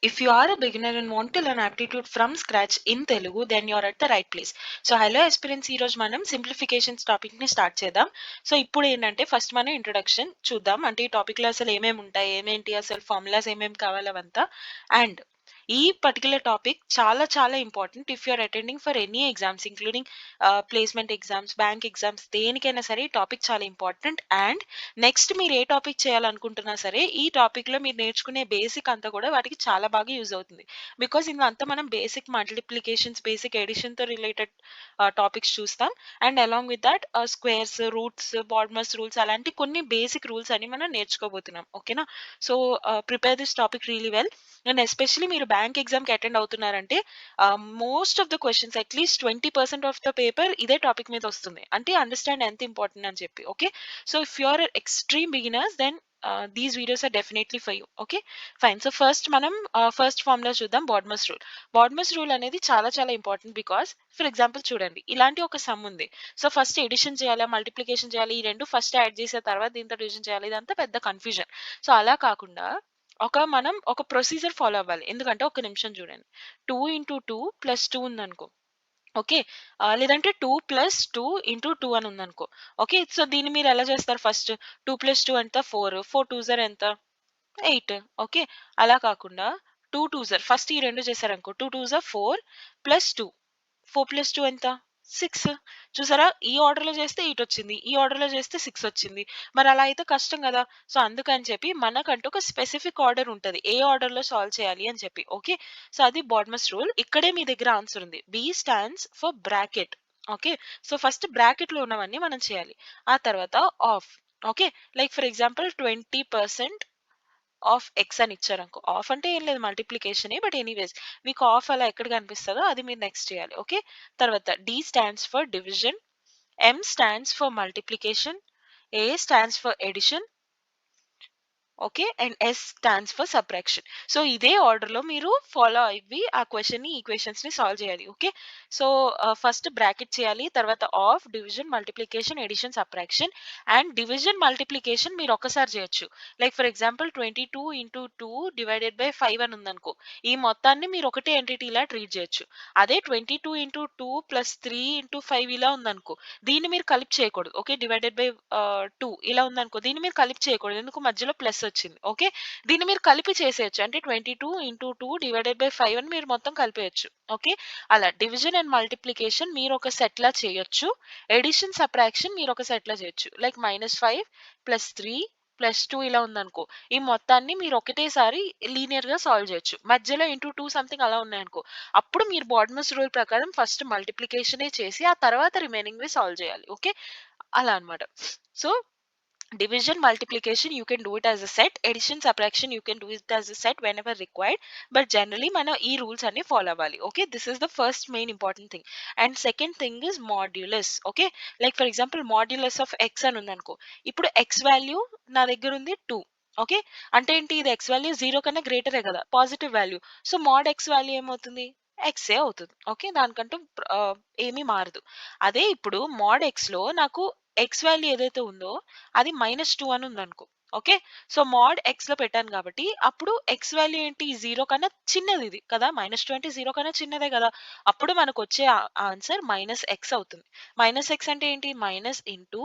If you are a beginner and want to learn aptitude from scratch in Telugu, then you're at the right place. So hello aspirants ఈ రోజు మనం simplifications topic ని start చేద్దాం. So ఇప్పుడు ఏంటంటే first మనం introduction చూద్దాం. అంటే ఈ టాపిక్ లో అసలు ఏమేమి ఉంటాయి, ఏమేంటి అసలు ఫార్ములాస్ ఏమేమి కావాలి అవంతా. అండ్ ఈ పర్టికులర్ టాపిక్ చాలా చాలా important if you are attending for any exams including placement exams, bank exams, దేనికైనా సరే ఈ టాపిక్ చాలా ఇంపార్టెంట్. అండ్ నెక్స్ట్ మీరు ఏ టాపిక్ చేయాలనుకుంటున్నా సరే ఈ టాపిక్ లో మీరు నేర్చుకునే బేసిక్ అంతా కూడా వాటికి చాలా బాగా యూజ్ అవుతుంది. బికాస్ ఇందులో అంతా మనం బేసిక్ మల్టిప్లికేషన్స్, బేసిక్ ఎడిషన్ తో రిలేటెడ్ టాపిక్స్ చూస్తాం. And along with that squares, roots, BODMAS rules అలాంటి కొన్ని బేసిక్ రూల్స్ అని మనం నేర్చుకోబోతున్నాం. ఓకేనా? So prepare this topic really well. And especially మీరు బ్యాంక్ ఎగ్జామ్ కి అటెండ్ అవుతున్నారంటే most of the questions at least 20% of the paper ఇదే టాపిక్ మీద వస్తుంది. అంటే అండర్స్టాండ్ ఎంత ఇంపార్టెంట్ అని చెప్పి. Okay, so if you are extreme beginners then these videos are definitely for you. Okay, fine. So first మనం ఫస్ట్ ఫార్ములా చూద్దాం, BODMAS rule. BODMAS rule అనేది చాలా చాలా ఇంపార్టెంట్ బికాస్ ఫర్ ఎగ్జాంపుల్ చూడండి, ఇలాంటి ఒక సమ్ ఉంది. సో ఫస్ట్ ఎడిషన్ చేయాలి, మల్టిప్లికేషన్ చేయాలి, ఈ రెండు ఫస్ట్ యాడ్ చేసిన తర్వాత దీంతో డివిజన్ చేయాలి, ఇదంతా పెద్ద కన్ఫ్యూజన్. సో అలా కాకుండా మనం ఒక ప్రొసీజర్ ఫాలో అవ్వాలి. ఎందుకంటే ఒక నిమిషం చూడండి, 2 into 2 + 2 ఉందనుకో. ఓకే, లేదంటే 2 + 2 into 2 అని ఉందనుకో. ఓకే, సో దీన్ని మీరు ఎలా చేస్తారు? ఫస్ట్ 2 + 2 ఎంత? 4. 4 2 ఎంత? 8. ఓకే, అలా కాకుండా 2 2 ఫస్ట్ ఈ రెండు చేశారనుకో, 2 2 4 + 2. 4 + 2 ఎంత? 6. చూసారా, ఈ ఆర్డర్ లో చేస్తే 8 వచ్చింది, ఈ ఆర్డర్ లో చేస్తే 6 వచ్చింది. మరి అలా అయితే కష్టం కదా. సో అందుకని చెప్పి మనకంటూ ఒక స్పెసిఫిక్ ఆర్డర్ ఉంటది, ఏ ఆర్డర్ లో సాల్వ్ చేయాలి అని చెప్పి. ఓకే, సో అది బాడ్మస్ రూల్. ఇక్కడే మీ దగ్గర ఆన్సర్ ఉంది. B stands for bracket. Okay, so first bracket లో ఉన్నవన్నీ మనం చేయాలి. ఆ తర్వాత of. Okay, like for example 20% of x అని ఇచ్చారనుకో. ఆఫ్ అంటే ఏం లేదు, మల్టిప్లికేషనే. బట్ ఎనీవేస్ మీకు ఆఫ్ అలా ఎక్కడ కనిపిస్తుందో అది మీరు నెక్స్ట్ చేయాలి. ఓకే, తర్వాత D stands for division, M stands for multiplication, A stands for addition. Okay, and yes stands for subtraction. So ఇదే ఆర్డర్ లో మీరు ఫాలో అయ్యి ఆ క్వశ్చన్ ని, ఈక్వేషన్స్ ని సాల్వ్ చేయాలి. ఓకే, సో ఫస్ట్ బ్రాకెట్ చేయాలి, తర్వాత of, division, multiplication, addition, subtraction. And division, multiplication మీరు ఒక్కసారి చేయొచ్చు. లైక్ ఫర్ ఎగ్జాంపుల్ 22 into 2 ÷ 5 అని ఉందనుకో. ఈ మొత్తాన్ని మీరు ఒకటే ఎంటిటీలా ట్రీట్ చేయొచ్చు. అదే 22 into 2 + 3 into 5 ఇలా ఉందనుకో, దీన్ని మీరు కలిపి చేయకూడదు. ఓకే, ÷ 2 ఇలా ఉందనుకో, దీన్ని మీరు కలిపి చేయకూడదు. ఎందుకు? మధ్యలో ప్లస్ వచ్చింది. ఓకే, దీన్ని మీరు కలిపి చేసేయచ్చు. అంటే 22 into 2 ÷ 5 అని మీరు మొత్తం కలిపేయచ్చు. ఓకే, అలా డివిజన్ అండ్ మల్టిప్లికేషన్ మీరు ఒక సెట్ లా చేయొచ్చు. ఎడిషన్, సబ్ట్రాక్షన్ మీరు ఒక సెట్ లా చేయొచ్చు. లైక్ -5 + 3 + 2 ఇలా ఉందనుకో, ఈ మొత్తాన్ని మీరు ఒకటేసారి లీనియర్ గా సాల్వ్ చేయొచ్చు. మధ్యలో ఇంటూ 2 సంథింగ్ అలా ఉన్నాయనుకో, అప్పుడు మీరు బాడ్మస్ రూల్ ప్రకారం ఫస్ట్ మల్టిప్లికేషనే చేసి ఆ తర్వాత రిమైనింగ్ వి సాల్వ్ చేయాలి. ఓకే, అలా అన్నమాట. So division, multiplication you can do it as a set, addition, subtraction you can do it as a set whenever required. But generally మనం ఈ రూల్స్ అన్ని ఫాలో అవ్వాలి. Okay, this is the first main important thing. And second thing is modulus. Okay, like for example modulus of x అని ఉందనుకో. ఇప్పుడు X value నా దగ్గర ఉంది 2. ఓకే, అంటే ఏంటి? ఇది ఎక్స్ వాల్యూ 0 కన్నా గ్రేటరే కదా, positive value. So mod x value ఏమవుతుంది? ఎక్సే అవుతుంది. ఓకే, దానికంటూ ఏమీ మారదు. అదే ఇప్పుడు మాడ్ ఎక్స్ లో నాకు ఎక్స్ వాల్యూ ఏదైతే ఉందో అది -2 అని ఉందనుకో. ఓకే, సో మాడ్ ఎక్స్ లో పెట్టాను కాబట్టి అప్పుడు ఎక్స్ వాల్యూ ఏంటి? 0 కన్నా చిన్నది ఇది కదా. -2 అంటే 0 కన్నా చిన్నదే కదా. అప్పుడు మనకు వచ్చే ఆన్సర్ -x అవుతుంది. -x అంటే ఏంటి? మైనస్ ఇంటూ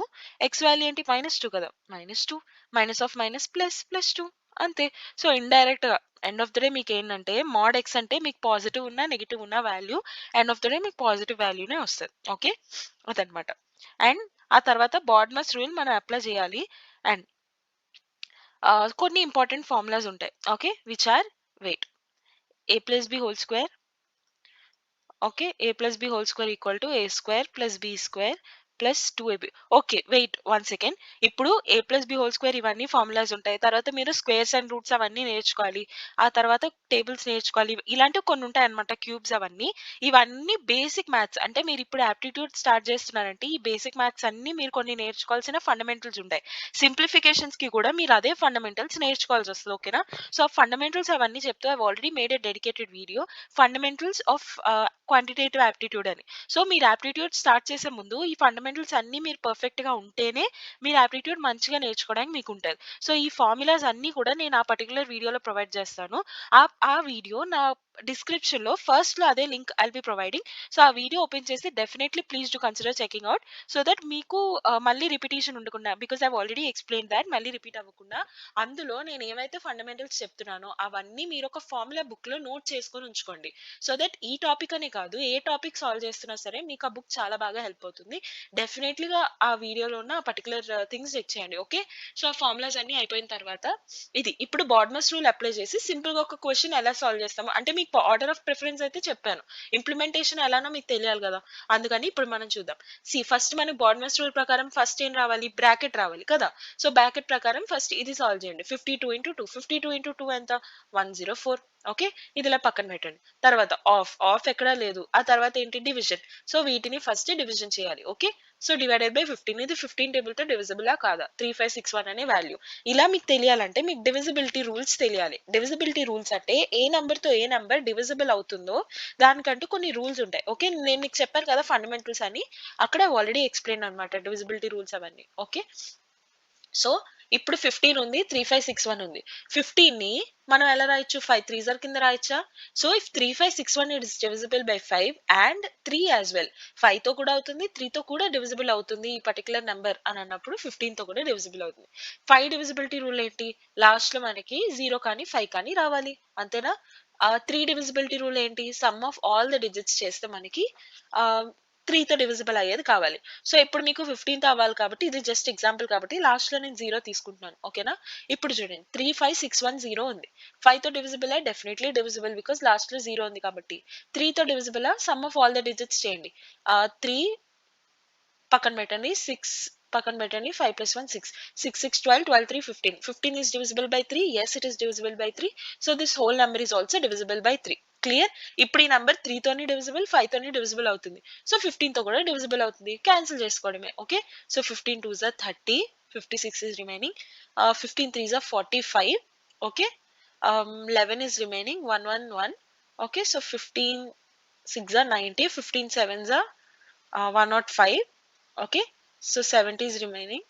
ఎక్స్ వాల్యూ ఏంటి? -2 కదా. -2 మైనస్ ఆఫ్ మైనస్ ప్లస్ +2 అంతే. సో ఇండైరెక్ట్ గా ఎండ్ ఆఫ్ ద డే మీకు ఏంటంటే మాడ్ ఎక్స్ అంటే మీకు పాజిటివ్ ఉన్నా నెగిటివ్ ఉన్న value end of the day మీకు పాజిటివ్ వాల్యూనే వస్తుంది. ఓకే, అదనమాట. అండ్ ఆ తర్వాత బాడ్మస్ రూల్ మనం అప్లై చేయాలి. అండ్ కొన్ని ఇంపార్టెంట్ ఫార్ములాస్ ఉంటాయి. Okay, which are wait a+b² okay, a+b² = a² + b² +2ab. Okay, wait 1 second. ఇప్పుడు a+b² ఇవన్నీ ఫార్ములాస్ ఉంటాయి. తర్వాత మీరు స్క్వేర్స్ అండ్ రూట్స్ అవన్నీ నేర్చుకోవాలి. ఆ తర్వాత టేబుల్స్ నేర్చుకోవాలి. ఇలాంటివి కొన్ని ఉంటాయన్నమాట, క్యూబ్స్ అవన్నీ. ఇవన్నీ బేసిక్ మ్యాథ్స్. అంటే మీరు ఇప్పుడు యాప్టిట్యూడ్ స్టార్ట్ చేస్తున్నారంటే ఈ బేసిక్ మ్యాథ్స్ అన్నీ మీరు కొన్ని నేర్చుకోవాల్సిన ఫండమెంటల్స్ ఉంటాయి. సింప్లిఫికేషన్స్ కి కూడా మీరు అదే ఫండమెంటల్స్ నేర్చుకోవాల్సి వస్తుంది. ఓకేనా? సో ఆ ఫండమెంటల్స్ అవన్నీ చెప్తూ I already made a dedicated video, fundamentals of quantitative aptitude అని. సో మీరు యాప్టిట్యూడ్ స్టార్ట్ చేసే ముందు ఈ ఫండమెంటల్స్ ఫండమెంటల్స్ అన్నీ మీరు పర్ఫెక్ట్‌గా ఉంటేనే మీరు యాప్టిట్యూడ్ మంచిగా నేర్చుకోవడానికి మీకుంటది. సో, ఈ ఫార్ములాస్ అన్నీ కూడా నేను ఆ పర్టిక్యులర్ వీడియోలో ప్రొవైడ్ చేస్తాను. ఆ వీడియో నా డిస్క్రిప్షన్‌లో ఫస్ట్‌లో అదే link I'll be providing. So, ఆ వీడియో ఓపెన్ చేసి definitely please do consider checking out. So that మీకు మళ్ళీ రిపిటీషన్ ఉండకుండా because I have already explained that మళ్ళీ రిపీట్ అవ్వకుండా అందులో నేను ఏవైతే ఫండమెంటల్స్ చెప్తున్నానో అవన్నీ మీరు ఒక ఫార్ములా బుక్‌లో నోట్ చేసుకొని ఉంచుకోండి. సో దట్ ఈ టాపిక్ అనే కాదు ఏ టాపిక్ సాల్వ్ చేస్తున్నా సరే మీకు ఆ బుక్ చాలా బాగా హెల్ప్ అవుతుంది. డెఫినెట్‌లీగా ఆ వీడియోలో ఉన్న పర్టిక్యులర్ థింగ్స్ చెక్ చేయండి. ఓకే. సో, ఆ ఫార్ములాస్ అన్నీ అయిపోయిన తర్వాత ఇప్పుడు బాడ్మస్ రూల్ అప్లై చేసి సింపుల్‌గా ఒక క్వెషన్ ఎలా సాల్వ్ చేస్తామో అంటే మీకు ఆర్డర్ ఆఫ్ ప్రిఫరెన్స్ అయితే చెప్పాను. ఇంప్లిమెంటేషన్ ఎలానో మీకు తెలియాలి గదా! అందుకని ఇప్పుడు మనం చూద్దాం. ఫస్ట్ మనకు బాడ్మస్ రూల్ ప్రకారం ఫస్ట్ ఏం రావాలి? బ్రాకెట్ రావాలి కదా! సో, బ్రాకెట్ ప్రకారం ఫస్ట్ ఇది సాల్వ్ చేయండి. 52 ఇంటూ 2 ఎంత? 104. ఓకే. ఇది ఇలా పక్కన పెట్టండి. తర్వాత ఆఫ్ ఎక్కడా లేదు. ఆ తర్వాత ఏంటి? డివిజన్. సో, వీటిని ఫస్ట్ డివిజన్ చేయాలి. ఓకే. సో, డివైడెడ్ బై 15 ఇది 15 టేబుల్‌తో డివిజిబులా కాదా? 3561 అనే వాల్యూ. ఇలా మీకు తెలియాలంటే మీకు డివిజిబిలిటీ రూల్స్ తెలియాలి. డివిజిబిలిటీ రూల్స్ అంటే ఏ నంబర్‌తో ఏ నంబర్ డివిజిబుల్ అవుతుందో దానికంటూ కొన్ని రూల్స్ ఉంటాయి. ఓకే. నేను మీకు చెప్పాను కదా ఫండమెంటల్స్ అని. అక్కడ ఆల్రెడీ ఎక్స్‌ప్లెయిన్ అన్నమాట డివిజిబిలిటీ రూల్స్ అవన్నీ. ఓకే. సో, ఇప్పుడు 15 ఉంది. 3561 ఉంది. 15ని మనం ఎలా రాయొచ్చు? 5 3s ఆర్ కింద రాయొచ్చా? So, if 3561 is divisible by 5 and 3 as well. 5తో కూడా అవుతుంది. 3తో కూడా డివిజిబుల్ అవుతుంది ఈ పర్టిక్యులర్ నంబర్ అని అన్నప్పుడు 15తో కూడా డివిజిబుల్ అవుతుంది. 5 డివిజిబిలిటీ రూల్ ఏంటి? లాస్ట్‌లో మనకి 0 కానీ 5 కానీ రావాలి. అంతేనా? 3 డివిజిబిలిటీ రూల్ ఏంటి? Some of all the digits చేస్తే మనకి ఆహ్, 3తో డివిజిబుల్ అయ్యేది కావాలి. సో, ఇప్పుడు మీకు 15తో అవ్వాలి కాబట్టి ఇది జస్ట్ ఎగ్జాంపుల్ కాబట్టి లాస్ట్‌లో నేను 0 తీసుకుంటున్నాను. ఓకేనా? ఇప్పుడు చూడండి 35610 ఉంది. 5తో డివిజిబులా? డెఫినైట్‌లీ డివిజిబుల్ బికాజ్ లాస్ట్‌లో 0 ఉంది కాబట్టి. 3తో డివిజిబులా? Sum of all the digits చేయండి. 3 పక్కన పెట్టండి. 6 పక్కన పెట్టండి. 5 + 1 6. 6, 6, 12, 12, 3, 15. 15 is divisible by 3. Yes, it is divisible by 3. So this whole number is also divisible by 3. Clear? ఇప్పుడు ఈ నంబర్ 3 తోని డివిజిబుల్, 5 తోని డివిజిబుల్ అవుతుంది. సో 15 తో కూడా డివిజిబుల్ అవుతుంది. క్యాన్సిల్ చేసుకోవడమే. Okay. So 15 2s are 30. 56 is remaining. 15 3s are 45. Okay. 11 is remaining. 111. Okay. So 15 6 are 90. 15 7s are 105. Okay. So 70 is remaining.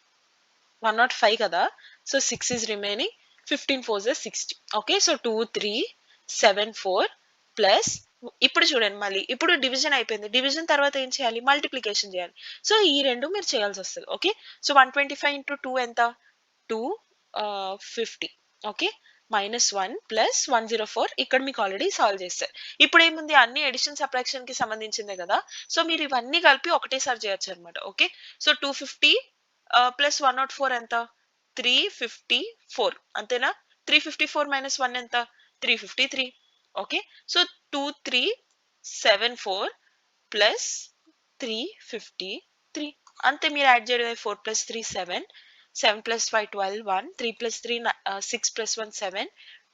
105 కదా. So 6 is remaining. 15 4s are 60. Okay. So 2 3 7 4 plus ఇప్పుడు చూడండి మళ్ళీ ఇప్పుడు division అయిపోయింది. Division తర్వాత ఏం చేయాలి? మల్టిప్లికేషన్ చేయాలి. సో ఈ రెండు మీరు చేయాల్సి వస్తది. ఓకే. సో 125 ఇంటూ 2 ఎంత? 2 50. ఓకే. -1 ప్లస్ 104 ఇక్కడ మీకు ఆల్రెడీ సాల్వ్ చేస్తారు. ఇప్పుడు ఏముంది అన్ని అడిషన్ సబ్ట్రాక్షన్ కి సంబంధించిందే కదా. సో మీరు ఇవన్నీ కలిపి ఒకటేసారి చేయొచ్చు అనమాట. ఓకే. సో 250 ప్లస్ 104 ఎంత? 354 అంతేనా? 354 మైనస్ 1 ఎంత? 353. ఓకే. సో 2374 ప్లస్ 353 అంతే మీరు యాడ్ చేయడమే 4 plus 3 7 7 plus 5 12 1 3 plus 3 6 plus 1 7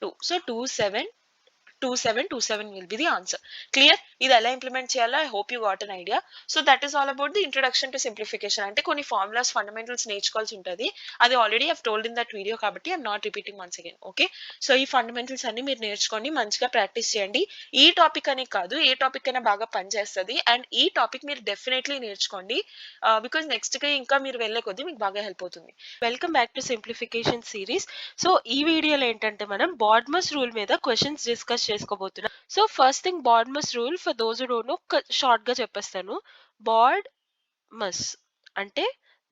2 so 2727 will be the answer. Clear? ఇది ఎలా ఇంప్లిమెంట్ చేయాలో I hope you got an idea. So that is all about the introduction to simplification. అంటే కొన్ని formulas fundamentals నేర్చుకోవాల్సి ఉంటుంది. అది already I've told in that video కాబట్టి I'm not repeating once again. Okay. So ఈ fundamentals అన్ని మీరు నేర్చుకోండి, మంచిగా ప్రాక్టీస్ చేయండి. ఈ టాపిక్ అనే కాదు ఏ టాపిక్ అయినా బాగా పనిచేస్తుంది. అండ్ ఈ టాపిక్ మీరు డెఫినెట్లీ నేర్చుకోండి. బికాస్ నెక్స్ట్‌కి ఇంకా మీరు వెళ్ళే కొద్దీ మీకు బాగా హెల్ప్ అవుతుంది. Welcome back to simplification series. So ఈ వీడియోలో ఏంటంటే మనం బాడ్మస్ రూల్ మీద క్వశ్చన్స్ డిస్కస్ చేసుకోబోతున్నాం. So first thing BODMAS rule for those who don't know short గా చెప్పేస్తాను. బాడ్మస్ అంటే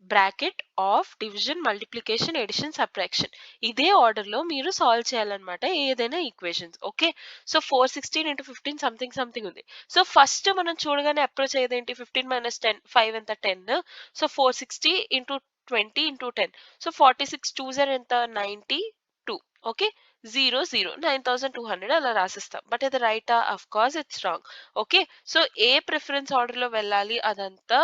bracket of division, multiplication, addition, subtraction. ఇదే ఆర్డర్ లో మీరు సాల్వ్ చేయాలన్నమాట ఏదైనా equations. Okay. So 416 into 15 something something ఉంది. సో ఫస్ట్ మనం చూడగానే అప్రోచ్ అయ్యేదేంటి? 15 మైనస్ 10 5 ఎంత? 10. So 460 into 20 into 10. సో 46 2 ఎంత? 92. ఓకే. 0 0 9200 అలా రాసిస్తాం. బట్ ఇది రైటా? Of course it's wrong. Okay. So ఏ ప్రిఫరెన్స్ ఆర్డర్ లో వెళ్ళాలి అదంతా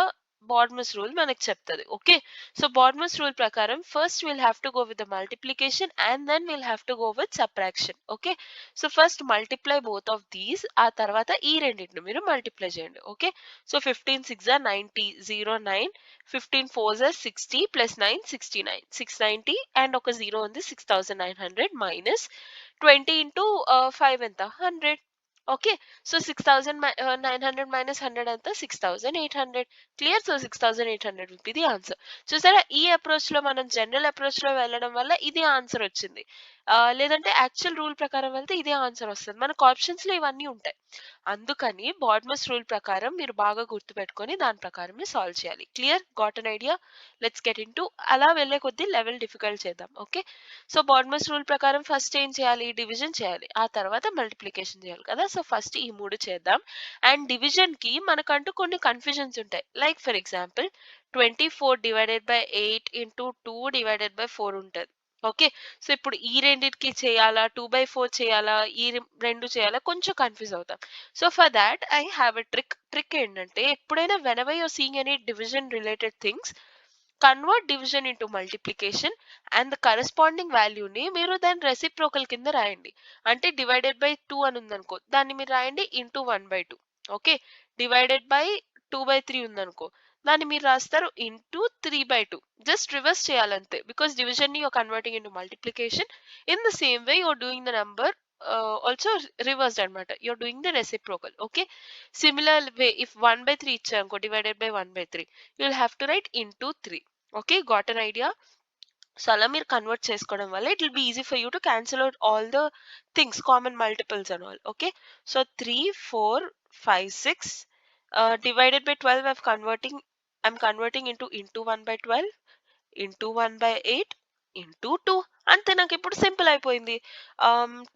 బాడ్మస్ రూల్ మనకు చెప్తది. ఓకే. సో బాడ్మస్ రూల్ ప్రకారం first will have to go with the multiplication and then will have to go with subtraction. Okay. So first multiply both of these. ఆ తర్వాత ఈ రెండింటిని మీరు మల్టిప్లై చేయండి. ఓకే. సో 15 6 90 0 9 15 4 60 ప్లస్ 9 69 690 అండ్ ఒక 0 ఉంది 6900 minus 20 into 5 ఎంత? 100. ఓకే. సో 6,900 minus 100 ఎంత? 6,800. Clear? So 6,800 will be the answer. చూసారా? ఈ అప్రోచ్‌లో మనం జనరల్ అప్రోచ్‌లో వెళ్ళడం వల్ల ఇది ఆన్సర్ వచ్చింది. లేదంటే యాక్చువల్ రూల్ ప్రకారం వెళ్తే ఇదే ఆన్సర్ వస్తది. మనకు ఆప్షన్స్‌లో ఇవన్నీ ఉంటాయి. అందుకని బాడ్మస్ రూల్ ప్రకారం మీరు బాగా గుర్తుపెట్టుకొని దాని ప్రకారమే సాల్వ్ చేయాలి. Clear? Got an idea? Let's get into అలా వెళ్ళే కొద్దీ లెవెల్ డిఫికల్ట్ చేద్దాం. ఓకే. సో బాడ్మస్ రూల్ ప్రకారం ఫస్ట్ ఏం చేయాలి? డివిజన్ చేయాలి. ఆ తర్వాత మల్టిప్లికేషన్ చేయాలి కదా! సో ఫస్ట్ ఈ 3 చేద్దాం. అండ్ డివిజన్‌కి మనకంటూ కొన్ని కన్‌ఫ్యూజన్స్ ఉంటాయి. Like for example 24 divided by 8 into 2 divided by 4 ఉంటది. ఓకే. సో ఇప్పుడు ఈ రెండిటికి చేయాలా? 2/4 చేయాలా? ఈ 2 చేయాలా? కొంచెం కన్‌ఫ్యూజ్ అవుతాం. So for thought I have a trick. Trick ఏంటంటే ఎప్పుడైనా whenever you are seeing any division related things, convert division into multiplication and the corresponding వాల్యూని మీరు దాని రెసిప్రోకల్ కింద రాయండి. అంటే డివైడెడ్ బై 2 అని ఉందనుకో, దాన్ని మీరు రాయండి ఇంటూ 1/2. ఓకే. డివైడెడ్ బై 2/3 ఉందనుకో, దాన్ని మీరు రాస్తారు ఇంటూ 3/2. జస్ట్ రివర్స్ చేయాలంతే. బికాస్ డివిజన్ ని you're converting into multiplication. In the same way you're doing the number also reversed అనమాట. You're doing the reciprocal. Okay. Similar way if 1/3 ఇచ్చారనుకో, divided by 1/3, you'll have to write into 3. Okay, got an idea? So అలా మీరు convert చేసుకోవడం వల్ల it will be easy for you to cancel out all the things, common multiples and all. Okay. So 3, 4, 5, 6 divided by 12 I'm converting into 1/12 into 1/8 into 2. అంతే, నాకు ఇప్పుడు simple అయిపోయింది.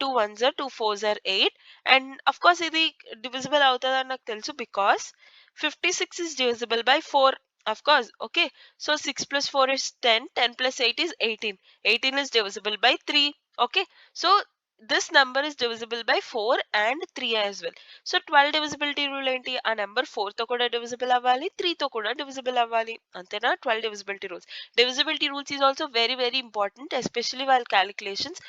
2 1s are 2 4s are 8. And of course ఇది divisible అవుతుందని నాకు తెలుసు because 56 is divisible by 4. Of course, okay. So 6 plus 4 is 10. 10 plus 8 is 18. 18 is divisible by 3. Okay. So this number is divisible by 4 and 3 as well. So 12 divisibility rule ఏంటి? ఆ number 4 తో కూడా divisible అవ్వాలి, 3 తో కూడా divisible అవ్వాలి. అంతేనా? 12 divisibility rules. Divisibility rules is also very very important, especially while calculations.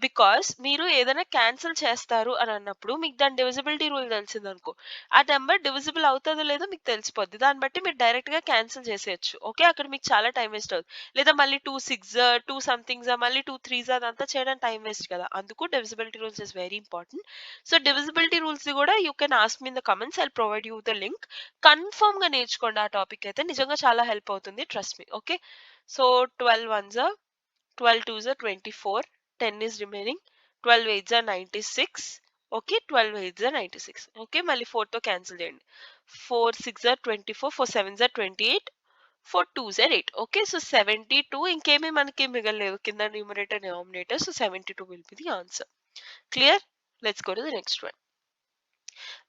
Because మీరు ఏదైనా క్యాన్సిల్ చేస్తారు అని అన్నప్పుడు మీకు దాని డివిజిబిలిటీ రూల్ తెలిసిందనుకో, ఆ నెంబర్ డివిజిబుల్ అవుతుందో లేదో మీకు తెలిసిపోద్ది. దాన్ని బట్టి మీరు డైరెక్ట్ గా క్యాన్సిల్ చేసేయచ్చు. ఓకే. అక్కడ మీకు చాలా టైం వేస్ట్ అవుతుంది. లేదా మళ్ళీ 2 6 2 సంథింగ్స్ మళ్ళీ 2 3 అదంతా చేయడానికి టైం వేస్ట్ కదా. అందుకు divisibility rules is very important. So divisibility rules కూడా you can ask me in the comments. I provide you the link. Confirm గా నేర్చుకోండి. ఆ టాపిక్ అయితే నిజంగా చాలా హెల్ప్ అవుతుంది. Trust me. Okay. So 12 1s 12 2s are 24. 10 is remaining. 12 8s are 96. Okay, 12 8s are 96. Okay, మళ్ళీ 4 తో క్యాన్సిల్ చేయండి. 4 6 are 24. 4 7s are 28. 4 2s are 8. Okay, so 72. ఇంకేమీ మనకి మిగలలేదు కింద numerator denominator. So 72 will be the answer. Clear? Let's go to the next one.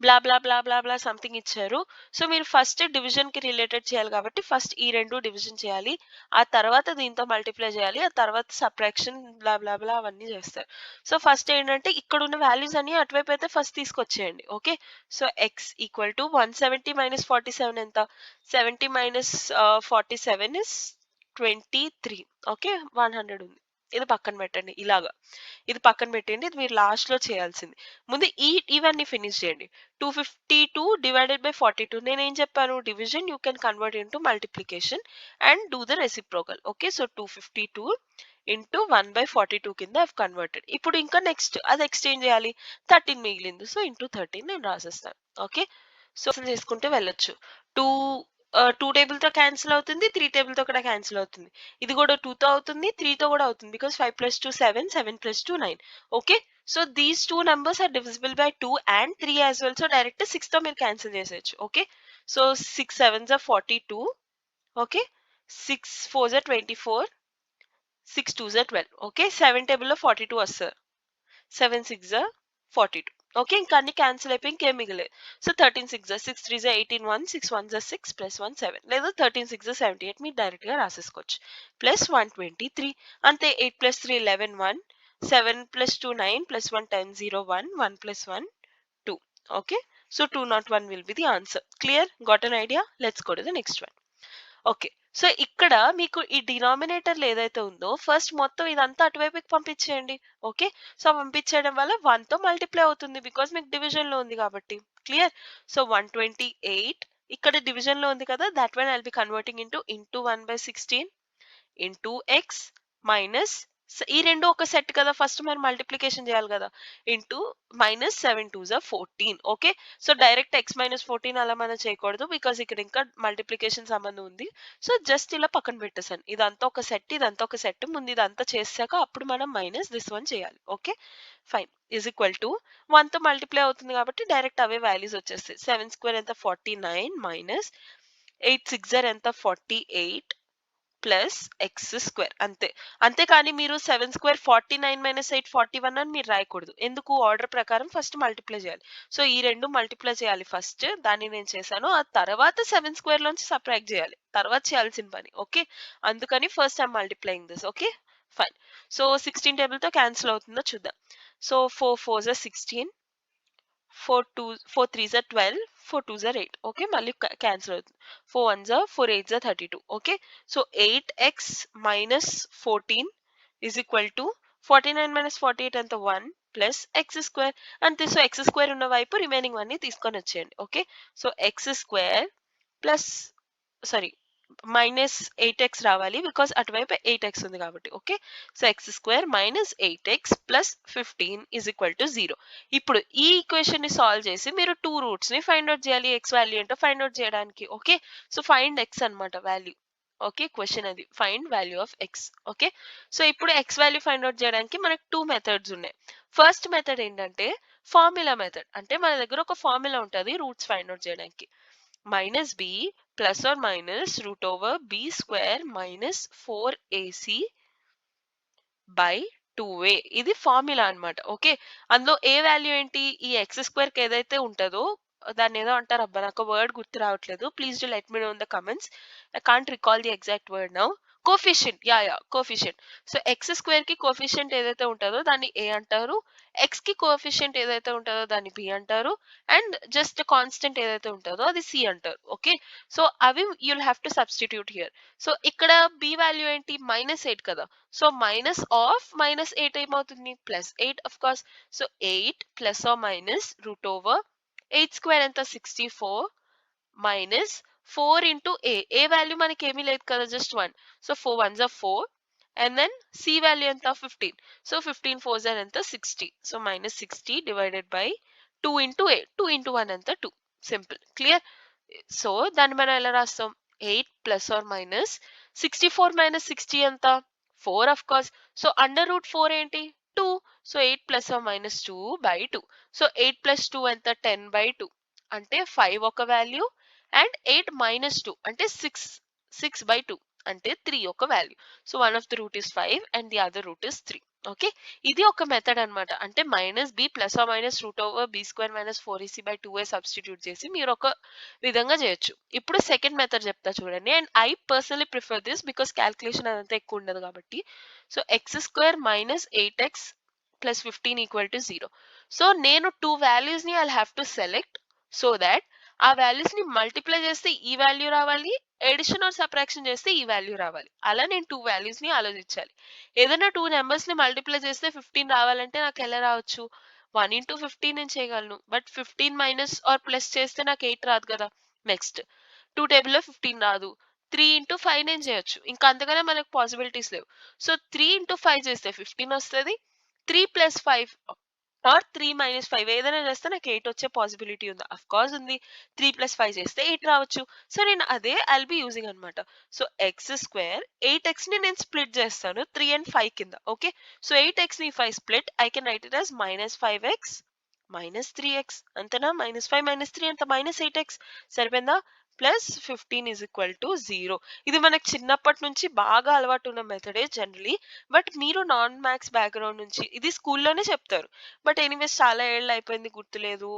Blah blah blah blah blah something ఇచ్చారు. So మీరు first division కి related చేయాలి కాబట్టి first ఈ రెండు డివిజన్ చేయాలి. ఆ తర్వాత దీంతో మల్టిప్లై చేయాలి. ఆ తర్వాత సబ్ట్రాక్షన్ బ్లా బ్లా బ్లా అవన్నీ చేస్తారు. సో ఫస్ట్ ఏంటంటే ఇక్కడ ఉన్న వాల్యూస్ అన్ని అటువైపు అయితే ఫస్ట్ తీసుకొచ్చేయండి. Okay. So x equal to 170 minus 47 ఎంత? 70 మైనస్ 47 ఇస్ 23. ఓకే. 100 ఉంది. ఇది పక్కన పెట్టండి ఇలాగా. ఇది పక్కన పెట్టండి. ఇది మీరు లాస్ట్ లో చేయాల్సింది. ముందు ఇవన్నీ ఫినిష్ చేయండి. 252 డివైడెడ్ బై 42. నేనేం చెప్పాను? Division you can convert into multiplication and do the reciprocal. Okay. So 252 into 1/42 కింద ఐవ్ కన్వర్టెడ్. ఇప్పుడు ఇంకా నెక్స్ట్ అది ఎక్స్చేంజ్ చేయాలి. 13 మిగిలింది. సో ఇంటూ 13 నేను రాసేస్తాను. ఓకే. సో చేసుకుంటూ వెళ్ళొచ్చు. 2 2 టేబుల్ తో క్యాన్సిల్ అవుతుంది. 3 టేబుల్ తో కూడా క్యాన్సిల్ అవుతుంది. ఇది కూడా 2 తో అవుతుంది. 3 తో కూడా అవుతుంది. Because 5 + 2 7, 7 + 2 9. Okay. So these 2 numbers are divisible by 2 and 3 as well. So direct 6 తో మీరు క్యాన్సిల్ చేసేయచ్చు. Okay. So 6 7s are 42. Okay. 6 4s are 24. 6 2s are 12. Okay. 7 table లో 42 వస్తుంది. 7 6 are 42. ఓకే. ఇంకా అన్ని క్యాన్సిల్ అయిపోయి ఇంకేం మిగలేదు. సో 13 6 6 3 18 1 6 1 6 ప్లస్ 1 7 లేదా 13 6 78 మీరు డైరెక్ట్ గా రాసేసుకోవచ్చు. ప్లస్ 123 అంతే. 8 + 3 11 1 7 + 2 9 + 1 10 0 1 1 + 1 2. Okay, so 201 will be the answer. Clear? Got an idea? Let's go to the next one. Okay. So ఇక్కడ మీకు ఈ డినామినేటర్‌లో ఏదైతే ఉందో ఫస్ట్ మొత్తం ఇదంతా అటువైపుకి పంపించేయండి. ఓకే. సో పంపించేయడం వల్ల 1తో మల్టిప్లై అవుతుంది. బికాజ్ మీకు డివిజన్‌లో ఉంది కాబట్టి. క్లియర్? సో 128 ఇక్కడ డివిజన్‌లో ఉంది కదా! That one I'll be converting into 1/16 into x minus ఈ రెండు ఒక సెట్ కదా, ఫస్ట్ మనం మల్టిప్లికేషన్ చేయాలి కదా, into -7 2 14. Okay, so direct x-14 అలా మనం చేయకూడదు, బికాస్ ఇక్కడ ఇంకా మల్టిప్లికేషన్ సంబంధం ఉంది. సో జస్ట్ ఇలా పక్కన పెట్టేసాను, ఇదంతా ఒక సెట్, ఇదంతా ఒక సెట్. ముందు ఇదంతా చేసాక అప్పుడు మనం మైనస్ దిస్ వన్ చేయాలి. Okay fine, is equal to 1 తో మల్టిప్లై అవుతుంది కాబట్టి డైరెక్ట్ అవే వాల్యూస్ వచ్చేస్తాయి. 7 స్క్వేర్ ఎంత 49 మైనస్ 8 6 ఎంత 48 ప్లస్ ఎక్స్ స్క్వేర్, అంతే. అంతేకాని మీరు 7 స్క్వేర్ 49 - 8 41 అని మీరు రాయకూడదు. ఎందుకు, ఆర్డర్ ప్రకారం ఫస్ట్ మల్టిప్లై చేయాలి. సో ఈ రెండు మల్టిప్లై చేయాలి ఫస్ట్, దాన్ని నేను చేశాను. ఆ తర్వాత 7 స్క్వేర్ లోంచి సబ్ట్రాక్ట్ చేయాలి, తర్వాత చేయాల్సిన పని. ఓకే, అందుకని first I'm multiplying this. Okay fine. So 16 table తో క్యాన్సిల్ అవుతుందో చూద్దాం. So 4 4s are 16, 4 3s are 12, 4 2s are 8. Okay, మళ్ళీ క్యాన్సిల్ అవుతుంది. 4 1s are 4 8s are 32. Okay, so 8x minus 14 is equal to 49 minus 48 ఎంత 1 plus X square, అంతే. So x square ఉన్న వైపు remaining అన్ని తీసుకొని వచ్చేయండి. Okay, so x square plus sorry -8x రావాలి, బికాస్ అటువైపు 8x ఉంది కాబట్టి. Okay, so x square -8x plus 15 is equal to 0. ఇప్పుడు ఈ ఈక్వేషన్ ని సాల్వ్ చేసి మీరు టూ రూట్స్ ని ఫైండ్ అవుట్ చేయాలి, ఎక్స్ వాల్యూ ఏంటో ఫైండ్ అవుట్ చేయడానికి. ఓకే, సో ఫైండ్ ఎక్స్ అన్నమాట వాల్యూ. ఓకే, క్వశ్చన్ అది find value of X. Okay, so ఇప్పుడు ఎక్స్ వాల్యూ ఫైండ్ అవుట్ చేయడానికి మనకు టూ మెథడ్స్ ఉన్నాయి. ఫస్ట్ మెథడ్ ఏంటంటే ఫార్ములా మెథడ్, అంటే మన దగ్గర ఒక ఫార్ములా ఉంటుంది రూట్స్ ఫైండ్ అవుట్ చేయడానికి. -b plus or minus root over b square minus 4ac by 2a, ఇది ఫార్ములా అన్నమాట. ఓకే, అందులో ఏ వాల్యూ ఏంటి, ఈ ఎక్స్ స్క్వేర్ కి ఏదైతే ఉంటుందో దాన్ని ఏదో అంటారు, అబ్బా నాకు వర్డ్ గుర్తు రావట్లేదు. Please do let me know in the comments, I can't recall the exact word now. Coefficient, yeah coefficient. So x square కి కోఫిషియంట్ ఏదైతే ఉంటుందో దాన్ని ఏ అంటారు, ఎక్స్ కి కోఫిషియంట్ ఏదైతే ఉంటుందో దాన్ని బి అంటారు, అండ్ జస్ట్ కాన్స్టెంట్ ఏదైతే ఉంటుందో అది సి అంటారు. ఓకే, సో అవి you'll have to substitute here. So ఇక్కడ బి వాల్యూ ఏంటి, -8 కదా, సో మైనస్ ఆఫ్ -8 ఏమవుతుంది, +8 of course. So 8 plus or minus root over 8 square ఎంత 64 మైనస్ 4 ఇంటూ ఏ వాల్యూ మనకి ఏమీ లేదు కదా, just 1. So 4 1s are 4 and then C value ఎంత 15. సో 15 4s are ఎంత 60. So -60 divided by 2 into 2 into 1 ఎంత 2. Simple, clear. So దాన్ని మనం ఎలా రాస్తాం, 8 ప్లస్ ఆర్ మైనస్ 64 మైనస్ 60 ఎంత 4 of course. So under root 4 ఏంటి 2. So 8 plus or minus 2 by 2. So 8 plus 2 ఎంత 10 బై 2, అంటే 5 ఒక వాల్యూ, అండ్ 8 మైనస్ 2 అంటే 6 బై 2 అంటే 3 ఒక value. So one of the root is 5 and the other root is 3. Okay, ఇది ఒక మెథడ్ అన్నమాట. అంటే -b plus or minus root over b square minus 4ac by 2a substitute చేసి మీరు ఒక విధంగా చేయొచ్చు. ఇప్పుడు సెకండ్ మెథడ్ చెప్తా చూడండి, and I personally prefer this because calculation అదంతా ఎక్కువ ఉండదు కాబట్టి. So x square minus 8x plus 15 equal to 0. So నేను టూ వాల్యూస్ ని I have to select, so that ఆ వాల్యూస్ ని మల్టిప్లై చేస్తే ఈ వాల్యూ రావాలి, ఎడిషన్ ఆర్ సబ్ట్రాక్షన్ చేస్తే ఈ వాల్యూ రావాలి. అలా నేను టూ వాల్యూస్ ని ఆలోచించాలి. ఏదైనా టూ నెంబర్స్ ని మల్టిప్లై చేస్తే 15 రావాలంటే నాకు ఎలా రావచ్చు, 1 ఇంటూ 15 నేను చేయగలను, బట్ 15 మైనస్ ఆర్ ప్లస్ చేస్తే నాకు 8 రాదు కదా. నెక్స్ట్ టూ టేబుల్లో 15 రాదు, 3 ఇంటూ 5 నేను చేయొచ్చు, ఇంకా అంతగానే మనకు పాసిబిలిటీస్ లేవు. సో 3 ఇంటూ 5 చేస్తే 15 వస్తుంది, 3 ప్లస్ 5 ఆర్ 3 మైనస్ 5 ఏదైనా చేస్తే నాకు 8 వచ్చే పాసిబిలిటీ ఉంది, అఫ్ కోర్స్ ఉంది. 3 ప్లస్ 5 చేస్తే 8 రావచ్చు. సో నేను అదే ఐల్ బి యూజింగ్ అనమాట. సో ఎక్స్ స్క్వేర్ 8x ని నేను స్ప్లిట్ చేస్తాను 3 అండ్ 5 కింద. ఓకే, సో 8x ని 5 split I can write it as -5x -3x, అంతేనా. -5 -3 అంత -8x, సరిపోయిందా. Plus 15 is equal to 0. ఇది మనకు చిన్నప్పటి నుంచి బాగా అలవాటు ఉన్న మెథడే జనరలీ, బట్ మీరు నాన్ మ్యాథ్స్ బ్యాక్గ్రౌండ్ నుంచి ఇది స్కూల్లోనే చెప్తారు, బట్ ఎనీవేస్ చాలా ఏళ్ళు అయిపోయింది గుర్తులేదు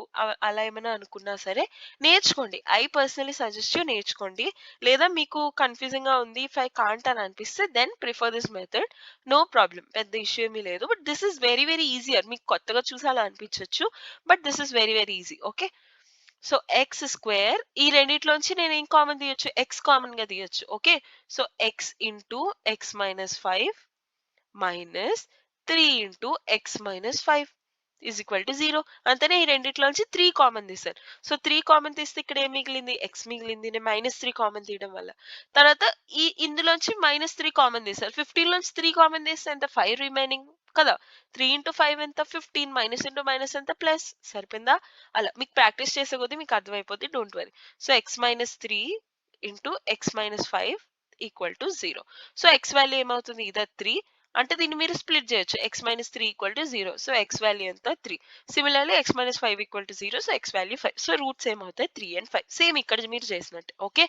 అలా ఏమైనా అనుకున్నా సరే నేర్చుకోండి. ఐ పర్సనలీ సజెస్ట్ యూ నేర్చుకోండి. లేదా మీకు కన్ఫ్యూజింగ్ గా ఉంది, ఇఫ్ ఐ కాంట్ అని అనిపిస్తే then prefer this method, no problem, పెద్ద ఇష్యూ ఏమీ లేదు. But this is very very easier, మీకు కొత్తగా చూసి అలా అనిపించవచ్చు, but this is very very easy. Okay, so x square ఈ రెండిట్లోంచి నేను ఏం కామన్ తీయొచ్చు, ఎక్స్ కామన్ గా తీయొచ్చు. Okay, so X into X minus 5 minus 3 into X minus 5. Is equal to 0. అంతనే ఈ రెండిట్లోంచి 3 కామన్ తీస్తారు. సో 3 కామన్ తీస్తే ఇక్కడ ఏం మిగిలింది? x మిగిలింది. నేను -3 కామన్ తీయడం వల్ల. తర్వాత ఇందులోంచి -3 కామన్ తీస్తారు. 15 లోంచి 3 కామన్ తీస్తే ఎంత? 5 రిమైనింగ్ కదా! 3 ఇంటూ 5 ఎంత? 15. మైనస్ ఇంటూ మైనస్ ఎంత? ప్లస్. సరిపోయిందా? అలా మీకు ప్రాక్టీస్ చేసే కొద్దీ మీకు అర్థమైపోద్ది. Don't worry. So x-3 into x-5 equal to 0. So x value ఏమవుతుంది? ఇదే 3. అంటే దీన్ని మీరు స్ప్లిట్ చేయొచ్చు. x-3 equal to 0. So x value ఎంత? 3. Similarly x-5 equal to 0. So x value 5. So roots ఏమవుతాయి? 3 అండ్ 5. సేమ్ ఇక్కడ మీరు చేసినట్టే. ఓకే,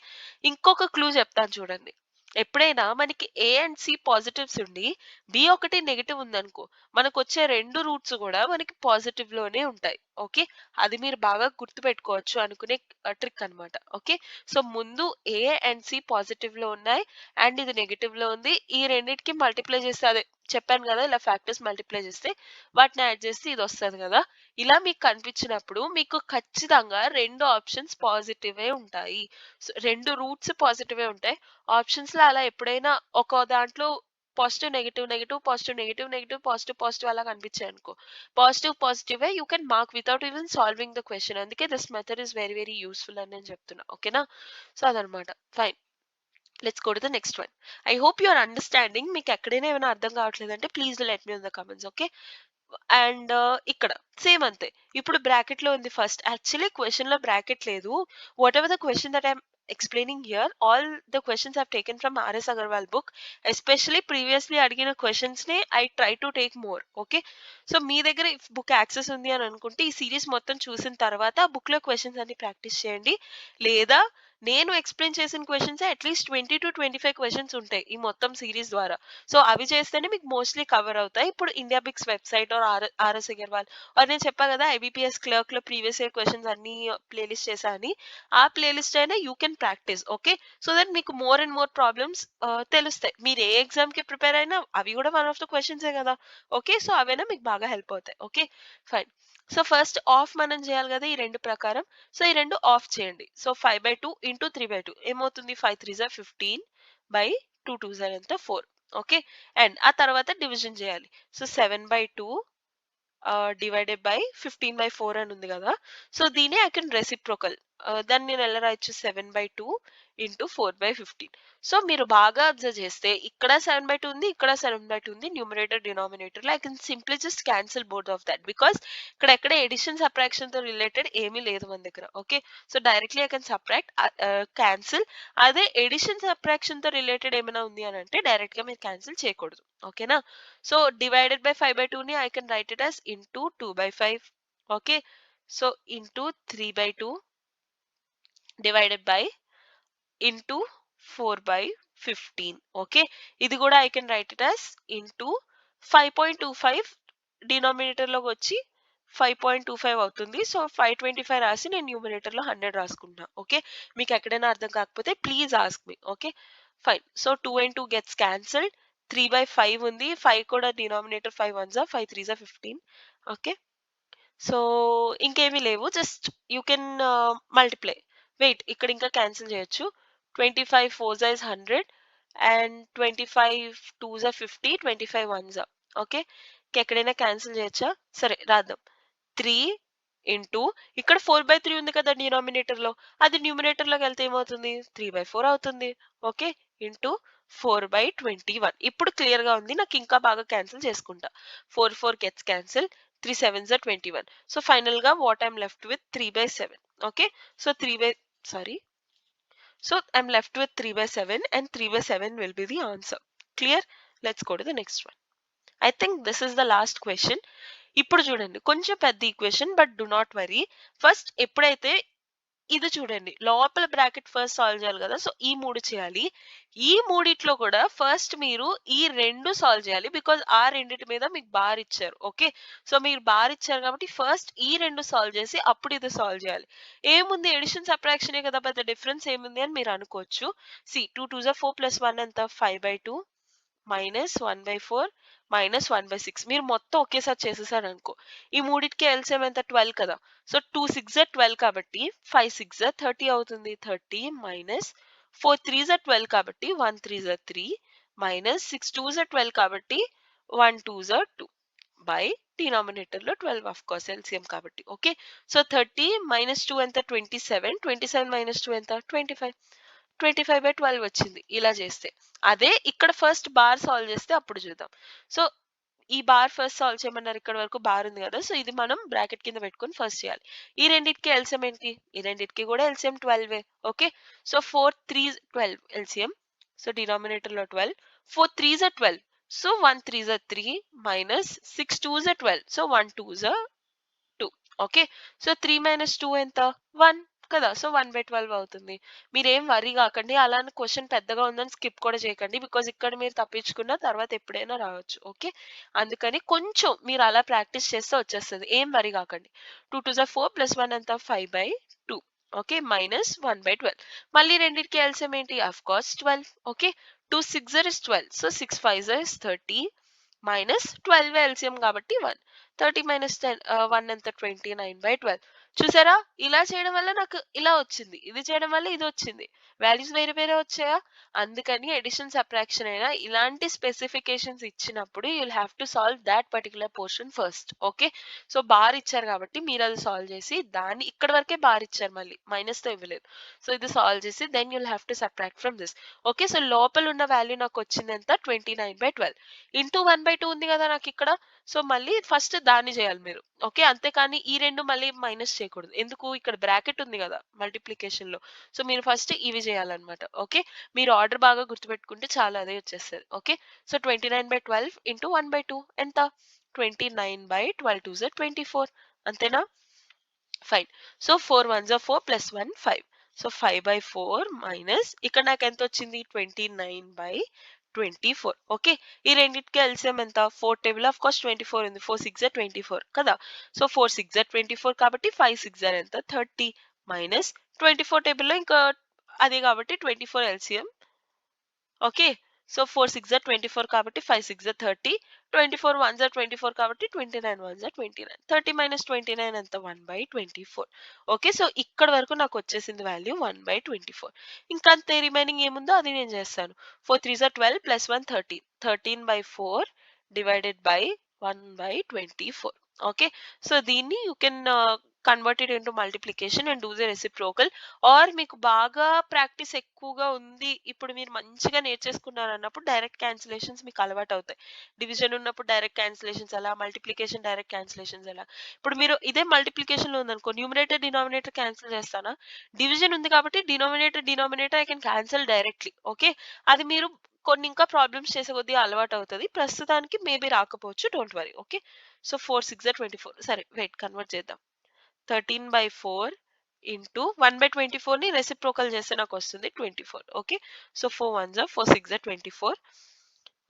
ఇంకొక క్లూ చెప్తాను చూడండి. ఎప్పుడైనా మనకి A అండ్ C పాజిటివ్స్ ఉండి B ఒకటి నెగటివ్ ఉందనుకో, మనకు వచ్చే రెండు రూట్స్ కూడా మనకి పాజిటివ్ లోనే ఉంటాయి. ఓకే, అది మీరు బాగా గుర్తుపెట్టుకోవచ్చు అనుకునే ట్రిక్ అన్నమాట. ఓకే, సో ముందు A అండ్ C పాజిటివ్ లో ఉన్నాయి అండ్ ఇది నెగటివ్ లో ఉంది. ఈ రెండింటికి మల్టిప్లై చేస్తే, అదే చెప్పాను కదా, ఇలా ఫ్యాక్టర్స్ మల్టిప్లై చేస్తే వాటిని యాడ్ చేస్తే ఇది వస్తుంది కదా. ఇలా మీకు కనిపించినప్పుడు మీకు ఖచ్చితంగా రెండు ఆప్షన్స్ పాజిటివే ఉంటాయి. సో రెండు రూట్స్ పాజిటివే ఉంటాయి. ఆప్షన్స్ లో అలా ఎప్పుడైనా ఒక దాంట్లో positive negative negative positive negative negative positive positive అలా కనిపించాయి అనుకో, positive positive you can mark without even solving the question. అందుకే this method is very very useful అని నేను చెప్తున్నా. ఓకేనా? సో అదనమాట. Fine, let's go to the next one. I hope you are understanding. మీకు ఎక్కడైనా ఏమైనా అర్థం కావట్లేదంటే please let me in the comments. Okay, and ఇక్కడ సేమ్ అంతే. ఇప్పుడు బ్రాకెట్ లో ఉంది ఫస్ట్. యాక్చువల్లీ క్వశ్చన్ లో బ్రాకెట్ లేదు. Whatever the question that I'm explaining here, all the questions I've taken from RS Agarwal book. Especially previously అడిగిన questions నే I try to take more. Okay, so మీ దగ్గర book access ఉంది అని అనుకుంటే ఈ సిరీస్ మొత్తం చూసిన తర్వాత ఆ బుక్ లో క్వశ్చన్స్ అన్ని ప్రాక్టీస్ చేయండి. లేదా నేను ఎక్స్ప్లెయిన్ చేసిన క్వశ్చన్స్ అట్లీస్ట్ 20 to 25 క్వశ్చన్స్ ఉంటాయి ఈ మొత్తం సిరీస్ ద్వారా. సో అవి చేస్తేనే మీకు మోస్ట్లీ కవర్ అవుతాయి. ఇప్పుడు IndiaBix website or RS Agarwal or నేను చెప్పా కదా ఐబీపీఎస్ క్లర్క్ లో ప్రీవియస్ ఇయర్ క్వశ్చన్స్ అన్ని ప్లేలిస్ట్ చేశా అని, ఆ ప్లేలిస్ట్ అయినా you can practice. Okay, so that మీకు మోర్ అండ్ మోర్ ప్రాబ్లమ్స్ తెలుస్తాయి. మీరు ఏ ఎగ్జామ్ కి ప్రిపేర్ అయినా అవి కూడా వన్ ఆఫ్ ద క్వశ్చన్సే కదా. ఓకే, సో అవైనా మీకు బాగా హెల్ప్ అవుతాయి. Okay, fine. So first of మనం చేయాలి కదా ఈ రెండు ప్రకారం. సో ఈ రెండు ఆఫ్ చేయండి. సో 5/2 ఇంటూ 3/2 ఏమవుతుంది? 5 3 15 బై 2 2 ఎంత? 4. ఓకే, అండ్ ఆ తర్వాత డివిజన్ చేయాలి. సో 7/2 డివైడెడ్ బై 15/4 అని ఉంది కదా. సో దీనే ఐ కెన్ రెసిప్రోకల్. దాన్ని నేను ఎలా రాయొచ్చు? 7/2 ఇంటూ 4/15. సో మీరు బాగా అబ్జర్వ్ చేస్తే ఇక్కడ 7/2 ఉంది, ఇక్కడ 7/2 ఉంది. Numerator denominator I can simply just cancel both of that because ఇక్కడ ఎక్కడ ఎడిషన్ సబ్ట్రాక్షన్ తో రిలేటెడ్ ఏమీ లేదు మన దగ్గర. Okay, so directly I can subtract, cancel. అదే ఎడిషన్ సబ్ట్రాక్షన్ తో రిలేటెడ్ ఏమైనా ఉంది అని అంటే డైరెక్ట్ గా మీరు క్యాన్సిల్ చేయకూడదు. ఓకేనా? సో డివైడెడ్ బై 5/2 ని I can write it as into 2/5. Okay, so into 3/2 divided by into 4/15. Okay, ఇది కూడా I can write it as into 5.25 denominator లోకి వచ్చి 5.25 అవుతుంది. సో 525 రాసి నేను న్యూమినేటర్ లో 100 రాసుకుంటున్నా. ఓకే, మీకు ఎక్కడైనా అర్థం కాకపోతే please ask me. Okay, fine. So 2 and 2 gets cancelled. 3/5 ఉంది. 5 కూడా denominator 5 1s 5 3s 15. Okay, so ఇంకేమీ లేవు. Just you can multiply. Wait, ఇక్కడ ఇంకా క్యాన్సిల్ చేయొచ్చు. 25 4s is 100 and 25 2s 50, 25 1s. Okay, ఎక్కడైనా క్యాన్సిల్ చేయొచ్చా? సరే రాద్దాం. 3 ఇంటూ ఇక్కడ 4/3 ఉంది కదా డినామినేటర్ లో, అది న్యూమినేటర్ లోకి వెళ్తే ఏమవుతుంది? 3/4 అవుతుంది. Okay, into 4/21. ఇప్పుడు క్లియర్ గా ఉంది. నాకు ఇంకా బాగా క్యాన్సిల్ చేసుకుంటా. 4 4 gets cancel. 3 7s 21. So final గా what I'm left with 3/7. Okay, so 3 so I'm left with 3/7 and 3/7 will be the answer. Clear? Let's go to the next one. I think this is the last question. ఇప్పుడు చూడండి కొంచెం పెద్ద equation, but do not worry. First ఎప్పుడైతే ఇది చూడండి లోపల bracket first solve చేయాలి కదా. సో ఈ 3 చేయాలి. ఈ మూడిట్లో కూడా ఫస్ట్ మీరు ఈ 2 సాల్వ్ చేయాలి బికాజ్ ఆ రెండిటి మీద మీకు బార్ ఇచ్చారు. ఓకే, సో మీరు బార్ ఇచ్చారు కాబట్టి ఫస్ట్ ఈ 2 సాల్వ్ చేసి అప్పుడు ఇది సాల్వ్ చేయాలి. ఏముంది? ఎడిషన్ సబ్ట్రాక్షనే కదా, పెద్ద డిఫరెన్స్ ఏముంది అని మీరు అనుకోవచ్చు. సి 2 2s 4 + 1 ఎంత? 5/2 మైనస్ 1/4 మైనస్ 1/6. మీరు మొత్తం ఒకేసారి చేసేసారు అనుకో, ఈ మూడింటికి ఎల్సిఎం ఎంత? 12 కదా. సో 2 6 12 కాబట్టి 5 6 30 అవుతుంది. 30 మైనస్ 4 3 12 కాబట్టి 1 3 3 మైనస్ 6 2 12 కాబట్టి 1 2 2 బై డినామినేటర్లో 12 ఆఫ్ కోర్స్ ఎల్సిఎం కాబట్టి. ఓకే, సో 30 మైనస్ 2 ఎంత 27, 27 మైనస్ 2 ఎంత 25, 25/12 వచ్చింది ఇలా చేస్తే. అదే ఇక్కడ ఫస్ట్ బార్ సాల్వ్ చేస్తే అప్పుడు చూద్దాం. సో ఈ బార్ ఫస్ట్ సాల్వ్ చేయమన్నారు, ఇక్కడ వరకు బార్ ఉంది కదా, సో ఇది మనం బ్రాకెట్ కింద పెట్టుకొని ఫస్ట్ చేయాలి. ఈ రెండింటికి ఎల్సిఎం ఏంటి, ఈ రెండింటికి కూడా LCM 12. Okay, so 4 3 12 LCM. So denominator లో 12, 4 3s are 12, so 1 3s are 3 minus 6 2s are 12, so 1 2s are 2. Okay, so 3 minus 2 ఎంత 1 కదా, సో 1/12 అవుతుంది. మీరేం వరీ కాకండి, అలానే క్వశ్చన్ పెద్దగా ఉందని స్కిప్ కూడా చేయకండి, బికాజ్ ఇక్కడ మీరు తప్పించుకున్న తర్వాత ఎప్పుడైనా రావచ్చు. ఓకే, అందుకని కొంచెం మీరు అలా ప్రాక్టీస్ చేస్తే వచ్చేస్తుంది, ఏం వరీ కాకండి. 2 2s are 4 ప్లస్ 1 ఎంత 5/2. Okay, minus 1/12. మళ్ళీ రెండింటికి ఎల్సిఎం ఏంటి, of course 12. Okay, 2 6 is 12, so 6 5 is 30 minus 12 LCM కాబట్టి 1. 30 మైనస్ 1 ఎంత 29/12. చూసారా, ఇలా చేయడం వల్ల నాకు ఇలా వచ్చింది, ఇది చేయడం వల్ల ఇది వచ్చింది, వాల్యూస్ వేరే వేరే వచ్చాయా. అందుకని ఎడిషన్ సబ్ట్రాక్షన్ అయినా ఇలాంటి స్పెసిఫికేషన్స్ ఇచ్చినప్పుడు you will have to solve that particular portion first. Okay, so bar ఇచ్చారు కాబట్టి మీరు అది సాల్వ్ చేసి, దాన్ని ఇక్కడ వరకే బార్ ఇచ్చారు, మళ్ళీ మైనస్ తో ఇవ్వలేదు, సో ఇది సాల్వ్ చేసి then you will have to subtract from this. Okay, so లోపల ఉన్న వాల్యూ నాకు వచ్చింది ఎంత 29/12 ఇంటూ 1/2 ఉంది కదా నాకు ఇక్కడ, సో మళ్ళీ ఫస్ట్ దాన్ని చేయాలి మీరు. ఓకే, అంతేకాని ఈ రెండు మళ్ళీ మైనస్ చేయకూడదు, ఎందుకు ఇక్కడ బ్రాకెట్ ఉంది కదా మల్టిప్లికేషన్ లో, సో మీరు ఫస్ట్ ఇవి చేయాలన్నమాట. ఓకే, మీరు ఆర్డర్ బాగా గుర్తుపెట్టుకుంటే చాలా అదే వచ్చేస్తుంది. ఓకే, సో 29/12 ఇంటూ 1/2 ఎంత 29/12 2s are 24, అంతేనా. Fine, so 4 1s are 4 plus 1 5, so 5/4 minus ఇక్కడ నాకు ఎంత వచ్చింది 29/24. ఓకే, ఈ రెండింటికి ఎల్సిఎం ఎంత 4 టేబుల్ ఆఫ్ కోర్స్ 24 ఉంది, 4 6 are 24 కదా, సో 4 6 are 24 కాబట్టి 5 6 are ఎంత 30 మైనస్ 24 టేబుల్లో ఇంకా అదే కాబట్టి 24 ఎల్సిఎం. ఓకే, సో 4 6 are 24 కాబట్టి 5 6 are 30, 24 1s are 24 కాబట్టి 29 1s are 29, 30 మైనస్ 29 ఎంత 1/24. ఓకే, సో ఇక్కడ వరకు నాకు వచ్చేసింది వాల్యూ 1/24. ఇంకా అంతే, రిమైనింగ్ ఏముందో అది నేను చేస్తాను. 4 3s are 12 plus 1 13, 13/4 divided by 1/24. Okay, so దీన్ని you can convert it into multiplication and do the reciprocal. Or మీకు బాగా ప్రాక్టీస్ ఎక్కువగా ఉంది, ఇప్పుడు మీరు మంచిగా నేర్చేసుకున్నారు అన్నప్పుడు డైరెక్ట్ క్యాన్సిలేషన్స్ మీకు అలవాటు అవుతాయి. డివిజన్ ఉన్నప్పుడు డైరెక్ట్ క్యాన్సిలేషన్స్ ఎలా, మల్టిప్లికేషన్ డైరెక్ట్ క్యాన్సిలేషన్స్ ఎలా. ఇప్పుడు మీరు ఇదే మల్టిప్లికేషన్ లో ఉందనుకో, న్యూమినేటర్ డినామినేటర్ క్యాన్సిల్ చేస్తానా, డివిజన్ ఉంది కాబట్టి denominator I can cancel directly. Okay, అది మీరు కొన్ని ఇంకా ప్రాబ్లమ్స్ చేసే కొద్దీ అలవాటు అవుతుంది, ప్రస్తుతానికి మేబీ రాకపోవచ్చు, don't worry. Okay, so 4 6 are 24, సరే వెయిట్ కన్వర్ట్ చేద్దాం. 13/4 ఇంటూ 1/24 ని రెసిప్రోకల్ చేస్తే నాకు వస్తుంది 24. Okay, so 4 1s are 4 6 are 24.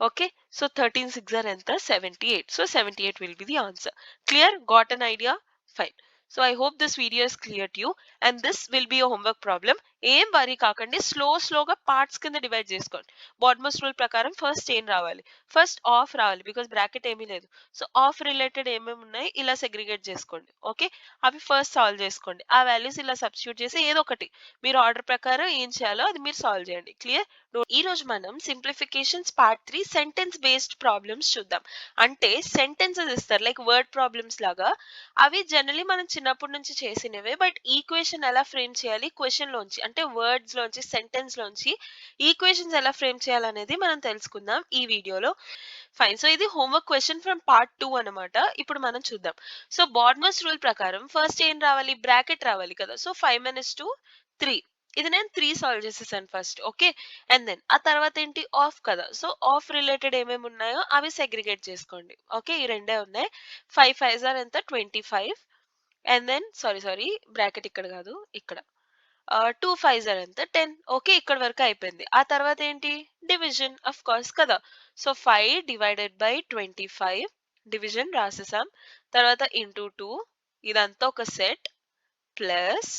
Okay, so 13 6 are ఎంత 78, so 78 will be the answer. Clear, got an idea? Fine. So I hope this video is clear to you and this will be a homework problem. ఏం worry కాకండి, స్లోగా parts కింద divide చేసుకోండి. BODMAS rule ప్రకారం first ఏం రావాలి, first of రావాలి, because bracket ఏమీ లేదు, సో ఆఫ్ రిలేటెడ్ ఏమేమి ఉన్నాయి ఇలా సెగ్రిగేట్ చేసుకోండి. ఓకే, అవి ఫస్ట్ సాల్వ్ చేసుకోండి, ఆ వాల్యూస్ ఇలా సబ్స్టిట్యూట్ చేసి ఏదో ఒకటి మీరు ఆర్డర్ ప్రకారం ఏం చేయాలో అది మీరు సాల్వ్ చేయండి. క్లియర్. ఈ రోజు మనం simplifications part 3 sentence based problems చూద్దాం. అంటే సెంటెన్సెస్ ఇస్తారు లైక్ వర్డ్ ప్రాబ్లమ్స్ లాగా, అవి జనరలీ మనం చిన్నప్పటి నుంచి చేసినవే, బట్ ఈక్వేషన్ ఎలా ఫ్రేమ్ చేయాలి క్వశ్చన్ లోంచి, అంటే వర్డ్స్ లోంచి సెంటెన్స్ లోంచి ఈక్వేషన్స్ ఎలా ఫ్రేమ్ చేయాలనేది మనం తెలుసుకుందాం ఈ వీడియోలో. ఫైన్, సో ఇది హోంవర్క్ క్వశ్చన్ ఫ్రమ్ పార్ట్ 2 అనమాట. ఇప్పుడు మనం చూద్దాం. సో బాడ్మస్ రూల్ ప్రకారం ఫస్ట్ ఏం రావాలి, బ్రాకెట్ రావాలి కదా, సో 5 - 2 3, ఇది నేను 3 సాల్వ్ చేసేసాను ఫస్ట్. ఓకే, అండ్ దెన్ ఆ తర్వాత ఏంటి ఆఫ్ కదా, సో ఆఫ్ రిలేటెడ్ ఏమేమి ఉన్నాయో అవి సెగ్రిగేట్ చేసుకోండి. ఓకే, ఈ రెండే ఉన్నాయి. 5 5s are ఎంత 25, అండ్ దెన్ సారీ బ్రాకెట్ ఇక్కడ కాదు ఇక్కడ, 2 5s are ఎంత 10. ఓకే, ఇక్కడ వరకు అయిపోయింది. ఆ తర్వాత ఏంటి డివిజన్ ఆఫ్ కోర్స్ కదా, సో 5 డివైడెడ్ బై 25 డివిజన్ రాసేసాం. తర్వాత ఇంటూ 2, ఇదంతా ఒక సెట్, ప్లస్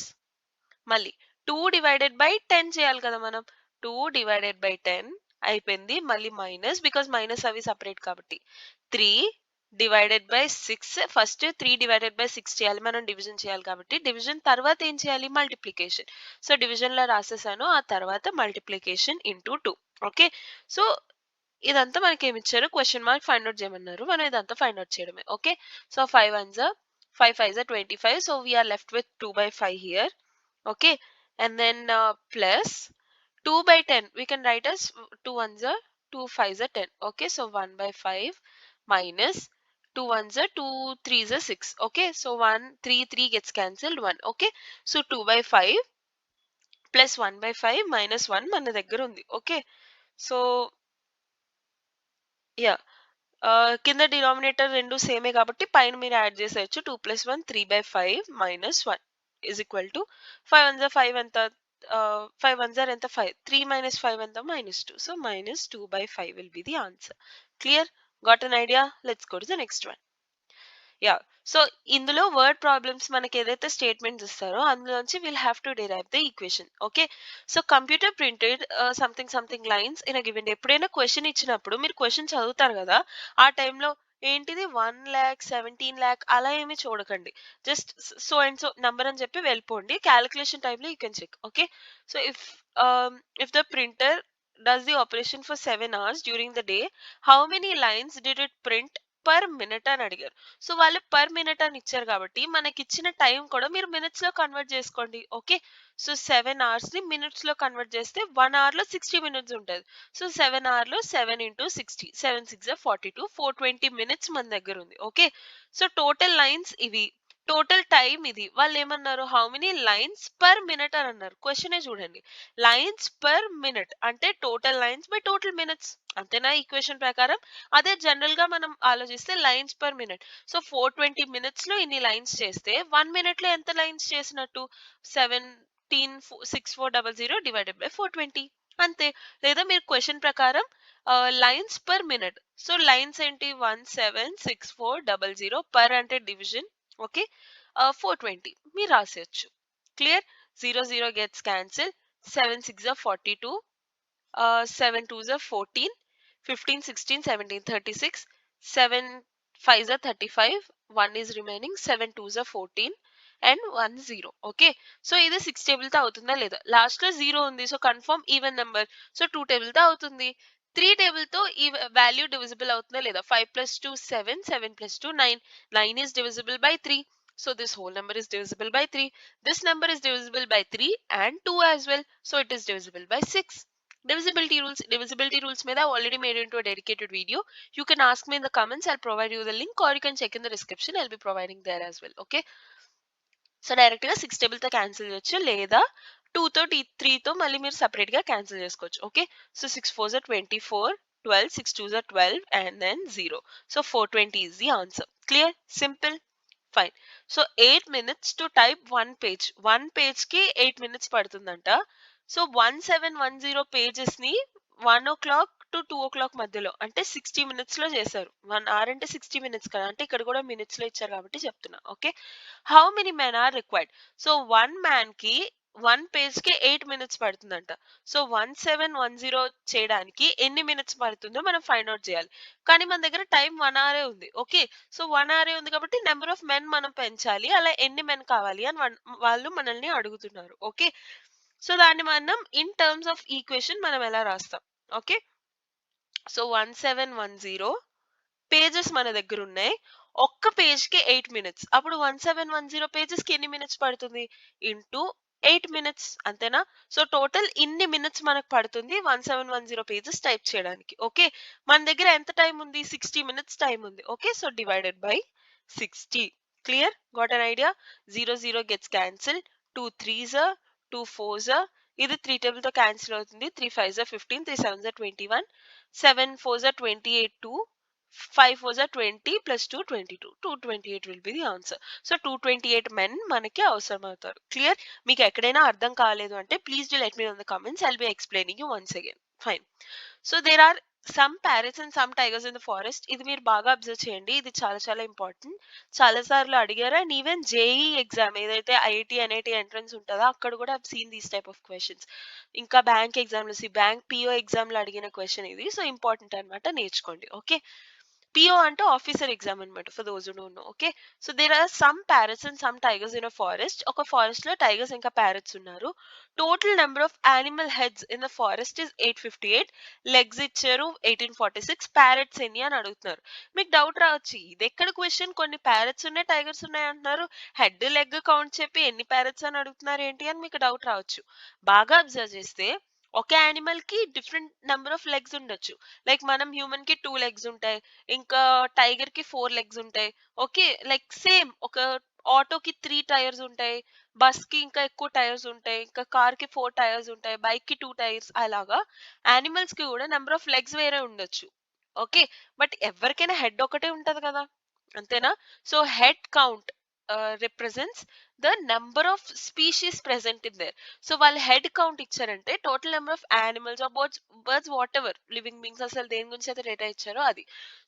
మళ్ళీ 2 డివైడెడ్ బై 10 చేయాలి కదా మనం, 2 డివైడెడ్ బై 10 అయిపోయింది, మళ్ళీ మైనస్, బికాస్ మైనస్ అవి సపరేట్ కాబట్టి 3 divided by 6, first 3 divided by 6 చేయాలి, మనం డివిజన్ చేయాలి కాబట్టి డివిజన్ తర్వాత ఏం చేయాలి మల్టిప్లికేషన్, సో డివిజన్ లో రాసేసాను, ఆ తర్వాత మల్టిప్లికేషన్ ఇంటూ 2. ఓకే, సో ఇదంతా మనకి ఏమి ఇచ్చారు, క్వశ్చన్ మార్క్ ఫైండ్ అవుట్ చేయమన్నారు, మనం ఇదంతా ఫైండ్ అవుట్ చేయడమే. Okay, so 5 1s 5 5s 25, so we are left with 2 by 5 here. Okay, and then plus 2 by 10 we can write as 2 1s 2 5s 10. Okay, so 1 by 5 minus 2 1s 2 3s 6. Okay, so 1 3 3 gets cancelled 1. Okay, so 2 by 5 plus 1 by 5 minus 1 మన దగ్గర ఉంది. Okay, so yeah కింద denominator రెండు సేమే కాబట్టి పైన మీరు add చేసేయచ్చు. 2 + 1 3 by 5 minus 1 is equal to 5 1s 5 ఎంత 5 1s ఎంత 5, 3 minus 5 ఎంత -2, so minus 2 by 5 will be the answer. Clear? Got an idea? Let's go to the next one. Yeah, so ఇందులో వర్డ్ ప్రాబ్లమ్స్ మనకి ఏదైతే స్టేట్మెంట్స్ ఇస్తారో అందులోంచి will have to derive the equation. Okay, so computer printed something something lines in a given day. ఎప్పుడైనా question ఇచ్చినప్పుడు మీరు question చదువుతారు కదా, ఆ టైంలో ఏంటిది 1,17,00,000 అలా ఏమీ చూడకండి. Just so and so number అని చెప్పి వెళ్ళిపోండి. క్యాలిక్యులేషన్ టైంలో you can check. Okay, so if the printer does the operation for 7 hours during the day, how many lines did it print per minute అని అడిగారు. సో వాళ్ళు per minute అని ఇచ్చారు కాబట్టి మనకి ఇచ్చిన టైం కూడా మీరు మినిట్స్ లో కన్వర్ట్ చేసుకోండి. ఓకే, సో 7 hours ని మినిట్స్ లో కన్వర్ట్ చేస్తే 1 hour లో 60 minutes ఉంటుంది. సో 7 hour లో 7 into 60, 7 6 42, 420 minutes మన దగ్గర ఉంది. ఓకే, సో టోటల్ లైన్స్ ఇవి, టోటల్ టైం ఇది. వాళ్ళు ఏమన్నారు, how many lines per minute అని అన్నారు. క్వశ్చనే చూడండి, లైన్స్ పర్ మినిట్ అంటే total lines by total minutes, అంతేనా ఈక్వేషన్ ప్రకారం. అదే జనరల్ గా మనం ఆలోచిస్తే lines per minute, so 420 minutes లో ఇన్ని లైన్స్ చేస్తే 1 minute లో ఎంత లైన్స్ చేసినట్టు, 17,6400 డివైడెడ్ బై 420 అంతే. లేదా మీరు క్వశ్చన్ ప్రకారం lines per minute, so lines ఏంటి 176400, పర్ అంటే డివిజన్. ఓకే, 420 మీరు రాసేయచ్చు. Clear? 0 0 gets cancel, 7 6 42, 7 2s 14, 15 16 17 36, 7 5s 35, 1 is remaining, 7 2s 14 and 1 0. Okay, so ఇది 6 టేబుల్ తో అవుతుందా లేదా, లాస్ట్ లో 0 ఉంది, so confirm even number, so 2 table తో అవుతుంది. 3 టేబుల్ తో ఈ వాల్యూ డివిజిబుల్ అవుతుందా లేదా, 5 + 2 7, 7 + 2 9, 9 is divisible by 3, so this whole number is divisible by 3, this number is divisible by 3 and 2 as well, so it is divisible by 6. Divisibility rules మీద I've already made into a dedicated video. You can ask me in the comments, I'll provide you the link, or you can check in the description, I'll be providing there as well. Okay, so direct గా 6 table తో cancel చేయొచ్చు, లేదా 2 తో 3 తో మళ్ళీ మీరు separate గా cancel చేసుకోవచ్చు. Okay, so 6 4s 24, 12, 6 2s 12 and then 0, so 420 is the answer. Clear? Simple? Fine. So 8 minutes to type one page. One page కి 8 minutes పడుతుందంట. సో 1710 pages ని 1 o'clock to 2 o'clock మధ్యలో అంటే 60 minutes లో చేశారు. 1 hour అంటే 60 minutes కదా, అంటే ఇక్కడ కూడా మినిట్స్ లో ఇచ్చారు కాబట్టి చెప్తున్నా. Okay, how many men are required, so 1 man కి 1 page కి 8 minutes పడుతుందంట. సో 1710 చేయడానికి ఎన్ని మినిట్స్ పడుతుందో మనం ఫైండ్ అవుట్ చేయాలి. కానీ మన దగ్గర టైం 1 hour ఉంది. ఓకే, సో 1 hour ఉంది కాబట్టి నెంబర్ ఆఫ్ మెన్ మనం పెంచాలి. అలా ఎన్ని మెన్ కావాలి అని వాళ్ళు మనల్ని అడుగుతున్నారు. ఓకే, సో దాన్ని మనం ఇన్ టర్మ్స్ ఆఫ్ ఈక్వేషన్ మనం ఎలా రాస్తాం. ఓకే, సో 1710 పేజెస్ మన దగ్గర ఉన్నాయి, ఒక్క పేజ్ కి 8 మినిట్స్, అప్పుడు 1710 పేజెస్ కి ఎన్ని మినిట్స్ పడుతుంది, ఇంటూ 8 మినిట్స్, అంతేనా. సో టోటల్ ఇన్ని మినిట్స్ మనకు పడుతుంది 1710 పేజెస్ టైప్ చేయడానికి. ఓకే, మన దగ్గర ఎంత టైం ఉంది, 60 మినిట్స్ టైం ఉంది. Okay, so divided by 60. Clear? Got an idea? 0 0 gets cancel, 2 3s 2 4s, ఇది 3 టేబుల్ తో క్యాన్సిల్ అవుతుంది, 3 5s 15, 3 7s 21, 7 4s 28, 2, 5 4s 20 plus 2 22, 228 will be the answer. So 228 men మనకి అవసరం అవుతారు. క్లియర్? మీకు ఎక్కడైనా అర్థం కాలేదు అంటే please do let me know in the comments, I'll be explaining you once again. Fine. So there are some parrots and some tigers in the forest. ఇది మీరు బాగా అబ్జర్వ్ చేయండి, ఇది చాలా చాలా ఇంపార్టెంట్. చాలా సార్లు అడిగారు, అండ్ ఈవెన్ జేఈ ఎగ్జామ్ ఏదైతే ఐఐటి ఎన్ఐటి ఎంట్రన్స్ ఉంటుందో అక్కడ కూడా seen these type of questions. ఇంకా బ్యాంక్ ఎగ్జామ్లో బ్యాంక్ పిఓ ఎగ్జామ్లో అడిగిన క్వశ్చన్ ఇది, సో ఇంపార్టెంట్ అనమాట, నేర్చుకోండి. ఓకే, PO అంటే ఆఫీసర్ ఎగ్జామ్ అనమాట for those who don't know. Okay, so there are some parrots and some tigers in a forest. ఒక ఫారెస్ట్ లో టైగర్స్ ఇంకా ప్యారెట్స్ ఉన్నారు. Total number of animal heads in the forest is 858. Legs ఇచ్చారు 1846. Parrots ఎన్ని అని అడుగుతున్నారు. మీకు doubt రావచ్చు, ఇది ఎక్కడ క్వశ్చన్, కొన్ని ప్యారెట్స్ ఉన్నాయి టైగర్స్ ఉన్నాయి అంటున్నారు, హెడ్ లెగ్ కౌంట్ చెప్పి ఎన్ని ప్యారెట్స్ అని అడుగుతున్నారు ఏంటి అని మీకు డౌట్ రావచ్చు. బాగా అబ్జర్వ్ చేస్తే ఒక యానిమల్ కి డిఫరెంట్ నెంబర్ ఆఫ్ లెగ్స్ ఉండొచ్చు. లైక్ మనం హ్యూమన్ కి 2 లెగ్స్ ఉంటాయి, ఇంకా టైగర్ కి 4 లెగ్స్ ఉంటాయి. ఓకే, లైక్ సేమ్ ఒక ఆటోకి 3 టైర్స్ ఉంటాయి, బస్ కి ఇంకా ఎక్కువ టైర్స్ ఉంటాయి, ఇంకా కార్ కి 4 టైర్స్ ఉంటాయి, బైక్ కి 2 టైర్స్. అలాగా యానిమల్స్ కి కూడా నెంబర్ ఆఫ్ లెగ్స్ వేరే ఉండొచ్చు. ఓకే, బట్ ఎవరికైనా హెడ్ ఒకటే ఉంటది కదా, అంతేనా? So head count represents the number of species present in there. So వాళ్ళు హెడ్ కౌంట్ ఇచ్చారంటే total number of animals or birds whatever living beings అసలు దేని గురించి అయితే డేటా ఇచ్చారో అది.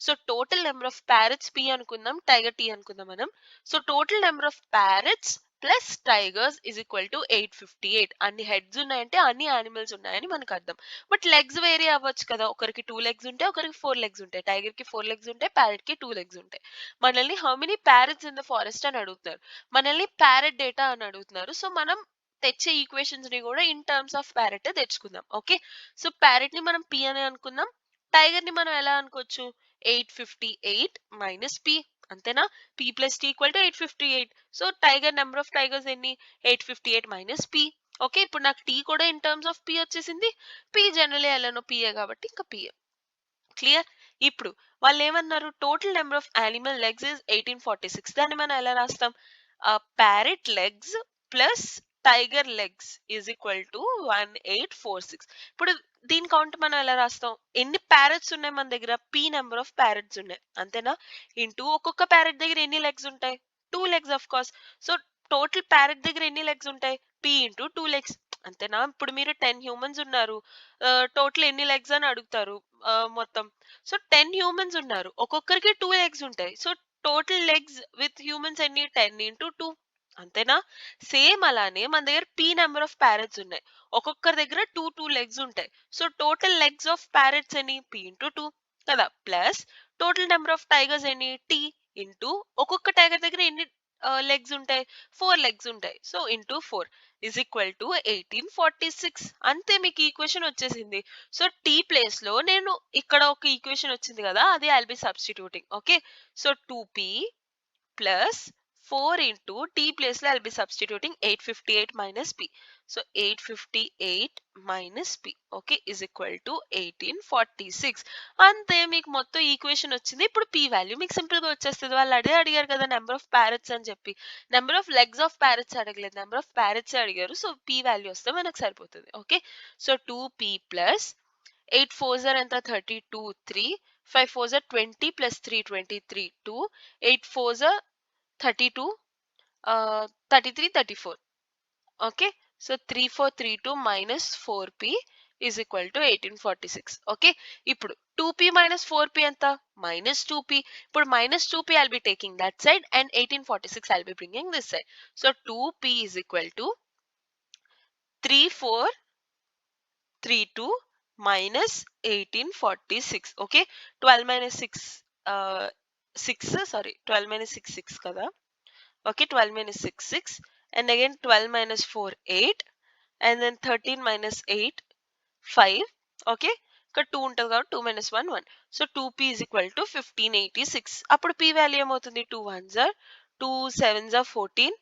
So total number of parrots P అనుకుందాం, tiger T అనుకుందాం మనం. So total number of parrots plus tigers is equal to 858. అన్ని హెడ్స్ ఉన్నాయంటే అన్ని యానిమల్స్ ఉన్నాయని మనకు అర్థం. బట్ లెగ్స్ వేరీ అవ్వచ్చు కదా, ఒకరికి 2 లెగ్స్ ఉంటాయి, ఒకరికి 4 లెగ్స్ ఉంటాయి. టైగర్ కి 4 లెగ్స్ ఉంటాయి, ప్యారెట్ కి 2 లెగ్స్ ఉంటాయి. మనల్ని how many parrots in the forest అని అడుగుతున్నారు, మనల్ని ప్యారెట్ డేటా అని అడుగుతున్నారు. సో మనం తెచ్చే ఈక్వేషన్స్ ని కూడా ఇన్ టర్మ్స్ ఆఫ్ ప్యారెట్ తెచ్చుకుందాం. ఓకే, సో ప్యారెట్ ని మనం పి అని అనుకుందాం, టైగర్ ని మనం ఎలా అనుకోవచ్చు, 858 మైనస్ పి, అంతేనా? P plus T equal to 858. So tiger number of tigers ఎన్ని, 858 మైనస్ పి. ఓకే, ఇప్పుడు నాకు టీ కూడా ఇన్ టర్మ్స్ ఆఫ్ పి వచ్చేసింది. పి జనరలీ ఎలానో పిఏ కాబట్టి ఇంకా పిఏ. క్లియర్? ఇప్పుడు వాళ్ళు ఏమన్నారు, total number of animal legs is 1846. దాన్ని మనం ఎలా రాస్తాం, parrot legs plus tiger legs is equal to 1846. ఇప్పుడు దీని కౌంట్ మనం ఎలా రాస్తాం, ఎన్ని ప్యారెట్స్ ఉన్నాయి మన దగ్గర, పి నెంబర్ ఆఫ్ ప్యారెట్స్ ఉన్నాయి, అంతేనా? ఇంటూ ఒక్కొక్క ప్యారెట్ దగ్గర ఎన్ని లెగ్స్ ఉంటాయి, 2 legs of course. So total parrot దగ్గర ఎన్ని లెగ్స్ ఉంటాయి, పి ఇంటూ 2 లెగ్స్, అంతేనా? ఇప్పుడు మీరు 10 హ్యూమన్స్ ఉన్నారు, టోటల్ ఎన్ని లెగ్స్ అని అడుగుతారు మొత్తం. సో 10 హ్యూమన్స్ ఉన్నారు, ఒక్కొక్కరికి 2 లెగ్స్ ఉంటాయి. So total legs with humans ఎన్ని, 10 ఇంటూ 2, అంతేనా? సేమ్ అలానే మన దగ్గర పి నెంబర్ ఆఫ్ ప్యారెట్స్ ఉన్నాయి, ఒక్కొక్కరి దగ్గర 2 లెగ్స్ ఉంటాయి. So total legs of parrots ఎన్ని, పి ఇంటూ 2 కదా, plus total number of tigers ఎన్ని, టీ ఇంటూ ఒక్కొక్క టైగర్ దగ్గర ఎన్ని లెగ్స్ ఉంటాయి, 4 లెగ్స్ ఉంటాయి. So into 4 is equal to 1846. అంతే, మీకు ఈక్వేషన్ వచ్చేసింది. సో టీ ప్లేస్ లో నేను ఇక్కడ ఒక ఈక్వేషన్ వచ్చింది కదా, అది I'll be substituting. Okay, so 2p plus 4 into t place లో I'll be substituting 858 minus p. So 858 minus P, okay, is equal to 1846. అంతే, మీకు మొత్తం ఈక్వేషన్ వచ్చింది. ఇప్పుడు పి వాల్యూ మీకు సింపుల్ గా వచ్చేస్తుంది. వాళ్ళు అదే అడిగారు కదా నెంబర్ ఆఫ్ ప్యారెట్స్ అని చెప్పి, number of legs of parrots అడగలేదు, నెంబర్ ఆఫ్ ప్యారెట్స్ అడిగారు. సో పి వాల్యూ వస్తే మనకు సరిపోతుంది. ఓకే, సో 2p ప్లస్ 8 4 ఎంత, 32 3, 5 4 20 plus 3 23 2, 8 4 32, 33 34. Okay, so 3432 minus 4p is equal to 1846. Okay, ఇప్పుడు 2p మైనస్ 4p ఎంత, మైనస్ 2p. ఇప్పుడు minus 2p I'll be taking that side and 1846 I'll be bringing this side. So 2p is equal to 3432 minus 1846. Okay, 12 minus 6 sorry, 12 minus 6 6 kada. Okay, 12 minus 6 6, and again 12 minus 4 8, and then 13 minus 8 5. Okay, ఇక్కడ 2 ఉంటుంది కాబట్టి 2 minus 1 1. So 2p is equal to 1586. అప్పుడు p value ఏమవుతుంది, 2 1s are 2 7s are 14,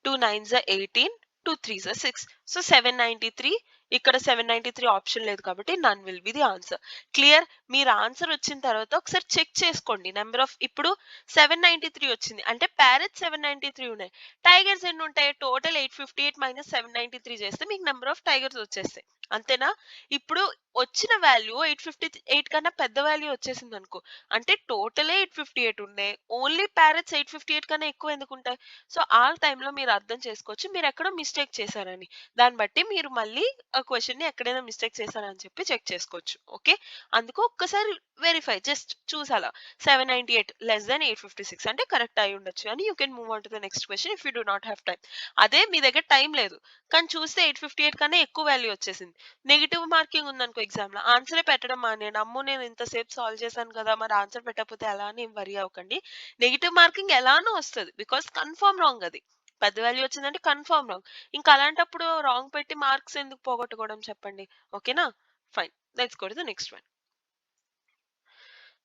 2 9s are 18, 2 3s are 6. So 793. ఇక్కడ 793 option లేదు కాబట్టి none will be the answer. Clear? మీరు answer వచ్చిన తర్వాత ఒకసారి చెక్ చేసుకోండి. నెంబర్ ఆఫ్ ఇప్పుడు 793 వచ్చింది అంటే ప్యారెట్స్ 793 ఉన్నాయి, టైగర్స్ ఎన్ని ఉంటాయి, టోటల్ 858 మైనస్ 793 చేస్తే మీకు నెంబర్ ఆఫ్ టైగర్స్ వచ్చేస్తాయి. అంతేనా? ఇప్పుడు వచ్చిన వాల్యూ 858 కన్నా పెద్ద వాల్యూ వచ్చేసింది అనుకో, అంటే టోటలే 858 ఉన్నాయి, ఓన్లీ ప్యారెట్స్ 858 కన్నా ఎక్కువ ఎందుకు ఉంటాయి. సో ఆ టైంలో మీరు అర్థం చేసుకోవచ్చు మీరు ఎక్కడో మిస్టేక్ చేశారని. దాన్ని బట్టి మీరు మళ్ళీ ఆ క్వశ్చన్ ని ఎక్కడైనా మిస్టేక్ చేశారని చెప్పి చెక్ చేసుకోవచ్చు. ఓకే, అందుకు ఒక్కసారి వెరిఫై జస్ట్ చూసాలా 798 లెస్ దెన్ 856 అంటే కరెక్ట్ అయి ఉండొచ్చు అని you can move on to the next question if you do not have time. అదే మీ దగ్గర టైం లేదు కానీ చూస్తే 858 కన్నా ఎక్కువ వాల్యూ వచ్చేసింది, నెగిటివ్ మార్కింగ్ ఉందనుకో ఎగ్జామ్ లో, ఆన్సరే పెట్టడం మానేయండి. అమ్మో నేను ఇంతసేపు సాల్వ్ చేశాను కదా మరి ఆన్సర్ పెట్టకపోతే ఎలా అని ఏం వరి అవ్వకండి. నెగిటివ్ మార్కింగ్ ఎలానో వస్తుంది బికాస్ కన్ఫర్మ్ రాంగ్, అది పెద్ద వాల్యూ వచ్చిందంటే కన్ఫర్మ్ రాంగ్. ఇంకా అలాంటప్పుడు రాంగ్ పెట్టి మార్క్స్ ఎందుకు పోగొట్టుకోవడం చెప్పండి. ఓకేనా, fine, let's go to the next one.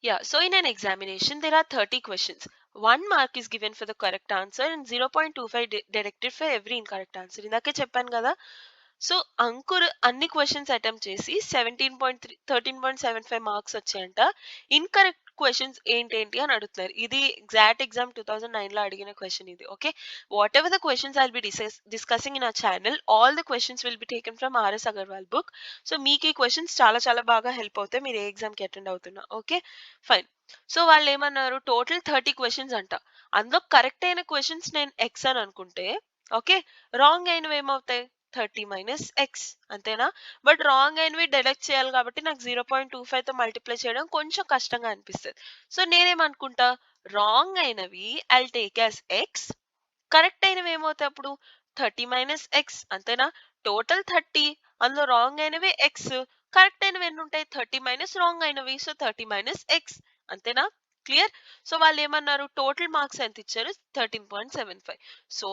Yeah, so in an examination, there are 30 questions. 1 mark is given for the correct answer and 0.25 deducted for every incorrect answer. ఇందాకే చెప్పాను కదా. సో అంకుర్ అన్ని questions attempt చేసి 13.75 marks వచ్చాయంట. Incorrect questions ఏంటేంటి అని అడుగుతున్నారు. ఇది ఎగ్జాక్ట్ ఎగ్జామ్ 2009 లో అడిగిన క్వశ్చన్ ఇది. Okay, what ever the questions I'll be discussing in our channel, all the questions will be taken from RS Agarwal book. So మీకు ఈ క్వశ్చన్స్ చాలా చాలా బాగా హెల్ప్ అవుతాయి మీరు ఏ ఎగ్జామ్ కి అటెండ్ అవుతున్నా. Okay, fine. సో వాళ్ళు ఏమన్నారు, టోటల్ 30 క్వశ్చన్స్ అంట. అందులో కరెక్ట్ అయిన క్వశ్చన్స్ నేను ఎక్స్ అని అనుకుంటే, ఓకే, రాంగ్ అయినవి ఏమవుతాయి 30 మైనస్ ఎక్స్, అంతేనా. బట్ రాంగ్ అయినవి డెడక్ట్ చేయాలి కాబట్టి నాకు 0.25 తో మల్టిప్లై చేయడం కొంచెం కష్టంగా అనిపిస్తుంది. సో నేనేమనుకుంటా, రాంగ్ అయినవి I'll take as X, correct అయినవి ఏమవుతాయి అప్పుడు 30 మైనస్ ఎక్స్, అంతేనా. టోటల్ 30, అందులో రాంగ్ అయినవి ఎక్స్, కరెక్ట్ అయినవి ఎన్ని ఉంటాయి 30 మైనస్ రాంగ్ అయినవి, సో 30 మైనస్ ఎక్స్, అంతేనా. క్లియర్. సో వాళ్ళు ఏమన్నారు, టోటల్ మార్క్స్ ఎంత ఇచ్చారు 13.75. సో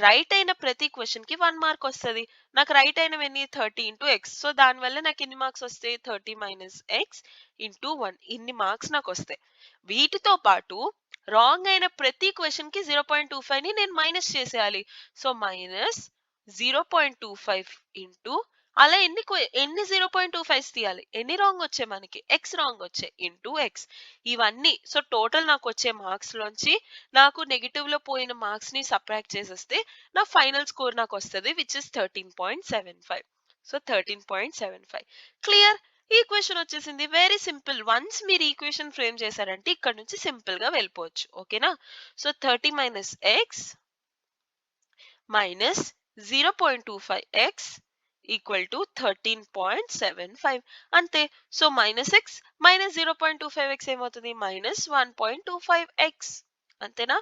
రైట్ అయిన ప్రతి క్వశ్చన్ కి 1 మార్క్ వస్తుంది. నాకు రైట్ అయినవి ఎన్ని 30 ఇంటూ ఎక్స్, సో దానివల్ల నాకు ఎన్ని మార్క్స్ వస్తాయి 30 మైనస్ ఎక్స్ ఇంటూ 1, ఇన్ని మార్క్స్ నాకు వస్తాయి. వీటితో పాటు రాంగ్ అయిన ప్రతి క్వశ్చన్ కి 0.25 ని నేను మైనస్ చేసేయాలి. సో మైనస్ 0.25 ఇంటూ అలా ఎన్ని 0.25 తీయాలి, ఎన్ని రాంగ్ వచ్చాయి మనకి ఎక్స్ రాంగ్ వచ్చాయి ఇంటూ ఎక్స్, ఇవన్నీ. సో టోటల్ నాకు వచ్చే మార్క్స్ లోంచి నాకు నెగిటివ్ లో పోయిన మార్క్స్ ని సబ్ట్రాక్ట్ చేసేస్తే నా ఫైనల్ స్కోర్ నాకు వస్తుంది విచ్ ఇస్ 13.75. సో 13.75. క్లియర్. ఈ క్వశ్చన్ వచ్చేసింది, వెరీ సింపుల్. వన్స్ మీరు ఈ క్వశ్చన్ ఫ్రేమ్ చేశారంటే ఇక్కడ నుంచి సింపుల్ గా వెళ్ళిపోవచ్చు. ఓకేనా. So 30 minus X minus 0.25x equal to 13.75 అంతే. So minus X minus 0.25x ఏమవుతుంది మైనస్ 1.25x, అంతేనా.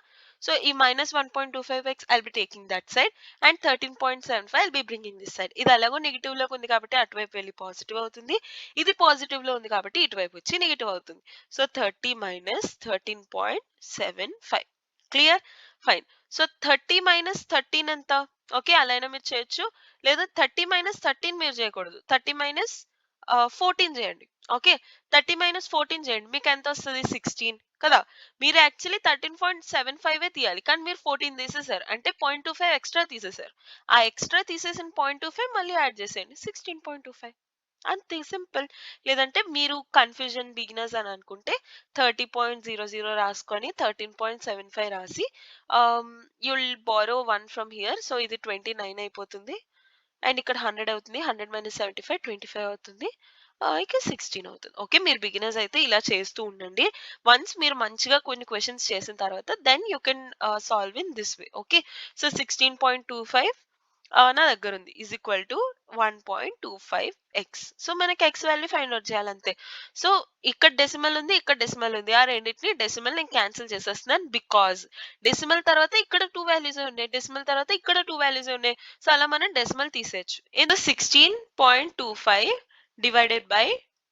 సో ఈ minus 1.25x I'll be taking that side and 13.75 I'll be bringing this side. ఇది అలాగో నెగిటివ్ లోకి ఉంది కాబట్టి అటువైపు వెళ్ళి పాజిటివ్ అవుతుంది, ఇది పాజిటివ్ లో ఉంది కాబట్టి ఇటువైపు వచ్చి నెగిటివ్ అవుతుంది. So 30 minus 13.75. Clear, fine. So 30 minus 13 ఎంత, ఓకే అలా అయినా మీరు చేయొచ్చు, లేదా 30 మైనస్ 13 మీరు చేయకూడదు, 30 మైనస్ 14 చేయండి. ఓకే, 30 మైనస్ 14 చేయండి, మీకు ఎంత వస్తుంది 16 కదా. మీరు యాక్చువల్లీ 13.75 తీయాలి కానీ మీరు 14 తీసేసారు అంటే 0.25 ఎక్స్ట్రా తీసేసారు. ఆ ఎక్స్ట్రా తీసేసిన 0.25 మళ్ళీ యాడ్ చేసేయండి 16.25, అంతే సింపుల్. లేదంటే మీరు కన్ఫ్యూజన్ బిగినర్స్ అని అనుకుంటే 30.00 రాసుకొని 13.75 రాసి you'll borrow 1 from here. So ఇది 29 అయిపోతుంది అండ్ ఇక్కడ 100 అవుతుంది, 100 మైనస్ 75 25 అవుతుంది, ఇక 16 అవుతుంది. ఓకే, మీరు బిగినర్స్ అయితే ఇలా చేస్తూ ఉండండి. వన్స్ మీరు మంచిగా కొన్ని క్వశ్చన్స్ చేసిన తర్వాత then you can solve in this way. Okay, so 16.25 నా దగ్గర ఉంది is equal to 1.25x. So మనకి ఎక్స్ వాల్యూ ఫైండ్ అవుట్ చేయాలంతే. సో ఇక్కడ డెసిమల్ ఉంది, ఇక్కడ డెసిమల్ ఉంది, ఆ రెండింటిని డెసిమల్ నేను క్యాన్సిల్ చేసేస్తున్నాను బికాజ్ డెసిమల్ తర్వాత ఇక్కడ 2 వాల్యూస్ ఉన్నాయి, డెసిమల్ తర్వాత ఇక్కడ 2 వాల్యూస్ ఉన్నాయి. సో అలా మనం డెసిమల్ తీసేయచ్చు. ఏదో 16.25 డివైడెడ్ బై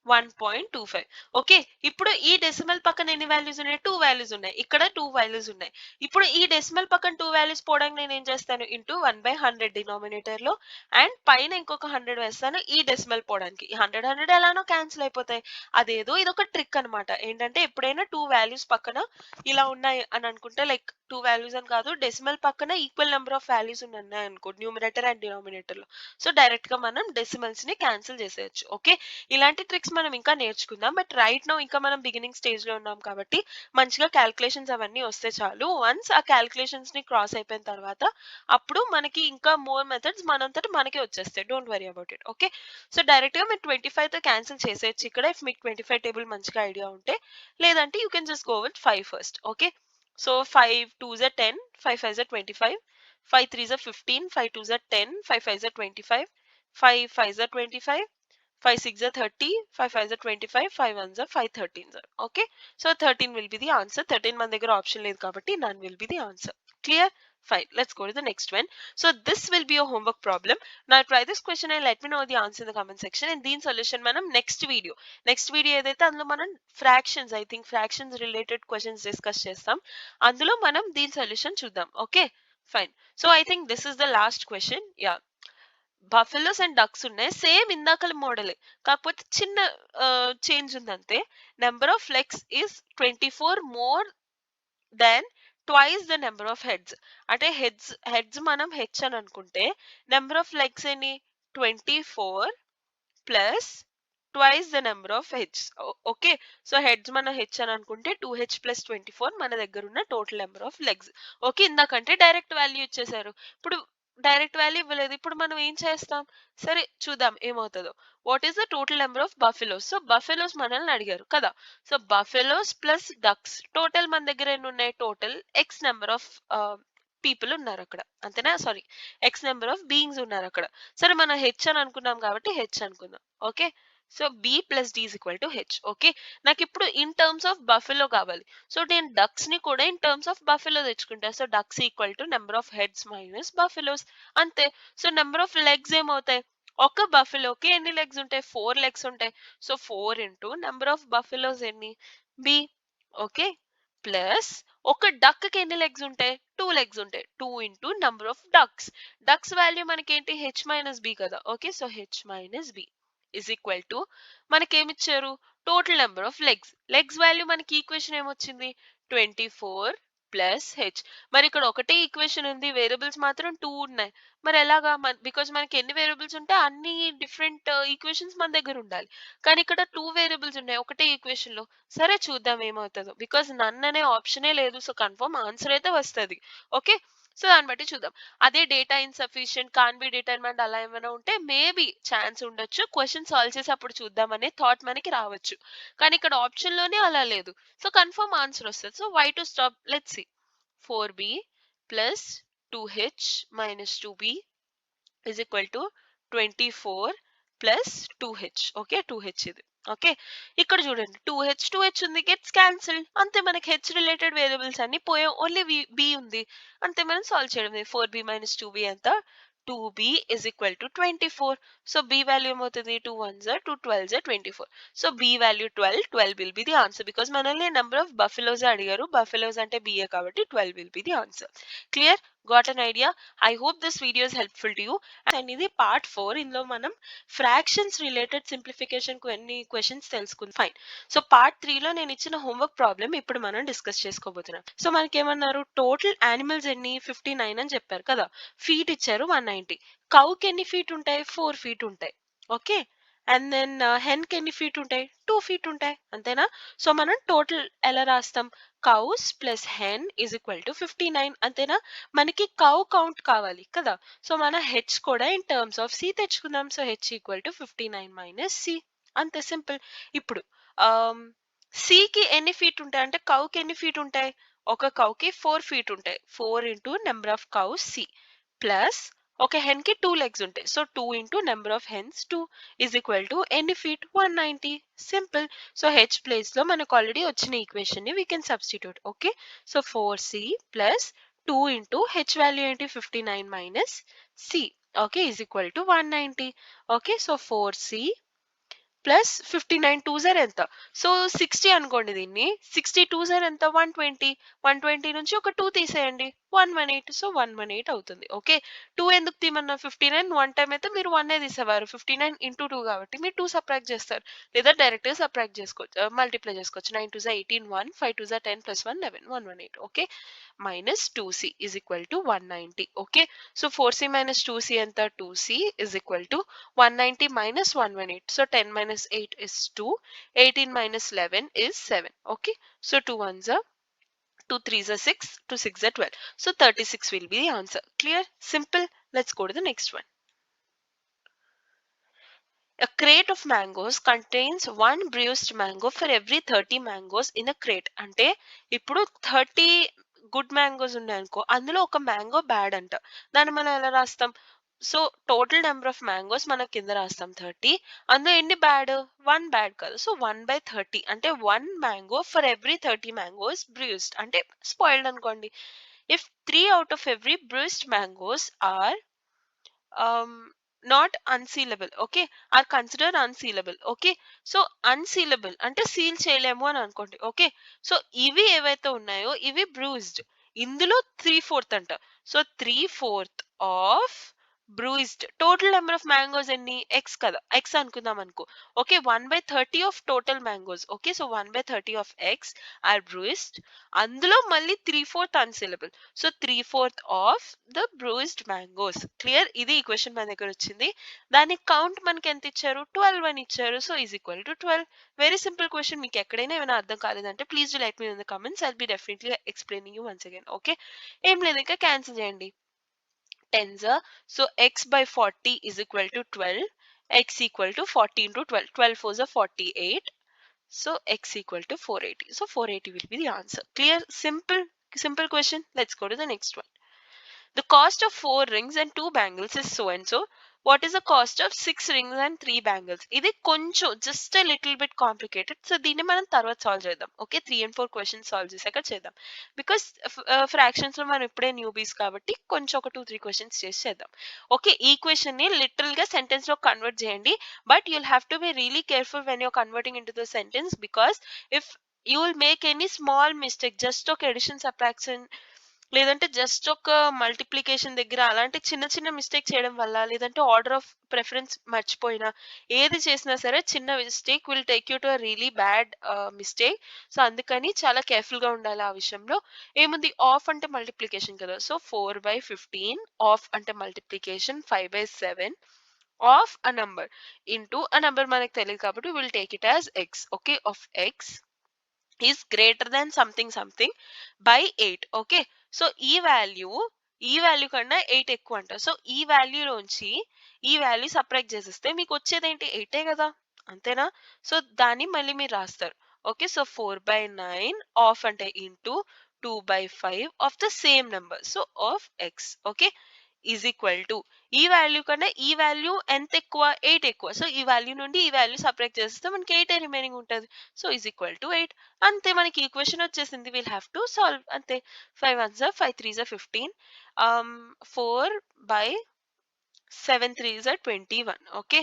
1.25. ఓకే, ఇప్పుడు ఈ డెసిమల్ పక్కన ఎన్ని వాల్యూస్ ఉన్నాయి 2 వాల్యూస్ ఉన్నాయి, ఇక్కడ 2 వాల్యూస్ ఉన్నాయి. ఇప్పుడు ఈ డెసిమల్ పక్కన 2 వాల్యూస్ పోవడానికి నేను ఏం చేస్తాను ఇంటూ 1/100 డినామినేటర్ లో అండ్ పైన ఇంకొక 100 వేస్తాను ఈ డెసిమల్ పోవడానికి. ఈ 100 ఎలానో క్యాన్సిల్ అయిపోతాయి. అదేదో ఇదొక ట్రిక్ అనమాట. ఏంటంటే ఎప్పుడైనా 2 వాల్యూస్ పక్కన ఇలా ఉన్నాయి అని అనుకుంటే, లైక్ 2 వాల్యూస్ అని కాదు, డెసిమల్ పక్కన ఈక్వల్ నెంబర్ ఆఫ్ వాల్యూస్ ఉన్నాయి అనుకో న్యూమినేటర్ అండ్ డినామినేటర్ లో, సో డైరెక్ట్ గా మనం డెసిమల్స్ ని క్యాన్సిల్ చేసేయచ్చు. ఓకే, ఇలాంటి ట్రిక్స్ మనం ఇంకా నేర్చుకుందాం. బట్ రైట్ నౌ ఇంకా మనం బిగినింగ్ స్టేజ్ లో ఉన్నాం కాబట్టి మంచిగా క్యాల్కులేషన్స్ అవన్నీ వస్తే చాలు. వన్స్ ఆ క్యాల్కులేషన్స్ ని క్రాస్ అయిపోయిన తర్వాత అప్పుడు మనకి ఇంకా మోర్ మెథడ్స్ మనంతట మనకే వచ్చేస్తాయి. Don't worry about it. Okay, so direct గా మీరు 25 తో క్యాన్సిల్ చేసేయచ్చు ఇక్కడ ఇఫ్ మీకు 25 టేబుల్ మంచిగా ఐడియా ఉంటే, లేదంటే you can just go with 5 first. Okay, so 5 2s are 10, 5 5s are 25, 5 3s are 15, 5 2s are 10, 5 5s are 25, 5 5s are 25, 5 6 are 30, 5 5s are 25, 5 1s are 5 13s are. Okay, so 13 will be the answer. 13 మన దగ్గర option లేదు కాబట్టి none will be the answer. Clear? Fine. Let's go to the next one. So this will be a homework problem. Now try this question and let me know the answer in the comment section. And దీని solution మనం next video ఏదైతే అందులో మనం fractions, I think fractions related questions discuss చేస్తాం. అందులో మనం దీని solution చూద్దాం. Okay, fine. So I think this is the last question. Yeah. Buffaloes and ducks ఉన్నాయి, సేమ్ ఇందాకల మోడలే, కాకపోతే చిన్న చేంజ్ ఉంది అంతే. Number of legs is 24 more then twice the number of heads. అంటే హెడ్స్ మనం హెచ్ అని అనుకుంటే నెంబర్ ఆఫ్ లెగ్స్ ఎన్ని 24 plus twice the number of heads. Okay, so heads మనం హెచ్ అని అనుకుంటే 2h ప్లస్ 24 మన దగ్గర ఉన్న total number of legs. Okay, ఇందాకంటే డైరెక్ట్ వాల్యూ ఇచ్చేసారు, ఇప్పుడు డైరెక్ట్ వాల్యూ ఇవ్వలేదు, ఇప్పుడు మనం ఏం చేస్తాం, సరే చూద్దాం ఏమవుతుందో. What is the total number of buffaloes? So buffaloes మనల్ని అడిగారు కదా, so buffaloes plus ducks total మన దగ్గర ఎన్ని ఉన్నాయి, total X number of people ఉన్నారు అక్కడ, అంతేనా? Sorry, X number of beings ఉన్నారు అక్కడ. సరే మనం హెచ్ అని అనుకున్నాం కాబట్టి హెచ్ అనుకుందాం. Okay, so B plus D is equal to H. Okay, నాకు ఇప్పుడు ఇన్ టర్మ్స్ ఆఫ్ బఫెలో కావాలి, సో నేను డక్స్ ని కూడా ఇన్ టర్మ్స్ ఆఫ్ బఫెలో తెచ్చుకుంటా. So ducks equal to number of heads minus buffaloes, అంతే. సో నెంబర్ ఆఫ్ లెగ్స్ ఏమవుతాయి, ఒక బఫెలోకి ఎన్ని లెగ్స్ ఉంటాయి, 4 లెగ్స్ ఉంటాయి. So 4 into number of buffaloes ఎన్ని, బి. ఓకే, ప్లస్ ఒక డక్ కి ఎన్ని లెగ్స్ ఉంటాయి, 2 లెగ్స్ ఉంటాయి. 2 into number of ducks. Ducks value మనకి ఏంటి, హెచ్ మైనస్ బి కదా. Okay, so h minus b is equal to మనకేమిచ్చారు, total number of legs value మనకి ఈక్వేషన్ ఏమొచ్చింది, 24 ప్లస్ హెచ్. మరి ఇక్కడ ఒకటే ఈక్వేషన్ ఉంది, వేరియబుల్స్ మాత్రం 2 ఉన్నాయి. మరి ఎలాగా, బికాజ్ మనకి ఎన్ని వేరియబుల్స్ ఉంటే అన్ని డిఫరెంట్ ఈక్వేషన్స్ మన దగ్గర ఉండాలి, కానీ ఇక్కడ 2 వేరియబుల్స్ ఉన్నాయి ఒకటే ఈక్వేషన్ లో. సరే చూద్దాం ఏమవుతుందో, బికాజ్ నన్ అనే ఆప్షనే లేదు, సో కన్ఫర్మ్ ఆన్సర్ అయితే వస్తుంది. ఓకే, సో దాన్ని బట్టి చూద్దాం. అదే data insufficient, can be determined అలా ఏమైనా ఉంటే మేబీ ఛాన్స్ ఉండొచ్చు, క్వశ్చన్ సాల్వ్ చేసి అప్పుడు చూద్దాం అనే థాట్ మనకి రావచ్చు, కానీ ఇక్కడ ఆప్షన్ లోనే అలా లేదు, సో కన్ఫర్మ్ ఆన్సర్ వస్తుంది. So why to stop, let's see. 4b plus 2h minus 2b is equal to 24 plus 2h. Okay, 2h ఇది. ఓకే, ఇక్కడ చూడండి 2h ఉంది, గెట్స్ క్యాన్సిల్డ్, అంతే. మనకి హెచ్ రిలేటెడ్ వేరియబుల్స్ అన్ని పోయాం, ఓన్లీ బి ఉంది, అంతే. మనం సాల్వ్ చేయడం 4b మైనస్ 2b ఎంత, 2b is equal to 24. So b value ఏమవుతుంది, 2 1s are 2 12s are 24. So b value 12 will be the answer, because మనల్ని నెంబర్ ఆఫ్ బఫెలోస్ అడిగారు, బఫెలోస్ అంటే బిఏ కాబట్టి 12 will be the answer. Clear? Got an idea? I hope this video is helpful to you. And ఇది part 4, ఇందులో మనం fractions related simplification కొన్ని questions తెలుసుకుందాం. Fine. So part 3లో నేను ఇచ్చిన హోంవర్క్ ప్రాబ్లం ఇప్పుడు మనం డిస్కస్ చేసుకోబోతున్నాం. సో మనకి ఏమన్నారు, టోటల్ యానిమల్స్ ఎన్ని 59 అని చెప్పారు కదా, ఫీట్ ఇచ్చారు 190. కౌకి ఎన్ని ఫీట్ ఉంటాయి, 4 ఫీట్ ఉంటాయి. ఓకే, అండ్ దెన్ హెన్ కి ఎన్ని ఫీట్ ఉంటాయి, 2 ఫీట్ ఉంటాయి, అంతేనా? సో మనం టోటల్ ఎలా రాస్తాం, cows plus hen is equal to 59, అంతేనా? మనకి కౌ కౌంట్ కావాలి కదా, సో మన హెచ్ కూడా ఇన్ టర్మ్స్ ఆఫ్ సి తెచ్చుకుందాం. So H equal to 59 minus C, అంతే, సింపుల్. ఇప్పుడు సికి ఎన్ని ఫీట్ ఉంటాయి అంటే, కౌకి ఎన్ని ఫీట్ ఉంటాయి, ఒక కౌకి 4 ఫీట్ ఉంటాయి. 4 into number of cows c plus ఒక హెన్ కి 2 లెగ్స్ ఉంటాయి. So 2 into number of hens 2 is equal to ఎన్ని feet, 190, simple. So h place లో మనకు ఆల్రెడీ వచ్చిన ఈక్వేషన్ ని we can substitute. Okay, so 4c plus 2 into h value ఏంటి, 59 minus c. Okay, is equal to 190. Okay, so 4c plus 59 2 జర్ ఎంత, సో 60 అనుకోండి దీన్ని, 60 2 జర్ ఎంత, 120. 120 నుంచి ఒక 2 తీసేయండి, 118. సో 118 అవుతుంది. ఓకే, 2 ఎందుకు తీయమన్నా, 59 వన్ టైం అయితే మీరు 1 తీసేవారు, 59 ఇంటూ 2 కాబట్టి మీరు 2 సబ్ట్రాక్ట్ చేస్తారు, లేదా డైరెక్ట్ గా సబ్ట్రాక్ట్ చేసుకోవచ్చు, మల్టిప్లై చేసుకోవచ్చు. 9 2 18 1, 5 2 10 plus 1 11, 118. Okay, minus 2c is equal to 190. Okay, so 4c minus 2c ఎంత, 2c is equal to 190 minus 118. So 10 minus 8 is 2. 18 minus 11 is 7. Okay. So 2 1s are 2 3s are 6. 2 6 are 12. So 36 will be the answer. Clear? Simple. Let's go to the next one. A crate of mangoes contains one bruised mango for every 30 mangoes in a crate. అంటే ఇప్పుడు 30 good mangoes ఉన్నాయనుకో, అందులో ఒక mango bad అంట. దాన్ని మనం ఎలా రాస్తాం? So total number of mangoes మనం కింద రాస్తాం 30. అందులో ఎన్ని బ్యాడ్? 1 బ్యాడ్ కాదు. సో 1/30 అంటే 1 mango for every 30 mangoes bruised అంటే స్పాయిల్డ్ అనుకోండి. If 3 out of every bruised mangoes are not unsealable, okay, or consider unsealable. Okay, so unsealable అంటే సీల్ చేయలేము అని అనుకోండి. ఓకే, సో ఇవి ఏవైతే ఉన్నాయో ఇవి బ్రూస్డ్, ఇందులో 3/4 అంట. So 3/4 of bruised. Total number of mangoes ఎన్ని? ఎక్స్ కదా, ఎక్స్ అనుకుందాం అనుకో. Okay, 1/30 of total mangoes. Okay, so 1/30 of x are bruised, అందులో మళ్ళీ 3/4 unsealable. So 3/4 of the bruised mangoes. Clear? ఇది ఈ క్వశ్చన్ మన దగ్గర వచ్చింది. దాని కౌంట్ మనకి ఎంత ఇచ్చారు? 12 అని ఇచ్చారు. So is equal to 12. Very simple question. మీకు ఎక్కడైనా ఏమైనా అర్థం కాలేదంటే please do let me in the comments. I'll be definitely explaining you once again. Okay, ఏం లేదు, ఇంకా క్యాన్సిల్ చేయండి. Tensor. So x by 40 is equal to 12. X equal to 40 into 12. 12 fours are 48. So x equal to 480. So 480 will be the answer. Clear? Simple question. Let's go to the next one. The cost of 4 rings and 2 bangles is so and so. What is the cost of 6 rings and 3 bangles? ఇది కొంచెం just a little bit complicated. So దీన్ని మనం తర్వాత solve చేద్దాం. Okay, 3 and 4 questions solve చేశాక చేద్దాం. Because fractions లో మనం ఇప్పుడే న్యూబీస్ కాబట్టి కొంచెం ఒక 2-3 క్వశ్చన్స్ చేసి చేద్దాం. ఓకే, ఈ క్వశ్చన్ ని లిటరల్ గా సెంటెన్స్ లో కన్వర్ట్ చేయండి. But you'll have to be really careful when you're converting into the sentence, because if you will make any small mistake, just ఒక ఎడిషన్ సబ్ట్రాక్షన్ లేదంటే just ఒక multiplication దగ్గర అలాంటి చిన్న చిన్న మిస్టేక్ చేయడం వల్ల, లేదంటే ఆర్డర్ ఆఫ్ ప్రిఫరెన్స్ మర్చిపోయినా, ఏది చేసినా సరే చిన్న mistake will take you to really bad mistake. So అందుకని చాలా కేర్ఫుల్ గా ఉండాలి ఆ విషయంలో. ఏముంది, ఆఫ్ అంటే మల్టిప్లికేషన్ కదా, సో 4/15 ఆఫ్ అంటే multiplication 5/7 of a number into a number మనకు తెలియదు కాబట్టి will take it as X. Okay, of X is greater than something something by 8. Okay, so ఈ వాల్యూ కన్నా 8 ఎక్కువ అంట. సో ఈ వాల్యూలోంచి ఈ వాల్యూ సపరేట్ చేసేస్తే మీకు వచ్చేది ఏంటి? 8 కదా, అంతేనా? సో దాన్ని మళ్ళీ మీరు రాస్తారు. ఓకే, సో 4/9 ఆఫ్ అంటే into 2/5 of the same number, so of X. Okay, is equal to ఈ వాల్యూ కన్నా ఈ వాల్యూ ఎంత ఎక్కువ? 8 ఎక్కువ. సో ఈ వాల్యూ నుండి ఈ వాల్యూ సపరేట్ చేస్తే మనకి 8 రిమైనింగ్ ఉంటుంది. So is equal to 8. అంతే, మనకి ఈక్వేషన్ వచ్చేసింది. Will have to solve. అంతే, 5 1s 5 3s 15, 4/7 3s 21. Okay,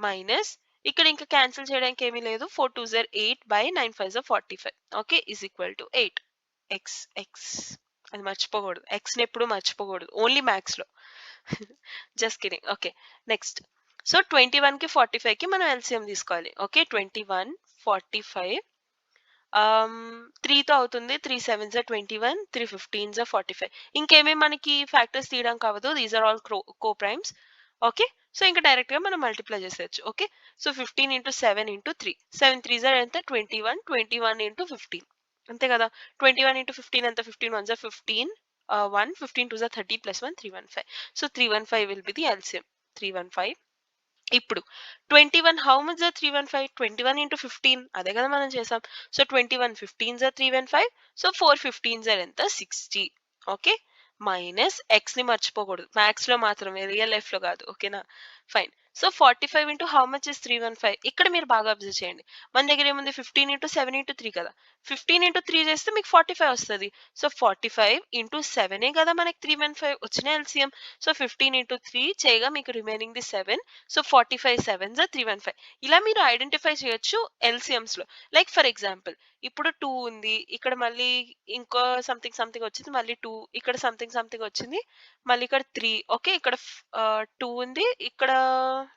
minus ఇక్కడ ఇంకా క్యాన్సిల్ చేయడానికి ఏమీ లేదు. 4 2s 8 9 5s 45. Okay, is equal to 8. X X అది మర్చిపోకూడదు, ఎక్స్ ని ఎప్పుడు మర్చిపోకూడదు, ఓన్లీ మ్యాథ్స్ లో. Just kidding. Okay, next. So 21 కి 45 కి మనం ఎల్సిఎం తీసుకోవాలి. ఓకే, 21 45 3తో అవుతుంది. 3 7s 21, 3 15s 45. ఇంకేమీ మనకి ఫ్యాక్టర్స్ తీయడానికి అవ్వదు. These are all coprimes. Okay, so ఇంకా డైరెక్ట్ గా మనం మల్టిప్లై చేసేయచ్చు. Okay, so 15 into 7 into 3, 7 3s ఎంత? 21, 21 ఇంటూ 15, అంతే కదా. 21 ఇంటూ 15 ఎంత? 15 1s 15, 1 15 2s 30 plus 1 315. So 315 will be the LCM. 315. ఇప్పుడు 21 హౌ మచ్ 315? 21 ఇంటూ 15, అదే కదా మనం చేసాం. So 21 15s 315. సో 4 15s ఎంత? 60. ఓకే, మైనస్ ఎక్స్ ని మర్చిపోకూడదు, మ్యాథ్స్ లో మాత్రమే, రియల్ లైఫ్ లో కాదు. ఓకేనా, fine. So 45 into how much is 315? ఇక్కడ మీరు బాగా అబ్జర్వ్ చేయండి. మన దగ్గర ఏముంది? 15 ఇంటూ 7 ఇంటూ 3 కదా. 15 ఇంటూ 3 చేస్తే మీకు 45 వస్తుంది. సో 45 ఇంటూ 7 కదా మనకి 315 వచ్చిన ఎల్సిఎం. సో 15 ఇంటూ 3 చేయగా మీకు రిమైనింగ్ ది 7. So 45 7s 315. ఇలా మీరు ఐడెంటిఫై చేయొచ్చు ఎల్సిఎంస్ లో. లైక్ ఫర్ ఎగ్జాంపుల్, ఇప్పుడు 2 ఉంది, ఇక్కడ మళ్ళీ ఇంకో సంథింగ్ సంథింగ్ వచ్చింది, మళ్ళీ 2, ఇక్కడ సంథింగ్ సంథింగ్ వచ్చింది, మళ్ళీ ఇక్కడ 3. ఓకే, ఇక్కడ 2 ఉంది, ఇక్కడ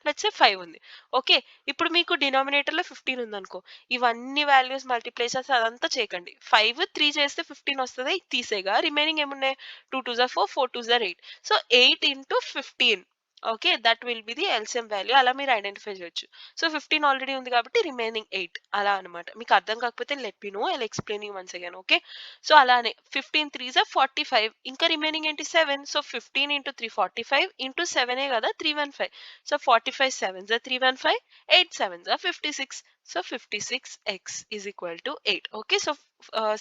లెట్స్ సే 5 ఉంది. ఓకే, ఇప్పుడు మీకు డినామినేటర్ లో 15 ఉంది అనుకో, ఇవన్నీ వాల్యూస్ మల్టిప్లై చేసి అదంతా చేయకండి. 5 3 చేస్తే 15 వస్తుంది, తీసేగా రిమైనింగ్ ఏమున్నాయి? 2 2s 4, 4 2s 8. So 8 into 15. Okay, that will be the LCM value. అలా మీరు ఐడెంటిఫై చేయొచ్చు. సో 15 ఆల్రెడీ ఉంది కాబట్టి రిమైనింగ్ 8 అలా అనమాట. మీకు అర్థం కాకపోతే let me know, I will explain you once again. Okay, so అలానే 15 3s 45, ఇంకా రిమైనింగ్ ఏంటి? 7. సో 15 ఇంటూ 3 45 ఇంటూ 7 కదా 315. So 45 7s 315, 8 7s 56. So 56x is equal to 8. Okay, so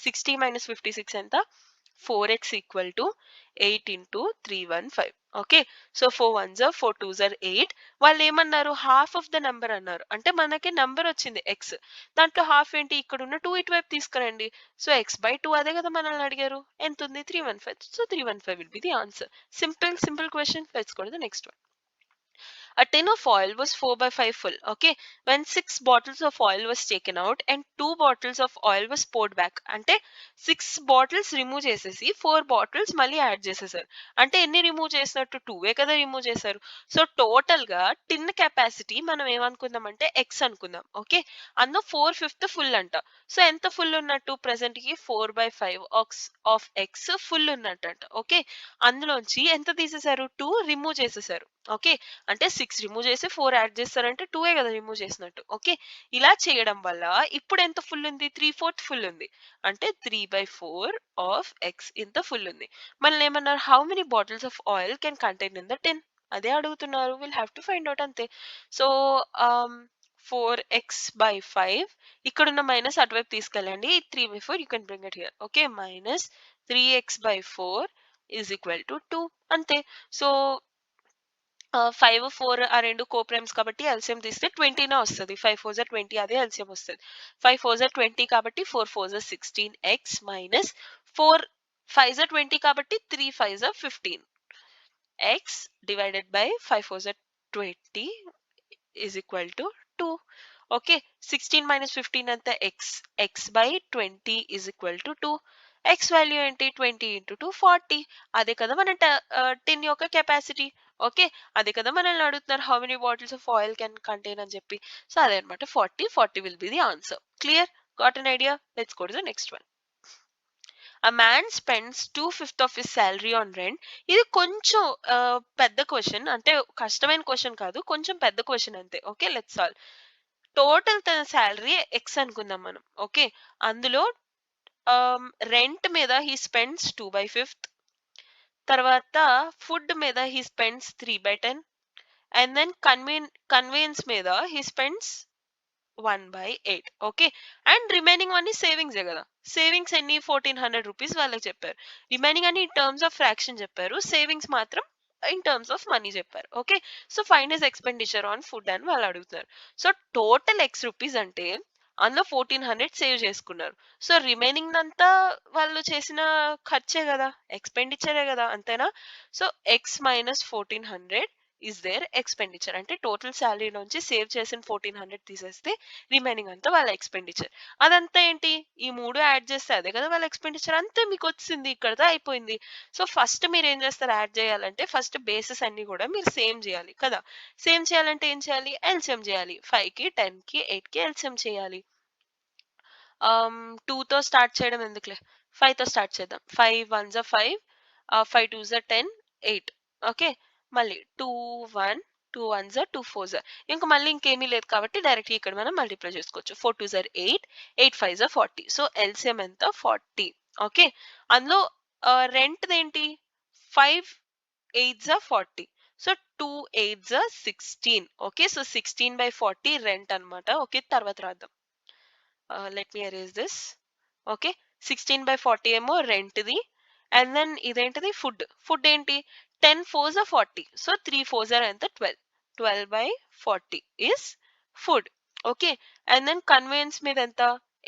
60 minus 56 ఎంత? 4x equal to 8 into 315. Okay, so 4 1s are 4 2s are 8. వాళ్ళు ఏమన్నారు, half of the number అన్నారు. అంటే మనకి నెంబర్ వచ్చింది ఎక్స్, దాంట్లో హాఫ్ ఏంటి, ఇక్కడ ఉన్న 2 ఇటువైపు తీసుకురండి. సో ఎక్స్ బై 2 అదే కదా మనల్ని అడిగారు, ఎంత ఉంది 315. So 315 will be the answer. Simple question. Let's go to the next one. A tin of oil was 4 by 5 full. Okay, when 6 bottles of oil was taken out and 2 bottles of oil was poured back. అంటే 6 bottles remove చేసేసి 4 bottles మళ్ళీ add చేసేసారు. అంటే ఎన్ని remove చేసినట్టు, 2 కదా remove చేశారు. So total గా టిన్ కెపాసిటీ మనం ఏమనుకుందాం అంటే ఎక్స్ అనుకుందాం. ఓకే, అందులో 4/5 ఫుల్ అంట. సో ఎంత ఫుల్ ఉన్నట్టు, ప్రెసెంట్ కి 4/5 ఆఫ్ ఎక్స్ ఫుల్ ఉన్నట్టు అంట. ఓకే, అందులోంచి ఎంత తీసేశారు, 2 రిమూవ్ చేసేసారు. ఓకే, అంటే 6 రిమూవ్ చేసి 4 యాడ్ చేస్తారంటే 2 కదా రిమూవ్ చేసినట్టు. ఓకే, ఇలా చేయడం వల్ల ఇప్పుడు ఎంత ఫుల్ ఉంది, 3/4 ఫుల్ ఉంది. అంటే 3/4 ఆఫ్ ఎక్స్ ఇంత ఫుల్ ఉంది. మళ్ళీ ఏమన్నారు, how many bottles of oil can contain in the tin. అదే అడుగుతున్నారు, will have to find out అంతే. సో 4x/5, ఇక్కడున్న మైనస్ అటువైపు తీసుకెళ్ళండి. 3/4 you can bring it here. Okay, minus 3x/4 is equal to 2 అంతే. సో 5 4 ఆ రెండు కోప్రైమ్స్ కాబట్టి ఎల్సిఎం తీస్తే 20 వస్తుంది. 5 4 జా 20, అదే ఎల్సిఎం వస్తుంది. 5 4 జా 20 కాబట్టి 4 4 జా 16 ఎక్స్ మైనస్ 4 5 జా 20 కాబట్టి 3 5 జా 15 ఎక్స్ డివైడెడ్ బై 5 4 జా 20 is equal to 2. Okay, 16 minus 15 అంత X, X by 20 is equal to 2. X value ఏంటి, 20 ఇంటూ 2 40. అదే కదా మన టిన్ యొక్క కెపాసిటీ. ఓకే, అదే కదా మనల్ని అడుగుతున్నారు, how many bottles of oil can contain అని చెప్పి. సో అదే అనమాట, 40 will be the answer. Clear, got an idea? Let's go to the next one. A man spends 2/5 of his salary on rent. ఇది కొంచెం పెద్ద క్వశ్చన్, అంటే కష్టమైన question కాదు, కొంచెం పెద్ద క్వశ్చన్ అంతే. Okay, let's solve. టోటల్ తన శాలరీ ఎక్స్ అనుకుందాం మనం. ఓకే, అందులో రెంట్ మీద హీ స్పెండ్స్ 2/5, తర్వాత ఫుడ్ మీద he spends 3/10, and then convenience మీద he spends 1/8. Okay, and remaining అన్ని సేవింగ్స్ కదా. సేవింగ్స్ ఎన్ని, 1400 రూపీస్ వాళ్ళకి చెప్పారు. రిమైనింగ్ అన్ని ఇన్ టర్మ్స్ ఆఫ్ ఫ్రాక్షన్ చెప్పారు, సేవింగ్స్ మాత్రం ఇన్ టర్మ్స్ ఆఫ్ మనీ చెప్పారు. Okay, so find his expenditure on food అని వాళ్ళు అడుగుతున్నారు. సో టోటల్ ఎక్స్ రూపీస్ అంటే అందులో 1400 సేవ్ చేసుకున్నారు. సో రిమైనింగ్ అంతా వాళ్ళు చేసిన ఖర్చే కదా, ఎక్స్పెండిచరే కదా, అంతేనా? So X minus 1400 is there expenditure. అంటే టోటల్ శాలరీ నుంచి సేవ్ చేసిన 1400 తీసేస్తే రిమైనింగ్ అంతా వాళ్ళ ఎక్స్పెండిచర్. అదంతా ఏంటి, ఈ మూడు యాడ్ చేస్తే అదే కదా వాళ్ళ ఎక్స్పెండిచర్. అంతే మీకు వచ్చింది, ఇక్కడతో అయిపోయింది. సో ఫస్ట్ మీరు ఏం చేస్తారు, యాడ్ చేయాలంటే ఫస్ట్ బేసెస్ అన్ని కూడా మీరు సేమ్ చేయాలి కదా. సేమ్ చేయాలంటే ఏం చేయాలి, ఎల్సిఎం చేయాలి. 5కి 10కి 8కి ఎల్సిఎం చేయాలి. 2తో స్టార్ట్ చేయడం ఎందుకులే, 5తో స్టార్ట్ చేద్దాం. 5 1s are 5, 5 2s are 10, 8. Okay, మళ్ళీ 2 1, 2 1s are 2 4s are, ఇంకా మళ్ళీ ఇంకేమీ లేదు కాబట్టి డైరెక్ట్గా ఇక్కడ మనం మల్టిప్లై చేసుకోవచ్చు. 4 2s are 8, 8 5s are 40. So LCM ఎంత, 40. ఓకే, అందులో రెంట్ ఏంటి, 5 8s are 40. So 2 8s are 16. Okay, so 16/40 rent అనమాట. ఓకే, తర్వాత రాద్దాం. Let me erase this. Okay, 16/40 ఏమో రెంట్ది, అండ్ దెన్ ఇదేంటిది ఫుడ్ ఏంటి, 10 4s are 40. So 3 4s are ఎంత, 12. 12/40 is food. Okay, and then convenience మీద ఎంత,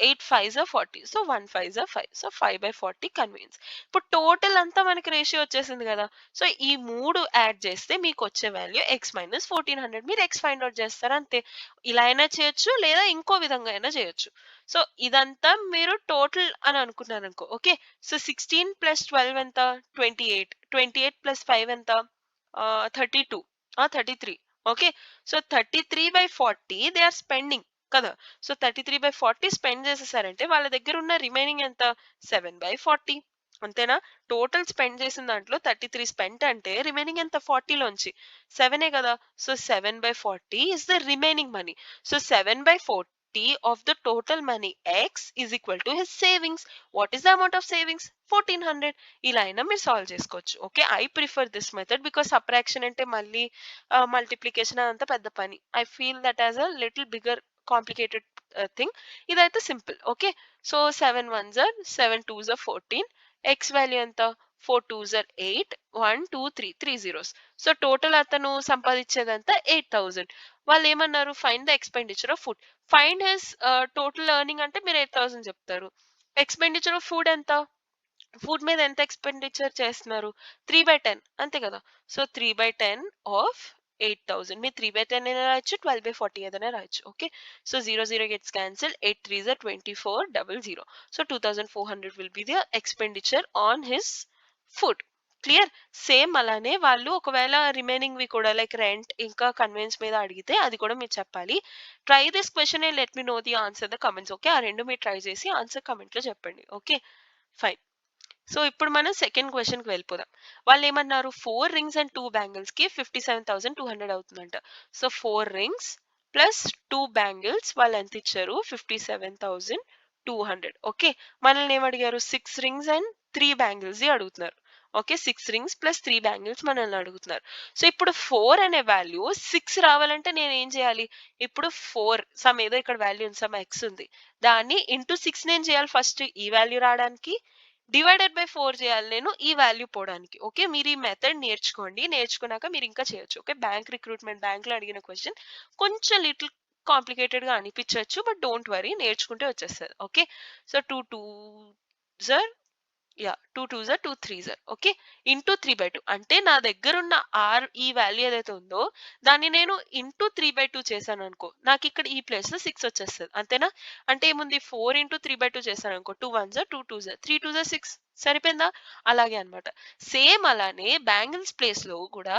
8 5s are 40. So 1 5s are 5. So 5/40 convenience. ఇప్పుడు టోటల్ అంతా మనకి రేషియో వచ్చేసింది కదా. సో ఈ మూడు యాడ్ చేస్తే మీకు వచ్చే వాల్యూ ఎక్స్ మైనస్ 1400. మీరు ఎక్స్ ఫైండ్ అవుట్ చేస్తారు అంతే. ఇలా అయినా చేయొచ్చు, లేదా ఇంకో విధంగా అయినా చేయొచ్చు. సో ఇదంతా మీరు టోటల్ అని అనుకున్నారు అనుకో. ఓకే, సో 16 + 12 ఎంత, 28. 28 + 5 ఎంత, 32, 33. Okay, so 33/40 they are spending కదా. సో 33/40 స్పెండ్ చేసేసారంటే వాళ్ళ దగ్గర ఉన్న రిమైనింగ్ ఎంత, 7/40. అంతేనా? టోటల్ స్పెండ్ చేసిన దాంట్లో 33 స్పెంట్ అంటే రిమైనింగ్ ఎంత, 40లోంచి 7 కదా. So 7/40 is the remaining money. So 7/40 of the total money x is equal to his savings. What is the amount of savings? 1400. ఇలా అయినా మీరు సాల్వ్ చేసుకోవచ్చు. Okay, I prefer this method because subtraction అంటే మళ్ళీ multiplication అదంతా పెద్ద పని. I feel that as a little bigger complicated thing. ఇదైతే simple. Okay, so 7 1s are 7 2s are 14, x value ఎంత 4 2s are 8 1 2 3 3 zeros. So total అతను సంపాదించేదంతా 8,000. వాళ్ళు ఏమన్నారు find the expenditure of food. Find his total earning అంటే మీరు 8,000 చెప్తారు. Expenditure of food ఎంత, food మీద ఎంత ఎక్స్పెండిచర్ చేస్తున్నారు 3/10 అంతే కదా. సో 3/10 ఆఫ్ 8,000 మీరు 3/10 అయినా రాయొచ్చు 12/40 ఏదైనా రాయొచ్చు. Okay, so 0 gets cancelled, 8 3s are 2400. So 2,400 will be the expenditure on his food. Clear. Same అలానే వాళ్ళు ఒకవేళ రిమైనింగ్ వి కూడా లైక్ రెంట్ ఇంకా కన్వెన్స్ మీద అడిగితే అది కూడా మీరు చెప్పాలి. Try this question and let me know the answer the comments. Okay, ఆ రెండు మీరు ట్రై చేసి ఆన్సర్ కమెంట్ లో చెప్పండి. Okay fine. సో ఇప్పుడు మనం సెకండ్ క్వశ్చన్ కి వెళ్ళిపోదాం. వాళ్ళు ఏమన్నారు 4 రింగ్స్ అండ్ 2 బ్యాంగిల్స్ కి 57,200 అవుతుందంట. సో 4 రింగ్స్ ప్లస్ 2 బ్యాంగిల్స్ వాళ్ళు ఎంత ఇచ్చారు 57,200. ఓకే, మనల్ని ఏమడిగారు 6 రింగ్స్ అండ్ 3 బ్యాంగిల్స్ అడుగుతున్నారు. ఓకే, 6 రింగ్స్ ప్లస్ 3 బ్యాంగిల్స్ మనల్ని అడుగుతున్నారు. సో ఇప్పుడు 4 అనే వాల్యూ 6 రావాలంటే నేను ఏం చేయాలి, ఇప్పుడు 4 సమ్ ఏదో ఇక్కడ వాల్యూ ఉంది, సమ్ ఎక్స్ ఉంది, దాన్ని ఇంటూ 6 నేను చేయాలి ఫస్ట్ ఈ వాల్యూ రావడానికి, డివైడెడ్ బై 4 చేయాలి నేను ఈ వాల్యూ పోవడానికి. ఓకే, మీరు ఈ మెథడ్ నేర్చుకోండి, నేర్చుకున్నాక మీరు ఇంకా చేయొచ్చు. ఓకే, బ్యాంక్ రిక్రూట్మెంట్ బ్యాంక్ లో అడిగిన క్వశ్చన్ కొంచెం లిటిల్ కాంప్లికేటెడ్ గా అనిపించవచ్చు, బట్ డోంట్ వరీ, నేర్చుకుంటే వచ్చేస్తుంది. Okay, so 2 2s are 2 2s are 2 3s are okay into 3/2 అంటే నా దగ్గర ఉన్న ఆర్ ఈ వాల్యూ ఏదైతే ఉందో దాన్ని నేను ఇంటూ 3/2 చేశాను అనుకో, నాకు ఇక్కడ ఈ ప్లేస్ లో 6 వచ్చేస్తుంది. అంతేనా, అంటే ఏముంది 4 ఇంటూ 3/2 చేశాను అనుకో, 2 1s are 2 2s are 3 2s are 6 సరిపోయిందా. అలాగే అన్నమాట. సేమ్ అలానే బ్యాంగిల్స్ ప్లేస్ లో కూడా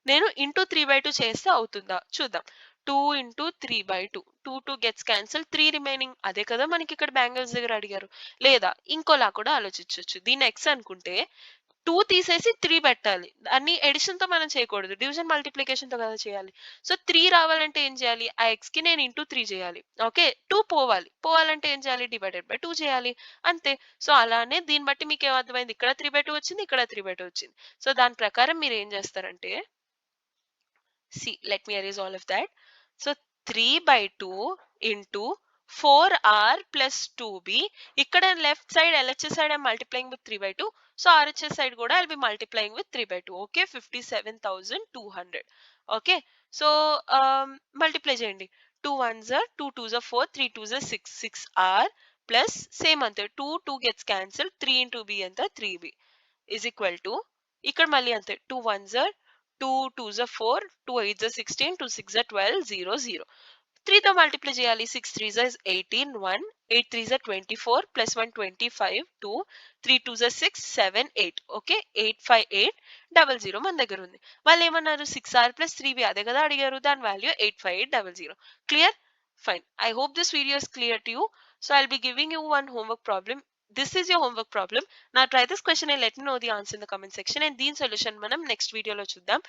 నేను ఇంటూ 3/2 చేస్తే అవుతుందా చూద్దాం. 2 ఇంటూ 3/2, 2 2 గెట్స్ క్యాన్సిల్, 3 రిమైనింగ్, అదే కదా మనకి ఇక్కడ బ్యాంగిల్స్ దగ్గర అడిగారు. లేదా ఇంకోలా కూడా ఆలోచించవచ్చు, దీన్ని ఎక్స్ అనుకుంటే 2 తీసేసి 3 పెట్టాలి, అన్ని ఎడిషన్ తో మనం చేయకూడదు, డివిజన్ మల్టిప్లికేషన్ తో కదా చేయాలి. సో 3 రావాలంటే ఏం చేయాలి, ఆ ఎక్స్ కి నేను ఇంటూ 3 చేయాలి. ఓకే, 2 పోవాలంటే ఏం చేయాలి, డివైడెడ్ బై 2 చేయాలి, అంతే. సో అలానే దీన్ని బట్టి మీకు ఏమర్థమైంది, ఇక్కడ 3/2 వచ్చింది, ఇక్కడ 3/2 వచ్చింది. సో దాని ప్రకారం మీరు ఏం చేస్తారంటే, see, let me erase all of that. So 3/2 into 4r plus 2b. ఇక్కడ left side LHS side I'm multiplying with 3/2. So RHS side కూడా I'll be multiplying with 3/2. Okay, 57,200. Okay, so multiply చేయండి. 2 1s are 2 2s are 4, 3 2s are 6, 6r plus same అంతే 2 2 gets cancelled, 3 into b ఎంత 3b is equal to, ఇక్కడ మళ్ళీ అంతే 2 1s are 2 2s are 4, 2 8s are 16, 2 6s are 12, 0 0. 3 తో multiply చేయాలి, 6 3s are 18, 1, 8 3s are 24, plus 1 25, 2, 3 2s are 6, 7 8. Okay, 85800 మన దగ్గర ఉంది. వాళ్ళు ఏమన్నారు 6r plus 3b అదే కదా అడిగారు, దాని value 85800. Clear, fine. I hope this video is clear to you. So I'll be giving you one homework problem. This is your homework problem. Now try this question and let me know the answer in the comment section, and దీని solution మనం next వీడియోలో చూద్దాం.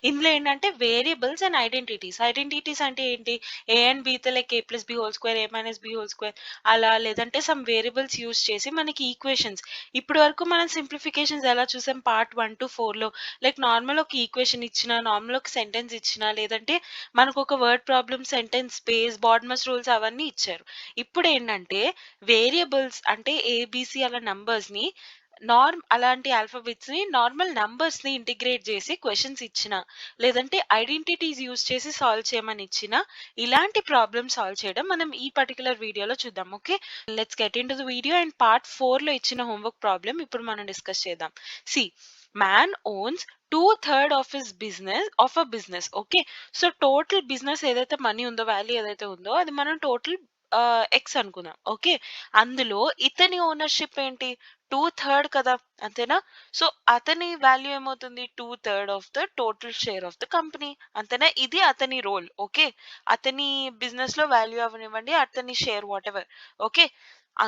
ఇందులో ఏంటంటే variables and identities. Identities అంటే ఏంటి, a and బీతో like a plus B whole square, a minus b whole square అలా, లేదంటే సమ్ వేరియబుల్స్ యూజ్ చేసి మనకి ఈక్వేషన్స్. ఇప్పటి వరకు మనం సింప్లిఫికేషన్స్ ఎలా చూసాం పార్ట్ 1 to 4లో, లైక్ నార్మల్ ఒక ఈక్వేషన్ ఇచ్చిన, నార్మల్ ఒక సెంటెన్స్ ఇచ్చిన, లేదంటే మనకు ఒక word problem, sentence space, BODMAS rules అవన్నీ ఇచ్చారు. ఇప్పుడు ఏంటంటే వేరియబుల్స్ అంటే ఏబిసి అలా నంబర్స్ ని అలాంటి ఆల్ఫాబెట్స్ ని నార్మల్ నంబర్స్ ని ఇంటిగ్రేట్ చేసి క్వశ్చన్స్ ఇచ్చిన, లేదంటే ఐడెంటిటీస్ యూజ్ చేసి సాల్వ్ చేయమని ఇచ్చిన, ఇలాంటి ప్రాబ్లమ్ సాల్వ్ చేయడం మనం ఈ పర్టికులర్ వీడియోలో చూద్దాం. Okay, let's get into the video. And part 4లో ఇచ్చిన హోంవర్క్ ప్రాబ్లమ్ ఇప్పుడు మనం డిస్కస్ చేద్దాం. C, man owns 2/3 of his business of a business. Okay, so total business ఏదైతే మనీ ఉందో, వాల్యూ ఏదైతే ఉందో అది మనం టోటల్ ఎక్స్ అనుకుందాం. ఓకే, అందులో ఇతని ఓనర్షిప్ ఏంటి 2/3 కదా, అంతేనా. సో అతని వాల్యూ ఏమవుతుంది 2/3 of the total share of the company, అంతేనా. ఇది అతని రోల్. ఓకే, అతని బిజినెస్ లో వాల్యూ అవనివ్వండి, అతని షేర్ వాట్ ఎవర్. ఓకే,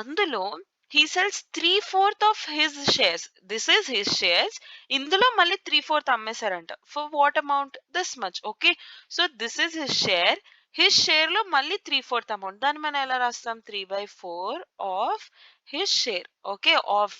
అందులో he sells 3/4 of his shares. This is his shares. ఇందులో మళ్ళీ 3/4 అమ్మేశారంట. For what amount? This much. Okay, so this is his share. His share లో మళ్ళీ 3/4 అమౌంట్, దాన్ని మనం ఎలా రాస్తాం 3/4 of his share. Okay, of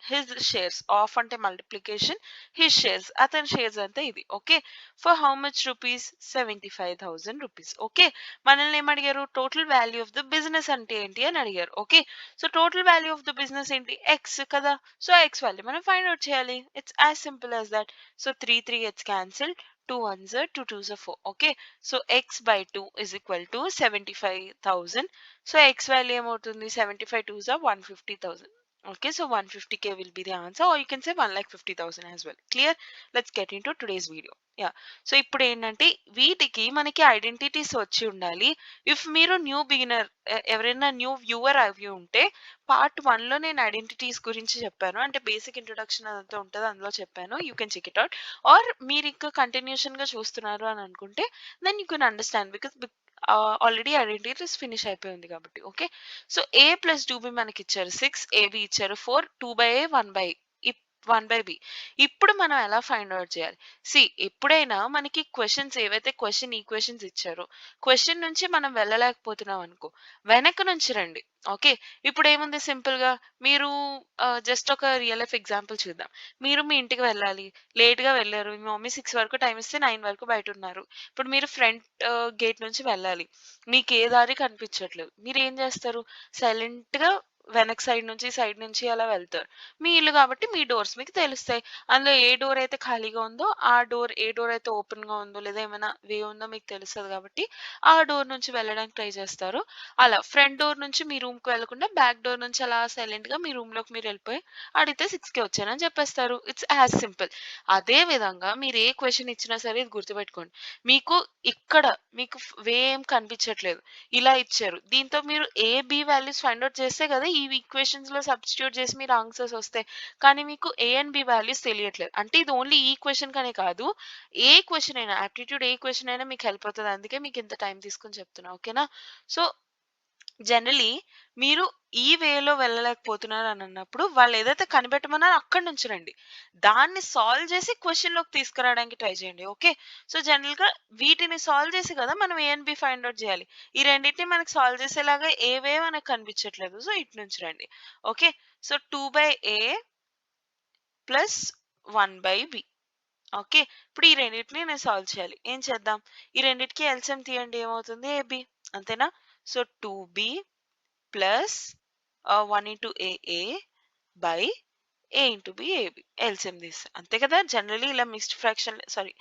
his shares, of అంటే multiplication, his shares అతని షేర్స్ అంతా ఇది. Okay, for how much rupees? 75,000 rupees. Okay, మనల్ని ఏమడిగారు? Total value of the business అంటే ఏంటి అని అడిగారు. Okay, so total value of the business ఏంటి? ఎక్స్ కదా. సో ఎక్స్ వాల్యూ మనం ఫైండ్ అవుట్ చేయాలి. It's as simple as that. So 3 gets cancelled, 2 1s are 2 2s are 4. Okay, so x by 2 is equal to 75,000. So x value ఏమవుతుంది? 75 2s are 150,000. Okay, so 150K will be the answer, or you can say 1,50,000 as well. Clear? Let's get into today's video. Yeah. So ఇప్పుడు ఏంటంటే వీటికి మనకి identities వచ్చి ఉండాలి. If మీరు new beginner, ఎవరైనా new viewer అవి ఉంటే పార్ట్ 1లో నేను ఐడెంటిటీస్ గురించి చెప్పాను, అంటే బేసిక్ ఇంట్రొడక్షన్ అదంతా ఉంటుంది, అందులో చెప్పాను. You can check it out. Or మీరు ఇంకా కంటిన్యూషన్ గా చూస్తున్నారు అని అనుకుంటే then you can understand, because already identities finish అయిపోయింది కాబట్టి. Okay, so a plus 2b మనకి ఇచ్చారు 6, ab ఇచ్చారు 4, 2/a 1/b. ఇప్పుడు మనం ఎలా ఫైండ్ అవుట్ చేయాలి? సి, ఎప్పుడైనా మనకి క్వశ్చన్స్ ఏవైతే క్వశ్చన్ ఈక్వేషన్స్ ఇచ్చారో క్వశ్చన్ నుంచి మనం వెళ్ళలేకపోతున్నాం అనుకో, వెనక నుంచి రండి. ఓకే, ఇప్పుడు ఏముంది సింపుల్ గా, మీరు జస్ట్ ఒక రియల్ లైఫ్ ఎగ్జాంపుల్ చూద్దాం. మీరు మీ ఇంటికి వెళ్ళాలి, లేట్ గా వెళ్ళారు, మీ మమ్మీ 6 వరకు టైం ఇస్తే 9 వరకు బయట ఉన్నారు. ఇప్పుడు మీరు ఫ్రంట్ గేట్ నుంచి వెళ్ళాలి, మీకు ఏ దారి కనిపించట్లేదు, మీరు ఏం చేస్తారు? సైలెంట్ గా వెనక్ సైడ్ నుంచి అలా వెళ్తారు. మీ ఇల్లు కాబట్టి మీ డోర్స్ మీకు తెలుస్తాయి. అందులో ఏ డోర్ అయితే ఖాళీగా ఉందో ఆ డోర్, ఏ డోర్ అయితే ఓపెన్ గా ఉందో లేదా ఏమైనా వే ఉందో మీకు తెలుస్తుంది కాబట్టి ఆ డోర్ నుంచి వెళ్ళడానికి ట్రై చేస్తారు. అలా ఫ్రంట్ డోర్ నుంచి మీ రూమ్ కి వెళ్లకుండా బ్యాక్ డోర్ నుంచి అలా సైలెంట్ గా మీ రూమ్ లోకి మీరు వెళ్ళిపోయి అడిగితే 6కి వచ్చానని చెప్పేస్తారు. It's as simple. అదే విధంగా మీరు ఏ క్వశ్చన్ ఇచ్చినా సరే ఇది గుర్తుపెట్టుకోండి. మీకు ఇక్కడ మీకు వే ఏం కనిపించట్లేదు, ఇలా ఇచ్చారు, దీంతో మీరు A B values find out చేస్తే కదా ఈ ఈక్వేషన్స్ లో సబ్స్టిట్యూట్ చేసి మీరు ఆన్సర్స్ వస్తాయి. కానీ మీకు ఏ అండ్ బి వాల్యూస్ తెలియట్లేదు అంటే ఇది ఓన్లీ ఈ క్వశ్చన్ కనే కాదు, ఏ క్వశ్చన్ అయినా, ఆప్టిట్యూడ్ ఏ క్వశ్చన్ అయినా మీకు హెల్ప్ అవుతుంది. అందుకే మీకు ఇంత టైం తీసుకుని చెప్తున్నా. ఓకేనా? సో జనరలీ మీరు ఈ వేలో వెళ్ళలేకపోతున్నారు అని అన్నప్పుడు వాళ్ళు ఏదైతే కనిపెట్టమన్నారో అక్కడి నుంచి రండి, దాన్ని సాల్వ్ చేసి క్వశ్చన్ లోకి తీసుకురావడానికి ట్రై చేయండి. ఓకే, సో జనరల్ గా వీటిని సాల్వ్ చేసి కదా మనం A and B find out చేయాలి. ఈ రెండింటిని మనకి సాల్వ్ చేసేలాగా ఏవే మనకు కనిపించట్లేదు, సో ఇటు నుంచి రండి. Okay, so 2/a plus 1/b. Okay, ఇప్పుడు ఈ రెండింటిని నేను సాల్వ్ చేయాలి. ఏం చేద్దాం? ఈ రెండింటికి ఎల్సిఎం తీయండి, ఏమవుతుంది? ఏబి. అంతేనా? So 2b plus 1 into AA by A into B AB LCM తీస్తే అంతే కదా. జనరలీ ఇలా మిక్స్డ్ ఫ్రాక్షన్, సారీ,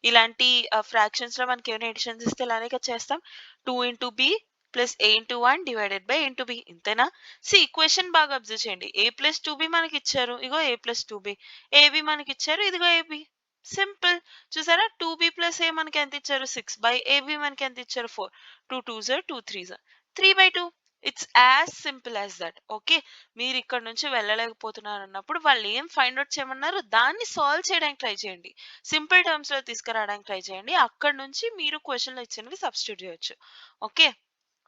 ఇలాంటి ఫ్రాక్షన్స్ లో మనకి ఏమైనా ఎడిషన్స్ ఇస్తే ఇలానే కదా చేస్తాం. 2 into B plus A into 1 divided by A into B. ఇంతేనా? సి, క్వశ్చన్ బాగా అబ్జర్వ్ చేయండి. A ప్లస్ 2B మనకి ఇచ్చారు, ఇగో A ప్లస్ 2B. AB మనకి ఇచ్చారు, ఇదిగో AB. సింపుల్. చూసారా? 2B ప్లస్ A మనకి ఎంత ఇచ్చారు? 6 బై AB మనకి ఎంత ఇచ్చారు? 4. 2 2s are 2 3s are 3/2. It's as simple as that. Okay, మీరు ఇక్కడ నుంచి వెళ్ళలేకపోతున్నారు అన్నప్పుడు వాళ్ళు ఏం ఫైండ్ అవుట్ చేయమన్నారు దాన్ని సాల్వ్ చేయడానికి ట్రై చేయండి, సింపుల్ టర్మ్స్ లో తీసుకురావడానికి ట్రై చేయండి. అక్కడ నుంచి మీరు క్వశ్చన్ లో ఇచ్చినవి సబ్స్టిట్యూట్ చేయొచ్చు. Okay,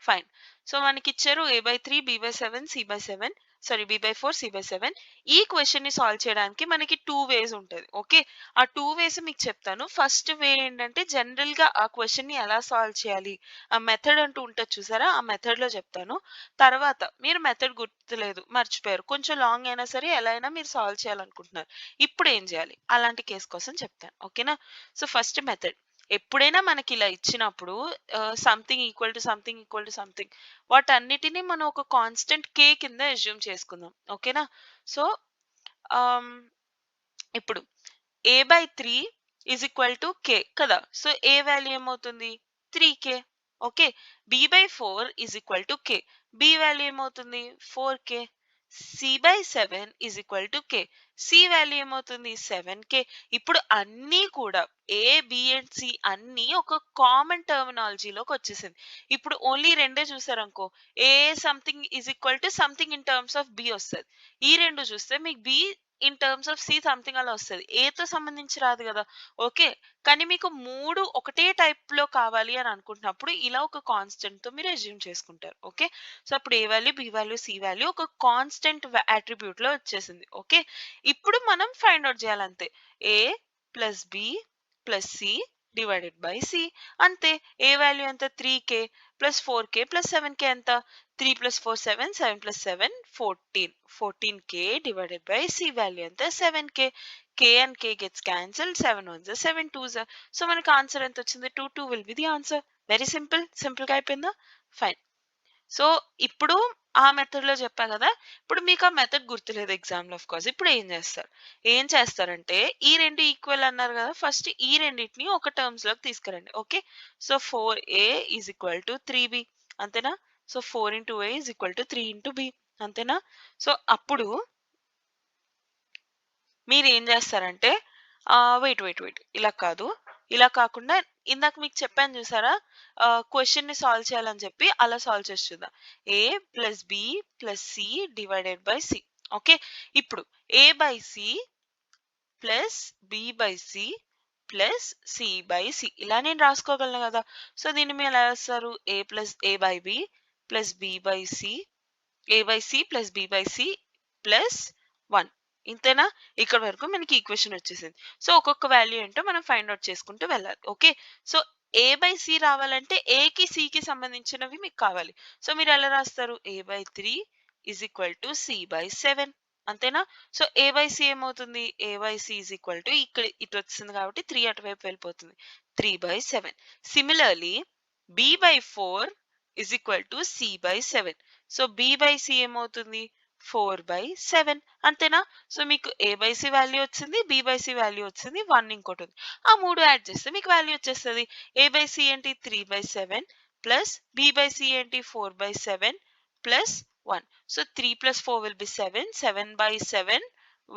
fine. సో మనకి ఇచ్చారు A/3 B/7 C/7, sorry B/4 C/7. ఈ క్వశ్చన్ ని సాల్వ్ చేయడానికి మనకి 2 వేస్ ఉంటుంది. ఓకే, ఆ 2 వేస్ మీకు చెప్తాను. ఫస్ట్ వే ఏంటంటే జనరల్ గా ఆ క్వశ్చన్ ని ఎలా సాల్వ్ చేయాలి, ఆ మెథడ్ అంటూ ఉంటుంది చూసారా, ఆ మెథడ్ లో చెప్తాను. తర్వాత మీరు మెథడ్ గుర్తులేదు, మర్చిపోయారు, కొంచెం లాంగ్ అయినా సరే ఎలా అయినా మీరు సాల్వ్ చేయాలనుకుంటున్నారు, ఇప్పుడు ఏం చేయాలి అలాంటి కేసు కోసం చెప్తాను. ఓకేనా? సో ఫస్ట్ మెథడ్, ఎప్పుడైనా మనకి ఇలా ఇచ్చినప్పుడు something equal to something equal to something, వాటన్నిటిని మనం ఒక కాన్స్టెంట్ కే కింద అజ్యూమ్ చేసుకుందాం. ఓకేనా? సో ఇప్పుడు A/3 ఈజ్ ఈక్వల్ టు కే కదా. సో ఏ వాల్యూ ఏమవుతుంది? 3k. Okay, B/4 is equal to K, B value ఏమవుతుంది? 4k. C/7 is equal to K, C value ఏమవుతుంది? 7k. ఇప్పుడు అన్నీ కూడా ఏ బి అండ్ సి అన్నీ ఒక కామన్ టర్మినాలజీలోకి వచ్చేసింది. ఇప్పుడు ఓన్లీ రెండే చూసారనుకో, a something is equal to something in terms of b వస్తుంది. ఈ రెండు చూస్తే మీకు b in terms of c something అలా వస్తుంది, ఏతో సంబంధించి రాదు కదా. ఓకే, కానీ మీకు మూడు ఒకటే టైప్ లో కావాలి అని అనుకుంటున్నప్పుడు ఇలా ఒక కాన్స్టెంట్ తో మీరు అజ్యూమ్ చేసుకుంటారు. ఓకే, సో అప్పుడు a value b value c value ఒక కాన్స్టెంట్ అట్రిబ్యూట్ లో వచ్చేసింది. ఓకే, ఇప్పుడు మనం ఫైండ్ అవుట్ చేయాలంతే. A plus b plus C divided by c. అంతే. ఏ వాల్యూ ఎంత 3k plus 4k plus 7k ఎంత 3 plus 4 7 7 plus 7 14 14k divided by C value ఎంత 7k. k and k gets cancelled 7 ones are 7 twos are. So మనకి answer ఎంత వచ్చింది 2 2 will be the answer. Very simple గా అయిపోయిందా. Fine. So ఇప్పుడు ఆ method లో చెప్పా కదా, ఇప్పుడు మీకు ఆ మెథడ్ గుర్తులేదు ఎగ్జామ్ లో. ఆఫ్ కోర్స్ ఇప్పుడు ఏం చేస్తారంటే ఈ రెండు ఈక్వల్ అన్నారు కదా, ఫస్ట్ ఈ రెండింటిని ఒక టర్మ్స్ లోకి తీసుకురండి. Okay. So 4a is equal to 3b అంతేనా. So 4 into a is equal to 3 into b అంతేనా. సో అప్పుడు మీరు ఏం చేస్తారంటే వెయిట్ ఇలా కాదు, ఇలా కాకుండా ఇందాక మీకు చెప్పాను చూసారా, క్వశ్చన్ ని సాల్వ్ చేయాలని చెప్పి, అలా సాల్వ్ చేసి చూద్దాం. a plus b plus C divided by C. Okay. ఇప్పుడు a by C plus b by C plus C by C ఇలా నేను రాసుకోగలను కదా. సో దీన్ని మీరు ఎలా రాస్తారు, a plus a by b plus b by C, a by C plus b by C plus 1. ఇంతేనా. ఇక్కడ వరకు మనకి ఈక్వేషన్ వచ్చేసింది. సో ఒక్కొక్క వాల్యూ ఏంటో మనం ఫైండ్ అవుట్ చేసుకుంటూ వెళ్ళాలి. Okay. So a by C రావాలంటే a కి c కి సంబంధించినవి మీకు కావాలి. సో మీరు ఎలా రాస్తారు, a by 3 is equal to C by 7 అంతేనా. సో a బై సి ఏమవుతుంది, a by C is equal to ఇక్కడ ఇటు వచ్చింది కాబట్టి 3 అటువైపు వెళ్ళిపోతుంది 3 by 7. Similarly b by 4 is equal to C by 7. So b by C ఏమవుతుంది 4 బై 7 అంతేనా. సో మీకు a బై సి వాల్యూ వచ్చింది, b బై సి వాల్యూ వచ్చింది, 1 ఇంకోటి ఉంది. ఆ మూడు యాడ్ చేస్తే మీకు వాల్యూ వచ్చేస్తుంది. a బై సి ఏంటి 3 by 7 plus b by C ఏంటి 4 by 7 plus 1. So 3 plus 4 will be 7 7 by 7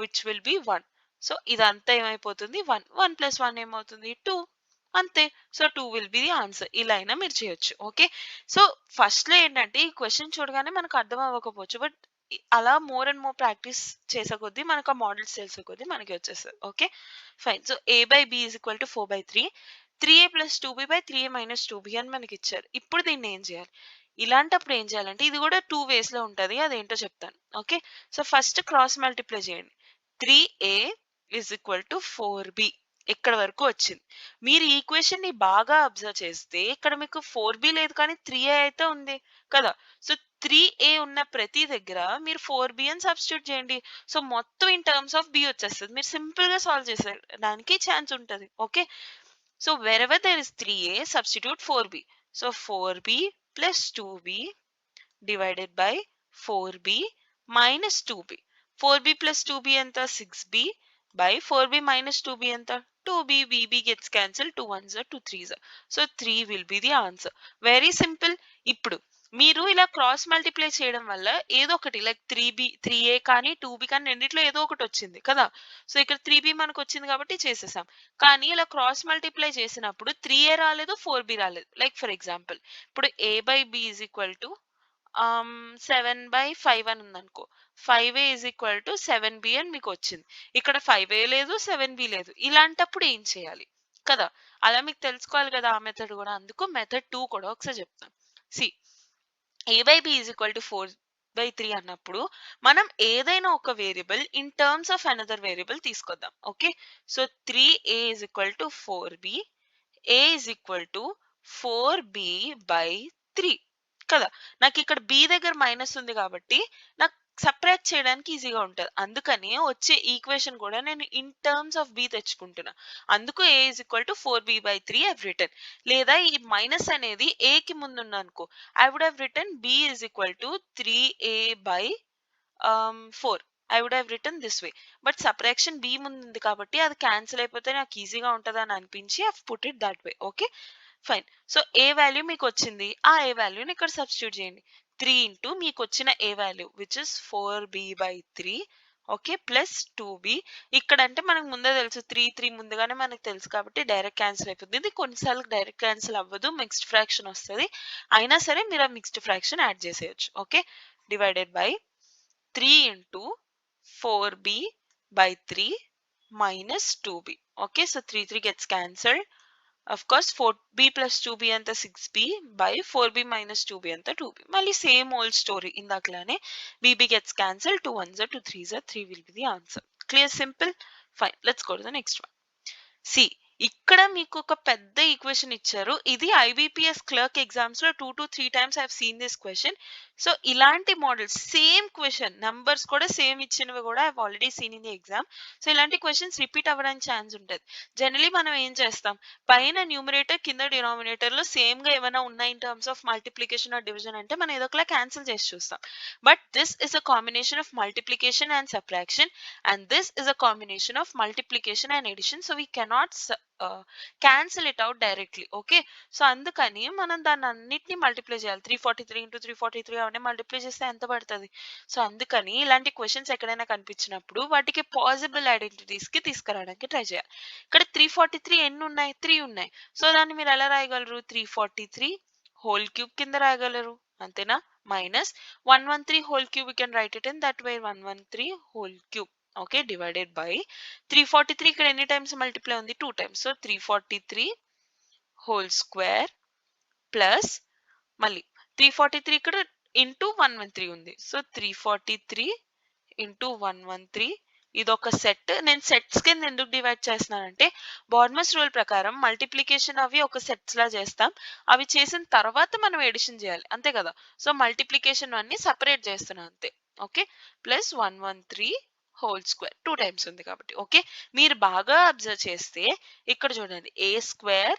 which will be 1. So ఇదంతా ఏమైపోతుంది 1 1 ప్లస్ 1 ఏమవుతుంది 2 అంతే. So 2 will be the answer. ఇలా అయినా మీరు చేయొచ్చు. ఓకే. సో ఫస్ట్ లో ఏంటంటే ఈ క్వశ్చన్ చూడగానే మనకు అర్థం అవ్వకపోవచ్చు, బట్ అలా మోర్ అండ్ మోర్ ప్రాక్టీస్ చేసే కొద్దీ మనకు ఆ మోడల్స్ తెలిసే కొద్దీ మనకి వచ్చేస్తుంది. Okay. Fine. So a by b is equal to 4 by 3 3a plus 2b by 3a minus 2b అని మనకి ఇచ్చారు. ఇప్పుడు దీన్ని ఏం చేయాలి, ఇలాంటప్పుడు ఏం చేయాలంటే ఇది కూడా 2 వేస్ లో ఉంటది, అదేంటో చెప్తాను. Okay. So first cross multiply చేయండి. 3a is equal to 4b ఇక్కడ వరకు వచ్చింది. మీరు ఈ ఈక్వేషన్ ని బాగా అబ్జర్వ్ చేస్తే ఇక్కడ మీకు 4b లేదు కానీ 3a అయితే ఉంది కదా. సో 3a ఉన్న ప్రతి దగ్గర మీరు 4b అని సబ్స్టిట్యూట్ చేయండి. సో మొత్తం ఇన్ టర్మ్స్ ఆఫ్ b వచ్చేస్తుంది. మీరు సింపుల్ గా సాల్వ్ చేసేయడానికి ఛాన్స్ ఉంటుంది. Okay. So wherever there is 3a substitute 4b. So 4b plus 2b divided by 4b minus 2b. 4b plus 2b ఎంత 6b by 4b minus 2b ఎంత 2b. bb gets cancelled, 2 ones are 2 threes are. So 3 will be the answer. Very simple. ఇప్పుడు మీరు ఇలా cross multiply చేయడం వల్ల ఏదో ఒకటి like 3a కానీ 2b కానీ రెండిట్లో ఏదో ఒకటి వచ్చింది కదా. సో ఇక్కడ 3b మనకు వచ్చింది కాబట్టి చేసేసాం. కానీ ఇలా క్రాస్ మల్టిప్లై చేసినప్పుడు 3a రాలేదు 4b రాలేదు. లైక్ ఫర్ ఎగ్జాంపుల్ ఇప్పుడు a by b is equal to 7 by 5 అని ఉందనుకో, 5a is equal to 7b అని మీకు వచ్చింది. ఇక్కడ 5a లేదు 7b లేదు. ఇలాంటప్పుడు ఏం చేయాలి కదా, అలా మీకు తెలుసుకోవాలి కదా ఆ మెథడ్ కూడా. అందుకు మెథడ్ 2 కూడా ఒకసారి చెప్తాను. C a by b is equal to 4 by 3 అన్నప్పుడు మనం ఏదైనా ఒక variable in terms of another variable తీసుకొద్దాం. Okay. So 3a is equal to 4b, a is equal to 4b by 3 కదా. నాకు ఇక్కడ b దగ్గర మైనస్ ఉంది కాబట్టి నాకు సపరేట్ చేయడానికి ఈజీగా ఉంటుంది. అందుకని వచ్చే ఈక్వేషన్ కూడా నేను ఇన్ టర్మ్స్ ఆఫ్ b తెచ్చుకుంటున్నా. అందుకు a is equal to 4b by 3 I return. లేదా ఈ మైనస్ అనేది a కి ముందు ఉన్న అనుకో, I would have return b is equal to 3a by 4. I would have return this way. But separation b ముందు ఉంది కాబట్టి అది క్యాన్సిల్ అయిపోతే నాకు ఈజీగా ఉంటుంది అని అనిపించి I put it that way. Okay. Fine. So A value మీకు వచ్చింది, ఆ ఏ వాల్యూని ఇక్కడ సబ్స్టిట్యూట్ చేయండి. 3 ఇంటూ మీకు వచ్చిన a value which is 4b by 3. Okay. Plus 2b. ఇక్కడ అంటే మనకు ముందే తెలుసు 3 ముందుగానే మనకు తెలుసు కాబట్టి డైరెక్ట్ క్యాన్సిల్ అయిపోతుంది. ఇది కొన్నిసార్లు డైరెక్ట్ క్యాన్సిల్ అవ్వదు, మిక్స్డ్ ఫ్రాక్షన్ వస్తుంది. అయినా సరే మీరు ఆ మిక్స్డ్ ఫ్రాక్షన్ యాడ్ చేసేయచ్చు. Okay. Divided by 3 into 4b by 3 minus 2b. Okay, so 3 gets cancelled. Of course, 4b plus 2b anta 6b by 4b minus 2b anta 2b. Mali same old story. Indaklane bb gets cancelled. 2 ones are 2 threes are 3 will be the answer. Clear, simple. Fine. Let's go to the next one. See, ఇక్కడ మీకు ఒక పెద్ద equation ఇచ్చారు. ఇది IBPS clerk exams లో 2 to 3 times I have seen this question. So ఇలాంటి models same question numbers కూడా same ఇచ్చినవి కూడా I have already scene in the exam. So ఇలాంటి క్వెషన్స్ రిపీట్ అవ్వడానికి ఛాన్స్ ఉంటుంది. జనరలీ మనం ఏం చేస్తాం, పైన న్యూమరేటర్ కింద డినామినేటర్ లో సేమ్ గా ఏమైనా ఉన్నాయి in terms of multiplication or division అంటే మనం ఏదో ఒకలా క్యాన్సిల్ చేసి చూస్తాం. But this is a combination of multiplication and subtraction, and this is a combination of multiplication and addition, so we cannot cancel it out directly. Okay, so అందుకని మనం దాన్ని అన్నిటిని మల్టిప్లై చేయాలి. 343 ఇంటూ 343 అవన్నీ మల్టిప్లై చేస్తే ఎంత పడుతుంది? సో అందుకని ఇలాంటి క్వశ్చన్స్ ఎక్కడైనా కనిపించినప్పుడు వాటికి పాసిబుల్ ఐడెంటిటీస్ కి తీసుకురావడానికి ట్రై చేయాలి. ఇక్కడ 343 ఎన్ని ఉన్నాయి? 3 ఉన్నాయి. సో దాన్ని మీరు ఎలా రాయగలరు? 343 హోల్ క్యూబ్ కింద రాయగలరు, అంతేనా? Minus 113 whole cube, we can write it in that way, 113 whole cube. Okay, divided by 343 ఇక్కడ ఎన్ని టైమ్స్ మల్టిప్లై ఉంది? 2 times. So 343 whole square plus మళ్ళీ 343 ఇక్కడ ఇంటూ 113 ఉంది. సో 343 ఇంటూ 113 ఇది ఒక సెట్. నేను సెట్స్ కింద ఎందుకు డివైడ్ చేస్తున్నానంటే బార్మస్ రూల్ ప్రకారం మల్టిప్లికేషన్ అవి ఒక సెట్స్ లా చేస్తాం, అవి చేసిన తర్వాత మనం ఎడిషన్ చేయాలి, అంతే కదా. సో మల్టిప్లికేషన్ అన్ని సపరేట్ చేస్తున్నాం అంతే. Okay, plus 113 whole square 2 times ఉంది కాబట్టి. ఓకే, మీరు బాగా అబ్జర్వ్ చేస్తే ఇక్కడ చూడండి, a square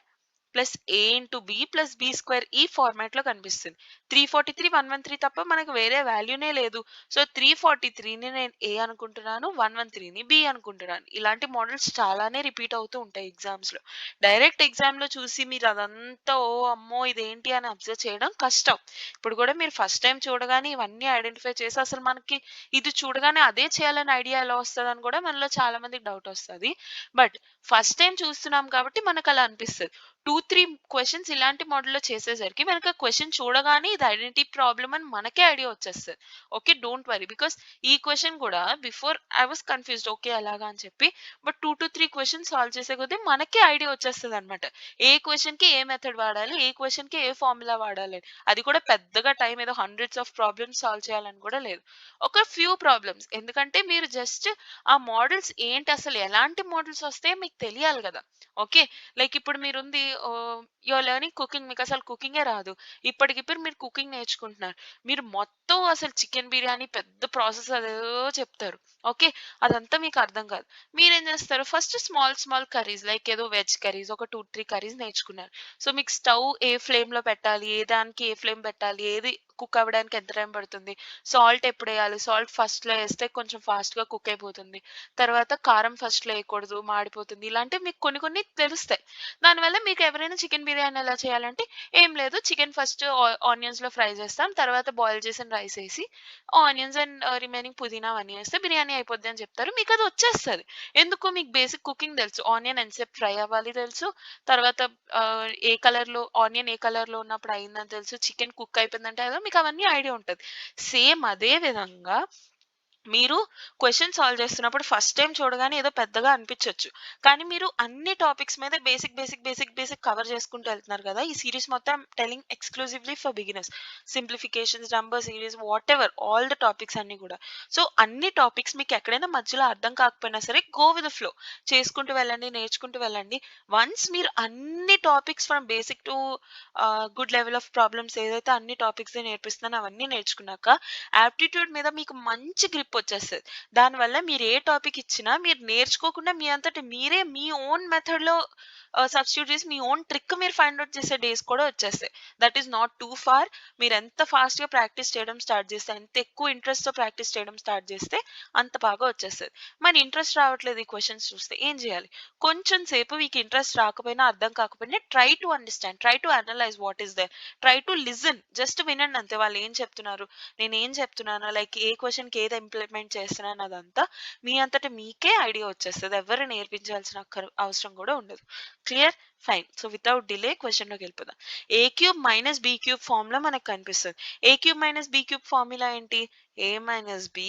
plus a into b plus B square ఈ ఫార్మాట్ లో కనిపిస్తుంది. 343 113 తప్ప మనకు వేరే వాల్యూనే లేదు. సో 343ని నేను ఏ అనుకుంటున్నాను, 113ని బి అనుకుంటున్నాను. ఇలాంటి మోడల్స్ చాలానే రిపీట్ అవుతూ ఉంటాయి ఎగ్జామ్స్ లో. డైరెక్ట్ ఎగ్జామ్ లో చూసి మీరు అదంతా ఓ అమ్మో ఇదేంటి అని అబ్జర్వ్ చేయడం కష్టం. ఇప్పుడు కూడా మీరు ఫస్ట్ టైం చూడగానే ఇవన్నీ ఐడెంటిఫై చేసి అసలు మనకి ఇది చూడగానే అదే చేయాలని ఐడియా ఎలా వస్తుంది అని కూడా మనలో చాలా మందికి డౌట్ వస్తుంది. బట్ ఫస్ట్ టైం చూస్తున్నాం కాబట్టి మనకు అలా అనిపిస్తుంది. 2-3 క్వశ్చన్స్ ఇలాంటి మోడల్లో చేసేసరికి మనకు క్వశ్చన్ చూడగానే ఇది ఐడెంటిటీ ప్రాబ్లమ్ అని మనకే ఐడియా వచ్చేస్తుంది. ఓకే, డోంట్ వరీ, బికాస్ ఈ క్వశ్చన్ కూడా before I was confused, okay అలాగా అని చెప్పి. బట్ 2-3 క్వశ్చన్ సాల్వ్ చేసే కొద్దీ మనకే ఐడియా వచ్చేస్తుంది అనమాట, ఏ క్వశ్చన్ కి ఏ మెథడ్ వాడాలి, ఏ క్వశ్చన్ కి ఏ ఫార్ములా వాడాలి. అది కూడా పెద్దగా టైం ఏదో హండ్రెడ్స్ ఆఫ్ ప్రాబ్లమ్స్ సాల్వ్ చేయాలని కూడా లేదు, ఒక ఫ్యూ ప్రాబ్లమ్స్. ఎందుకంటే మీరు జస్ట్ ఆ మోడల్స్ ఏంటి, అసలు ఎలాంటి మోడల్స్ వస్తే మీకు తెలియాలి కదా. ఓకే, లైక్ ఇప్పుడు మీరుంది యువర్ లెర్నింగ్ కుకింగ్, మీకు అసలు కుకింగే రాదు, ఇప్పటికిప్పుడు మీరు కుకింగ్ నేర్చుకుంటున్నారు, మీరు మొత్తం అసలు చికెన్ బిర్యానీ పెద్ద ప్రాసెస్ అదేదో చెప్తారు. ఓకే, అదంతా మీకు అర్థం కాదు. మీరేం చేస్తారు, first small small curries like ఏదో వెజ్ కర్రీస్ ఒక 2-3 కర్రీస్ నేర్చుకున్నారు. సో మీకు స్టవ్ ఏ ఫ్లేమ్ లో పెట్టాలి, ఏ దానికి ఏ ఫ్లేమ్ పెట్టాలి, ఏది కుక్ అవ్వడానికి ఎంత టైం పడుతుంది, సాల్ట్ ఎప్పుడు వేయాలి, సాల్ట్ ఫస్ట్ లో వేస్తే కొంచెం ఫాస్ట్ గా కుక్ అయిపోతుంది, తర్వాత కారం ఫస్ట్ లో వేయకూడదు మాడిపోతుంది, ఇలాంటివి మీకు కొన్ని కొన్ని తెలుస్తాయి. దానివల్ల మీకు ఎవరైనా చికెన్ బిర్యానీ ఎలా చేయాలంటే ఏం లేదు, చికెన్ ఫస్ట్ ఆనియన్స్ లో ఫ్రై చేస్తాం, తర్వాత బాయిల్ చేసిన రైస్ వేసి ఆనియన్స్ అండ్ రిమైనింగ్ పుదీనా అవన్నీ వేస్తే బిర్యానీ అయిపోద్ది అని చెప్తారు. మీకు అది వచ్చేస్తుంది, ఎందుకు మీకు బేసిక్ కుకింగ్ తెలుసు, ఆనియన్ ఎంతసేపు ఫ్రై అవ్వాలి తెలుసు, తర్వాత ఏ కలర్ లో ఆనియన్ ఏ కలర్ లో ఉన్నప్పుడు అయిందని తెలుసు, చికెన్ కుక్ అయిపోయిందంటే అదో మీకు అవన్నీ ఐడియా ఉంటుంది. సేమ్ అదే విధంగా మీరు క్వశ్చన్ సాల్వ్ చేస్తున్నప్పుడు ఫస్ట్ టైం చూడగానే ఏదో పెద్దగా అనిపించవచ్చు, కానీ మీరు అన్ని టాపిక్స్ మీద basic basic basic basic cover చేసుకుంటూ వెళ్తున్నారు కదా. ఈ సిరీస్ మొత్తం telling exclusively for beginners, simplifications, number series, what ever all the topics అన్ని కూడా. సో అన్ని టాపిక్స్ మీకు ఎక్కడైనా మధ్యలో అర్థం కాకపోయినా సరే గో విత్ ద ఫ్లో, చేసుకుంటూ వెళ్ళండి, నేర్చుకుంటూ వెళ్ళండి. వన్స్ మీరు అన్ని topics from basic to good level of problems ఏదైతే అన్ని టాపిక్స్ నేర్పిస్తున్నానో అవన్నీ నేర్చుకున్నాక యాప్టిట్యూడ్ మీద మీకు మంచి గ్రిప్ వచ్చేస్తుంది. దానివల్ల మీరు ఏ టాపిక్ ఇచ్చినా మీరు నేర్చుకోకుండా మీ అంతటి మీరే మీ ఓన్ మెథడ్ లో సబ్స్టిట్యూట్ చేసి మీ ఓన్ ట్రిక్ మీరు ఫైండ్ అవుట్ చేసే డేస్ కూడా వచ్చేస్తాయి. That is not too far. మీరు ఎంత ఫాస్ట్ గా ప్రాక్టీస్ చేయడం స్టార్ట్ చేస్తే, ఎంత ఎక్కువ ఇంట్రెస్ట్ తో ప్రాక్టీస్ చేయడం స్టార్ట్ చేస్తే అంత బాగా వచ్చేస్తుంది. మరి ఇంట్రెస్ట్ రావట్లేదు ఈ క్వశ్చన్స్ చూస్తే ఏం చేయాలి? కొంచెం సేపు మీకు ఇంట్రెస్ట్ రాకపోయినా అర్థం కాకపోయినా try to understand, try to analyse what is there, try to listen, just వినండి అంతే, వాళ్ళు ఏం చెప్తున్నారు, నేను ఏం చెప్తున్నాను, లైక్ ఏ క్వశ్చన్కి ఏది ఇంప్లిమెంట్ చేస్తున్నాను, అదంతా మీ అంతటా మీకే ఐడియా వచ్చేస్తుంది, ఎవరు నేర్పించాల్సిన అవసరం కూడా ఉండదు. Clear? Fine. So without delay question లోకి వెళ్ళిపోదాం. A cube minus b cube formula మనకు కనిపిస్తుంది. A cube minus b cube formula ఏంటి? A minus b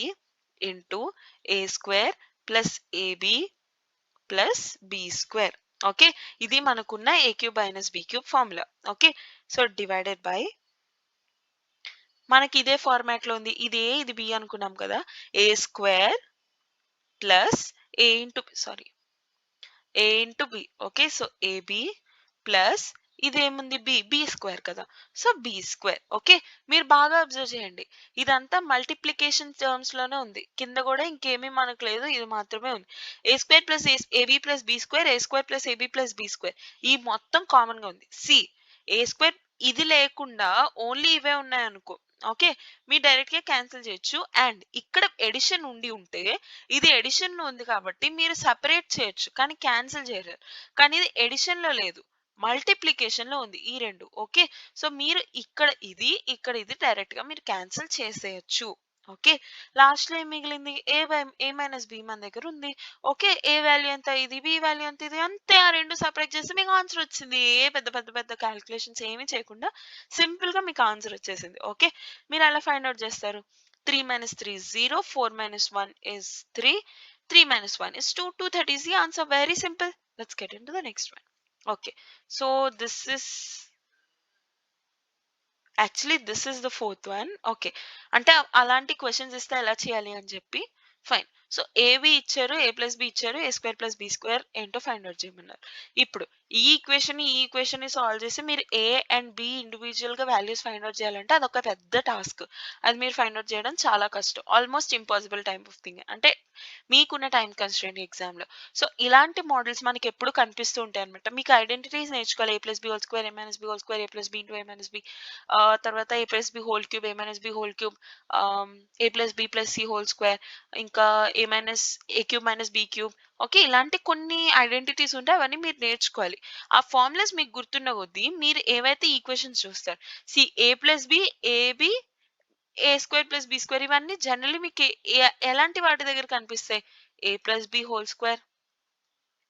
into a square plus a b plus B square. Okay, ఇది మనకున్న a cube minus b cube formula. Okay, so divided by, మనకి ఇదే format లో ఉంది, ఇది ఏ ఇది బి అనుకున్నాం కదా, a square plus a into sorry a into b. Okay, so a b plus ఇదేముంది బి స్క్వేర్ కదా, సో బి స్క్వేర్. ఓకే, మీరు బాగా అబ్జర్వ్ చేయండి, ఇదంతా మల్టిప్లికేషన్ టర్మ్స్ లోనే ఉంది, కింద కూడా ఇంకేమీ మనకు లేదు, ఇది మాత్రమే ఉంది. ఏ square plus a b plus B square, a square plus a b plus B square, ఈ మొత్తం కామన్ గా ఉంది. సి ఏ స్క్వేర్ ఇది లేకుండా ఓన్లీ ఇవే ఉన్నాయనుకో, ఓకే, మీరు డైరెక్ట్ గా క్యాన్సిల్ చేయొచ్చు. అండ్ ఇక్కడ ఎడిషన్ ఉండి ఉంటే, ఇది ఎడిషన్ లో ఉంది కాబట్టి మీరు సపరేట్ చేయొచ్చు కానీ క్యాన్సిల్ చేయలేరు. కానీ ఇది ఎడిషన్ లో లేదు, మల్టిప్లికేషన్ లో ఉంది ఈ రెండు. ఓకే, సో మీరు ఇక్కడ ఇది డైరెక్ట్ గా మీరు క్యాన్సిల్ చేసేయచ్చు. ఓకే, లాస్ట్ లో ఏం మిగిలింది, ఏ మైనస్ బి మన దగ్గర ఉంది. ఓకే, ఏ వాల్యూ ఎంత, ఇది బి వాల్యూ ఎంత, ఇది అంతే, ఆ రెండు సపరేట్ చేస్తే మీకు ఆన్సర్ వచ్చింది. ఏ పెద్ద పెద్ద పెద్ద క్యాలిక్యులేషన్స్ ఏమీ చేయకుండా సింపుల్ గా మీకు ఆన్సర్ వచ్చేసింది. ఓకే, మీరు అలా ఫైండ్ అవుట్ చేస్తారు. 3 minus 3 is 0, 4 minus 1 is 3, 3 minus 1 is 2, 230 is the answer. Very simple. Let's get into the next one. Okay, so this is the fourth one. Okay, అంటే అలాంటి క్వశ్చన్స్ ఇస్తే ఎలా చేయాలి అని చెప్పి, ఫైన్. సో ఏబి ఇచ్చారు, ఏ plus B ఇచ్చారు, ఏ square plus B square ఏంటో ఫైండ్ అవుట్ చేయమన్నారు. ఇప్పుడు ఈ ఈక్వేషన్ ని సాల్వ్ చేసి మీరు ఏ అండ్ బి ఇండివిజువల్ గా వాల్యూస్ ఫైండ్ అవుట్ చేయాలంటే అదొక పెద్ద టాస్క్. అది మీరు ఫైండ్ అవుట్ చేయడం చాలా కష్టం, almost impossible type of thing, అంటే మీకున్న టైం కన్స్ట్రెయింట్ ఎగ్జామ్ లో. సో ఇలాంటి మోడల్స్ మనకి ఎప్పుడు కనిపిస్తూ ఉంటాయి అనమాట. మీకు ఐడెంటిటీస్ నేర్చుకోవాలి, a plus B whole square, a minus b whole square, a plus B into A minus b, తర్వాత a plus B whole cube, a minus b whole cube, a plus b plus c whole square, ఇంకా a cube minus b cube. Okay, ఇలాంటి కొన్ని identities ఉంటాయి, అవన్నీ మీరు నేర్చుకోవాలి. ఆ formulas మీకు గుర్తున్న కొద్దీ మీరు ఏవైతే ఈక్వేషన్స్ చూస్తారు, see a plus b, a b, a square plus B square, ఇవన్నీ జనరల్లీ మీకు ఎలాంటి వాటి దగ్గర కనిపిస్తాయి, a plus B whole square,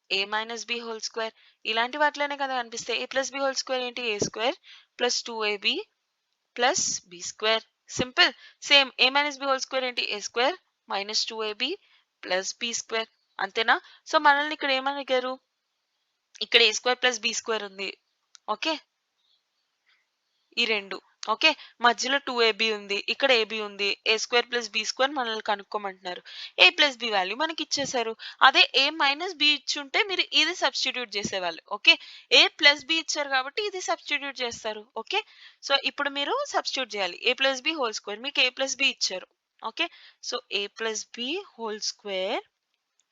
a minus b whole square, ఇలాంటి వాటిలోనే కదా కనిపిస్తాయి. A plus B whole square ఏంటి, a square plus 2ab plus B square. Simple. Same a minus b whole square ఏంటి, a square minus 2ab plus B square. అంతేనా? So మనల్ని ఇక్కడ ఏమని అడిగారు, ఇక్కడ a square plus B square ఉంది. Okay, ఈ రెండు. ఓకే, మధ్యలో 2ab ఉంది, ఇక్కడ ab ఉంది, ఏ స్క్వేర్ ప్లస్ బి స్క్వేర్ మనల్ని కనుక్కోమంటున్నారు. ఏ ప్లస్ బి వాల్యూ మనకి ఇచ్చేసారు. అదే ఏ మైనస్ బి ఇచ్చుంటే మీరు ఇది సబ్స్టిట్యూట్ చేసేవాళ్ళు. ఓకే, ఏ ప్లస్ బి ఇచ్చారు కాబట్టి ఇది సబ్స్టిట్యూట్ చేస్తారు. ఓకే, సో ఇప్పుడు మీరు సబ్స్టిట్యూట్ చేయాలి. A plus B whole square, మీకు ఏ ప్లస్ బి ఇచ్చారు. Okay, so A plus B whole square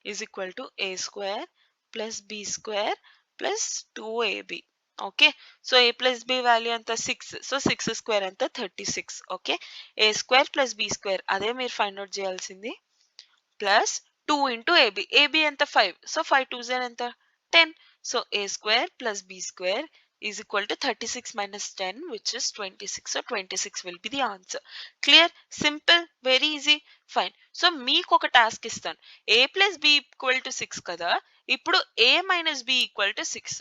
is equal to a square plus b square plus 2ab. Okay, so A plus b value ఎంత 6, so 6 square ఎంత 36. Okay, a square plus B square అదే మీరు find out చేయాల్సింది, plus 2 into AB, a b ఎంత 5, so 5 2 ఎంత 10. So A square plus B square is equal to 36 minus 10, which is 26. So 26 will be the answer. Clear? Simple, very easy. Fine. So మీకు ఒక task ఇస్తాను, a plus b equal to 6 కదా, ఇప్పుడు a minus b equal to 6.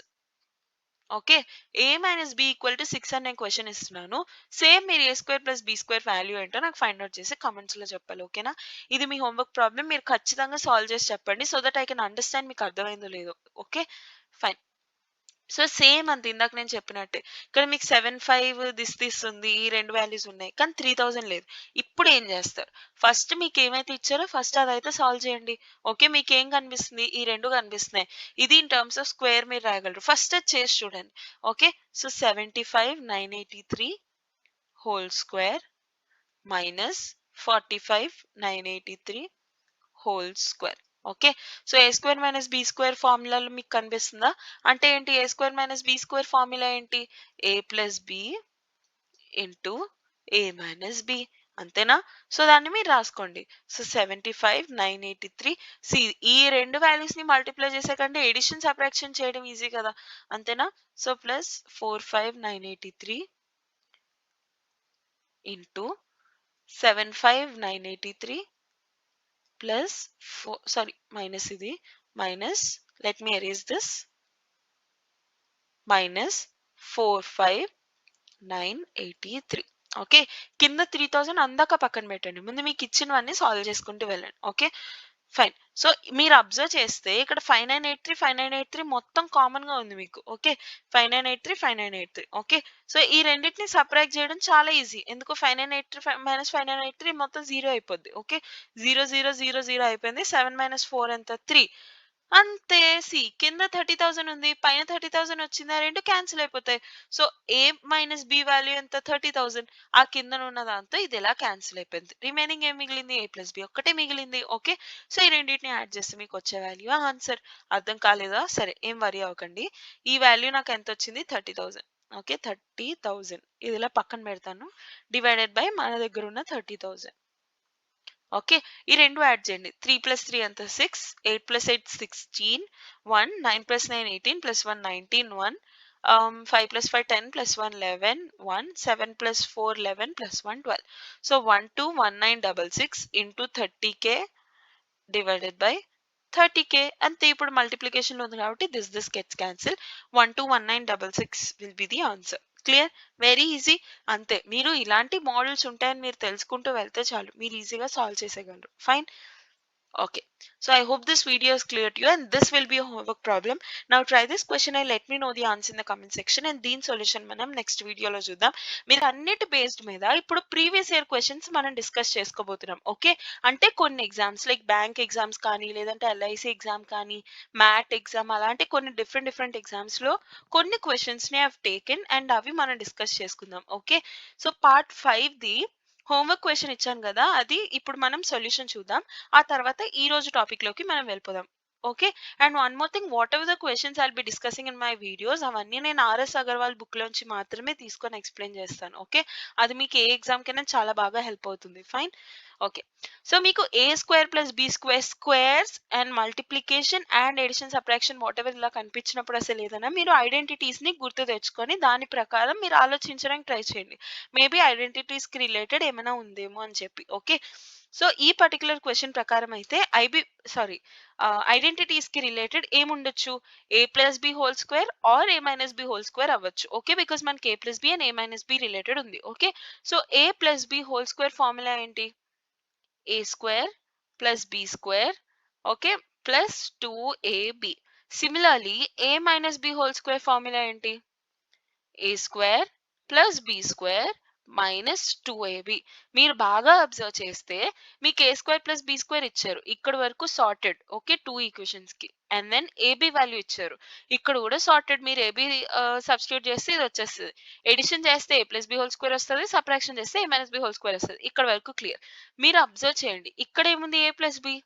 Okay, a minus b equal to 6 అని నేను question ఇస్తున్నాను. Same మీరు a square plus B square value ఏంటో నాకు ఫైండ్ అవుట్ చేసి కమెంట్స్ లో చెప్పాలి. ఓకేనా? ఇది మీ హోంవర్క్ ప్రాబ్లం, మీరు ఖచ్చితంగా సాల్వ్ చేసి చెప్పండి, so that I can understand మీకు అర్థమైందో లేదో. Okay, fine. సో సేమ్ అంత ఇందాక నేను చెప్పినట్టే, ఇక్కడ మీకు 7 5 దిస్ ఉంది, ఈ రెండు వాల్యూస్ ఉన్నాయి, కానీ 3000 లేదు. ఇప్పుడు ఏం చేస్తారు, ఫస్ట్ మీకు ఏమైతే ఇచ్చారో ఫస్ట్ అదైతే సాల్వ్ చేయండి. ఓకే, మీకు ఏం కనిపిస్తుంది, ఈ రెండు కనిపిస్తున్నాయి, ఇది ఇన్ టర్మ్స్ ఆఫ్ స్క్వేర్ మీరు రాయగలరు, ఫస్ట్ అది చేసి చూడండి. Okay, so 75,983 whole square minus 45,983 whole square. Okay, so ఏ స్క్వేర్ మైనస్ బి స్క్వేర్ ఫార్ములాలో మీకు కనిపిస్తుందా, అంటే ఏంటి, a square minus B square formula ఏంటి, a plus B into A minus b. అంతేనా? సో దాన్ని మీరు రాసుకోండి. సో 75,983, సి ఈ రెండు వాల్యూస్ ని మల్టిప్లై చేసే కంటే ఎడిషన్ సబ్ట్రాక్షన్ చేయడం ఈజీ కదా, అంతేనా? So plus 45,983 into 75,983 plus 4, sorry, minus ఇది minus, let me erase this, minus 45,983. Okay, కింద 3000 అందాక పక్కన పెట్టండి, ముందు మీకు ఇచ్చినవన్నీ సాల్వ్ చేసుకుంటూ వెళ్ళండి. Okay, fine. సో మీరు అబ్జర్వ్ చేస్తే ఇక్కడ 5983 మొత్తం కామన్ గా ఉంది మీకు. ఓకే, 5983 ఓకే, సో ఈ రెండింటిని సబ్ట్రాక్ట్ చేయడం చాలా ఈజీ, ఎందుకు 5983 మైనస్ 5983 మొత్తం జీరో అయిపోద్ది. ఓకే, 0 0 0 0 అయిపోయింది, 7 మైనస్ 4 ఎంత 3. అంతే. కింద 30,000 ఉంది. పైన 30,000 వచ్చింది. ఆ 2 క్యాన్సిల్ అయిపోతాయి. So, A minus B value ఎంత? 30,000. ఆ కిందన ఉన్న దాంతో ఇది ఇలా క్యాన్సిల్ అయిపోయింది. రిమైనింగ్ ఏం మిగిలింది? A ప్లస్ B ఒక్కటే మిగిలింది. ఓకే. సో, ఈ రెండిటిని యాడ్ చేస్తే మీకు వచ్చే వాల్యూ ఆన్సర్. అర్థం కాలేదా? సరే ఏం వరీ అవ్వకండి. ఈ వాల్యూ నాకు ఎంత వచ్చింది? 30,000. ఓకే. 30,000 ఇది ఇలా పక్కన పెడతాను. డివైడెడ్ బై మన దగ్గర ఉన్న 30,000. ఓకే. ఈ రెండు యాడ్ చేయండి. 3 ప్లస్ 3 ఎంత? 6. 8 plus 8 16. 1 9 plus 9 18 plus 1 19 1 5 plus 5 10 plus 1 11 1 7 plus 4 11 plus 1 12. So 121966 into 30k divided by 30k అంతే. ఇప్పుడు మల్టిప్లికేషన్ ఉంది కాబట్టి this gets cancel. 121966 will be the answer. Clear? Very easy. అంతే. మీరు ఇలాంటి మోడల్స్ ఉంటాయని మీరు తెలుసుకుంటూ వెళ్తే చాలు, మీరు ఈజీగా సాల్వ్ చేసేయగలరు. Fine. Okay, so I hope this video is clear to you and this will be a homework problem. Now try this question and let me know the answer in the comment section and దీని solution మనం next వీడియోలో చూద్దాం. మీరు అన్నిటి based మీద ఇప్పుడు previous year questions మనం discuss చేసుకోబోతున్నాం. ఓకే, అంటే కొన్ని ఎగ్జామ్స్ లైక్ బ్యాంక్ ఎగ్జామ్స్ కానీ లేదంటే ఎల్ఐసి ఎగ్జామ్ కానీ మ్యాట్ ఎగ్జామ్ అలాంటి కొన్ని డిఫరెంట్ ఎగ్జామ్స్ లో కొన్ని క్వశ్చన్స్ ని హావ్ టేకెన్ అండ్ అవి మనం డిస్కస్ చేసుకుందాం. Okay, so part 5 the homework question ఇచ్చాను కదా, అది ఇప్పుడు మనం సొల్యూషన్ చూద్దాం. ఆ తర్వాత ఈ రోజు టాపిక్ లోకి మనం వెళ్ళిపోదాం. Okay, and one more thing, what ever the questions I'll be discussing in my videos అవన్నీ నేను ఆర్ఎస్ అగర్వాల్ బుక్ లోంచి మాత్రమే తీసుకొని ఎక్స్ప్లెయిన్ చేస్తాను. ఓకే, అది మీకు ఏ ఎగ్జామ్ కైనా చాలా బాగా హెల్ప్ అవుతుంది. ఫైన్. ఓకే, సో మీకు a square plus B square squares and multiplication and addition subtraction whatever ఇలా కనిపించినప్పుడు అసలు ఏదైనా మీరు ఐడెంటిటీస్ ని గుర్తు తెచ్చుకొని దాని ప్రకారం మీరు ఆలోచించడానికి ట్రై చేయండి. మేబీ ఐడెంటిటీస్ కి రిలేటెడ్ ఏమైనా ఉందేమో అని చెప్పి. ఓకే, సో ఈ పర్టికులర్ క్వశ్చన్ ప్రకారం అయితే ఐడెంటిటీస్ కి రిలేటెడ్ ఏముండొచ్చు? A plus B whole square or a minus b whole square అవ్వచ్చు. ఓకే, బికాస్ మనకి a plus b and a minus b related ఉంది. ఓకే, సో ఏ plus B whole square formula ఏంటి? A square plus B square, okay, plus 2ab. Similarly a minus b whole square formula ఏంటి? A square plus B square minus 2ab. మీరు బాగా observe చేస్తే మీకు a square plus B square ఇచ్చారు, ఇక్కడ వరకు sorted. Okay, 2 equations కి. And then AB value ఇచ్చారు, ఇక్కడ కూడా సార్టెడ్. మీరు ఏబి సబ్స్టిట్యూట్ చేస్తే ఇది వచ్చేస్తుంది. ఎడిషన్ చేస్తే ఏ ప్లస్ బి హోల్ స్క్వేర్ వస్తుంది, సబ్ట్రాక్షన్ చేస్తే ఏ మైనస్ బి హోల్ స్క్వేర్ వస్తుంది. ఇక్కడ వరకు క్లియర్. మీరు అబ్జర్వ్ చేయండి, ఇక్కడ ఏముంది? ఏ ప్లస్ బి.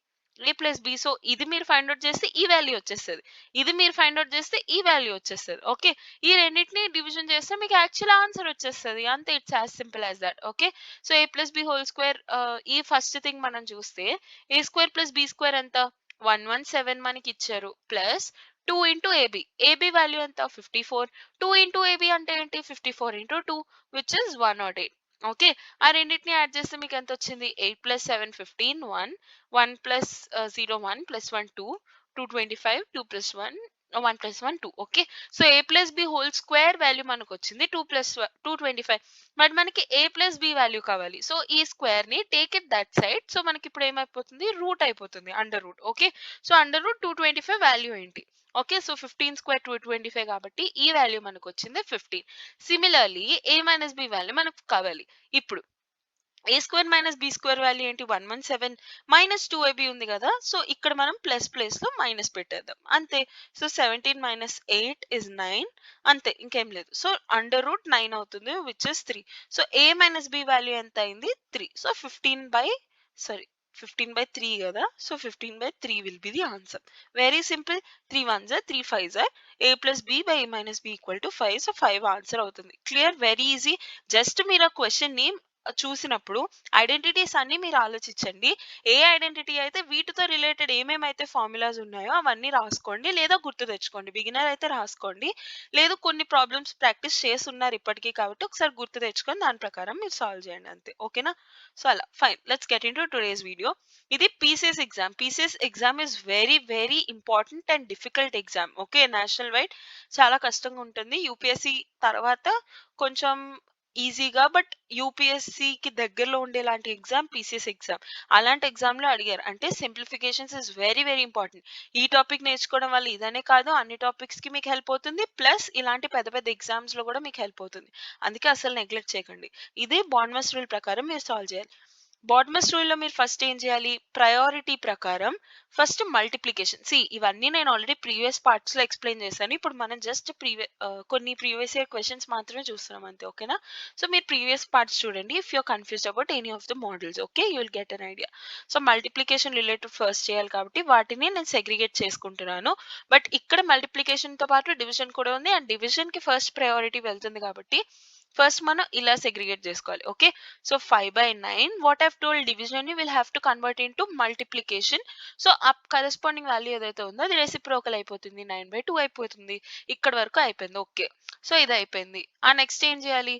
సో ఇది మీరు ఫైండ్ అవుట్ చేస్తే ఈ వాల్యూ వచ్చేస్తుంది, ఇది మీరు ఫైండ్ అవుట్ చేస్తే ఈ వాల్యూ వచ్చేస్తుంది. ఓకే, ఈ రెండింటిని డివిజన్ చేస్తే మీకు యాక్చువల్ ఆన్సర్ వచ్చేస్తుంది. అంతే, it's as simple as that. Okay, so A plus B whole square, ఈ ఫస్ట్ థింగ్ మనం చూస్తే A square plus B square ఎంత? 117 మనకి ఇచ్చారు, plus 2 into AB. AB value ఎంత? 54. 2 ఇంటూ ఏబి అంటే ఏంటి? 54 ఇంటూ 2 విచ్ ఇస్ 108. ఓకే, ఆ రెండింటిని యాడ్ చేస్తే మీకు ఎంత వచ్చింది? 8 plus 7 15 1 1 plus 0 1 plus 1 2 225 2 plus 1 1 plus 1 2. Okay, so ఏ plus B whole square value మనకు వచ్చింది 2 ప్లస్ 225. బట్ మనకి ఏ ప్లస్ బి వాల్యూ కావాలి. సో ఈ స్క్వేర్ ని take it that side. So మనకి ఇప్పుడు ఏమైపోతుంది? రూట్ అయిపోతుంది, under root. Okay, so under root 225 value ఏంటి? ఓకే, సో 15 స్క్వేర్ 225 కాబట్టి ఈ వాల్యూ మనకు వచ్చింది 15. Similarly a minus B value మనకు కావాలి. ఇప్పుడు a square minus B square value ఏంటి? 117 మైనస్ 2ab ఉంది కదా, సో ఇక్కడ మనం ప్లస్ ప్లేస్ లో మైనస్ పెట్టేద్దాం అంతే. So 17 minus 8 is 9. అంతే, ఇంకేం లేదు. సో అండర్ రూట్ 9 అవుతుంది which is 3. So A minus B value ఎంత అయింది? 3. సో 15/3 కదా, so 15/3 will be the answer. Very simple. 3 1s are 3 5s are a plus b by a minus b equal to 5. So 5 answer అవుతుంది. Clear? Very easy. Just మీరు ఆ question ని చూసినప్పుడు identities అన్ని మీరు ఆలోచించండి. ఏ ఐడెంటిటీ అయితే వీటితో రిలేటెడ్ ఏమేమైతే ఫార్ములాస్ ఉన్నాయో అవన్నీ రాసుకోండి, లేదా గుర్తు తెచ్చుకోండి. బిగినర్ అయితే రాసుకోండి, లేదు కొన్ని ప్రాబ్లమ్స్ ప్రాక్టీస్ చేస్తున్నారు ఇప్పటికీ కాబట్టి ఒకసారి గుర్తు తెచ్చుకొని దాని ప్రకారం మీరు సాల్వ్ చేయండి అంతే. ఓకేనా? సో అలా fine. Let's get into today's video. ఇది PCS exam. PCS exam is very very important and difficult exam. Okay, national wide చాలా కష్టంగా ఉంటుంది. యూపీఎస్సి తర్వాత కొంచెం ఈజీగా, బట్ యూపీఎస్సికి దగ్గరలో ఉండేలాంటి ఎగ్జామ్ పీసీఎస్ ఎగ్జామ్. అలాంటి ఎగ్జామ్ లో అడిగారు అంటే simplifications is very very important. ఈ టాపిక్ నేర్చుకోవడం వల్ల ఇదనే కాదు, అన్ని టాపిక్స్ కి మీకు హెల్ప్ అవుతుంది, ప్లస్ ఇలాంటి పెద్ద పెద్ద ఎగ్జామ్స్ లో కూడా మీకు హెల్ప్ అవుతుంది. అందుకే అసలు నెగ్లెక్ట్ చేయకండి. ఇదే బాండ్మస్ రూల్ ప్రకారం మీరు సాల్వ్ చేయాలి. బాటమస్ రూల్ లో మీరు ఫస్ట్ ఏం చేయాలి, ప్రయారిటీ ప్రకారం ఫస్ట్ మల్టిప్లికేషన్. ఇవన్నీ నేను ఆల్రెడీ ప్రీవియస్ పార్ట్స్ లో ఎక్స్ప్లెయిన్ చేశాను. ఇప్పుడు మనం జస్ట్ కొన్ని ప్రీవియస్ ఇయర్ క్వశ్చన్స్ మాత్రమే చూస్తున్నాం అంతే, ఓకేనా. సో మీరు ప్రీవియస్ పార్ట్స్ చూడండి if you're confused about any of the models, okay, you will get an idea. So multiplication related first చేయాలి కాబట్టి వాటిని నేను సెగ్రిగేట్ చేసుకుంటున్నాను. బట్ ఇక్కడ మల్టిప్లికేషన్ తో పాటు డివిజన్ కూడా ఉంది, అండ్ డివిజన్ కి ఫస్ట్ ప్రయారిటీ వెళ్తుంది కాబట్టి ఫస్ట్ మనం ఇలా సెగ్రిగేట్ చేసుకోవాలి, okay. So 5/9, what I've told division ని will have to convert into multiplication. So ఆ కరెస్పాండింగ్ వాల్యూ ఏదైతే ఉందో అది రెసిప్రోకల్ అయిపోతుంది, 9/2 అయిపోతుంది. ఇక్కడ వరకు అయిపోయింది, ఓకే. సో ఇది అయిపోయింది. ఆ నెక్స్ట్ ఏం చేయాలి,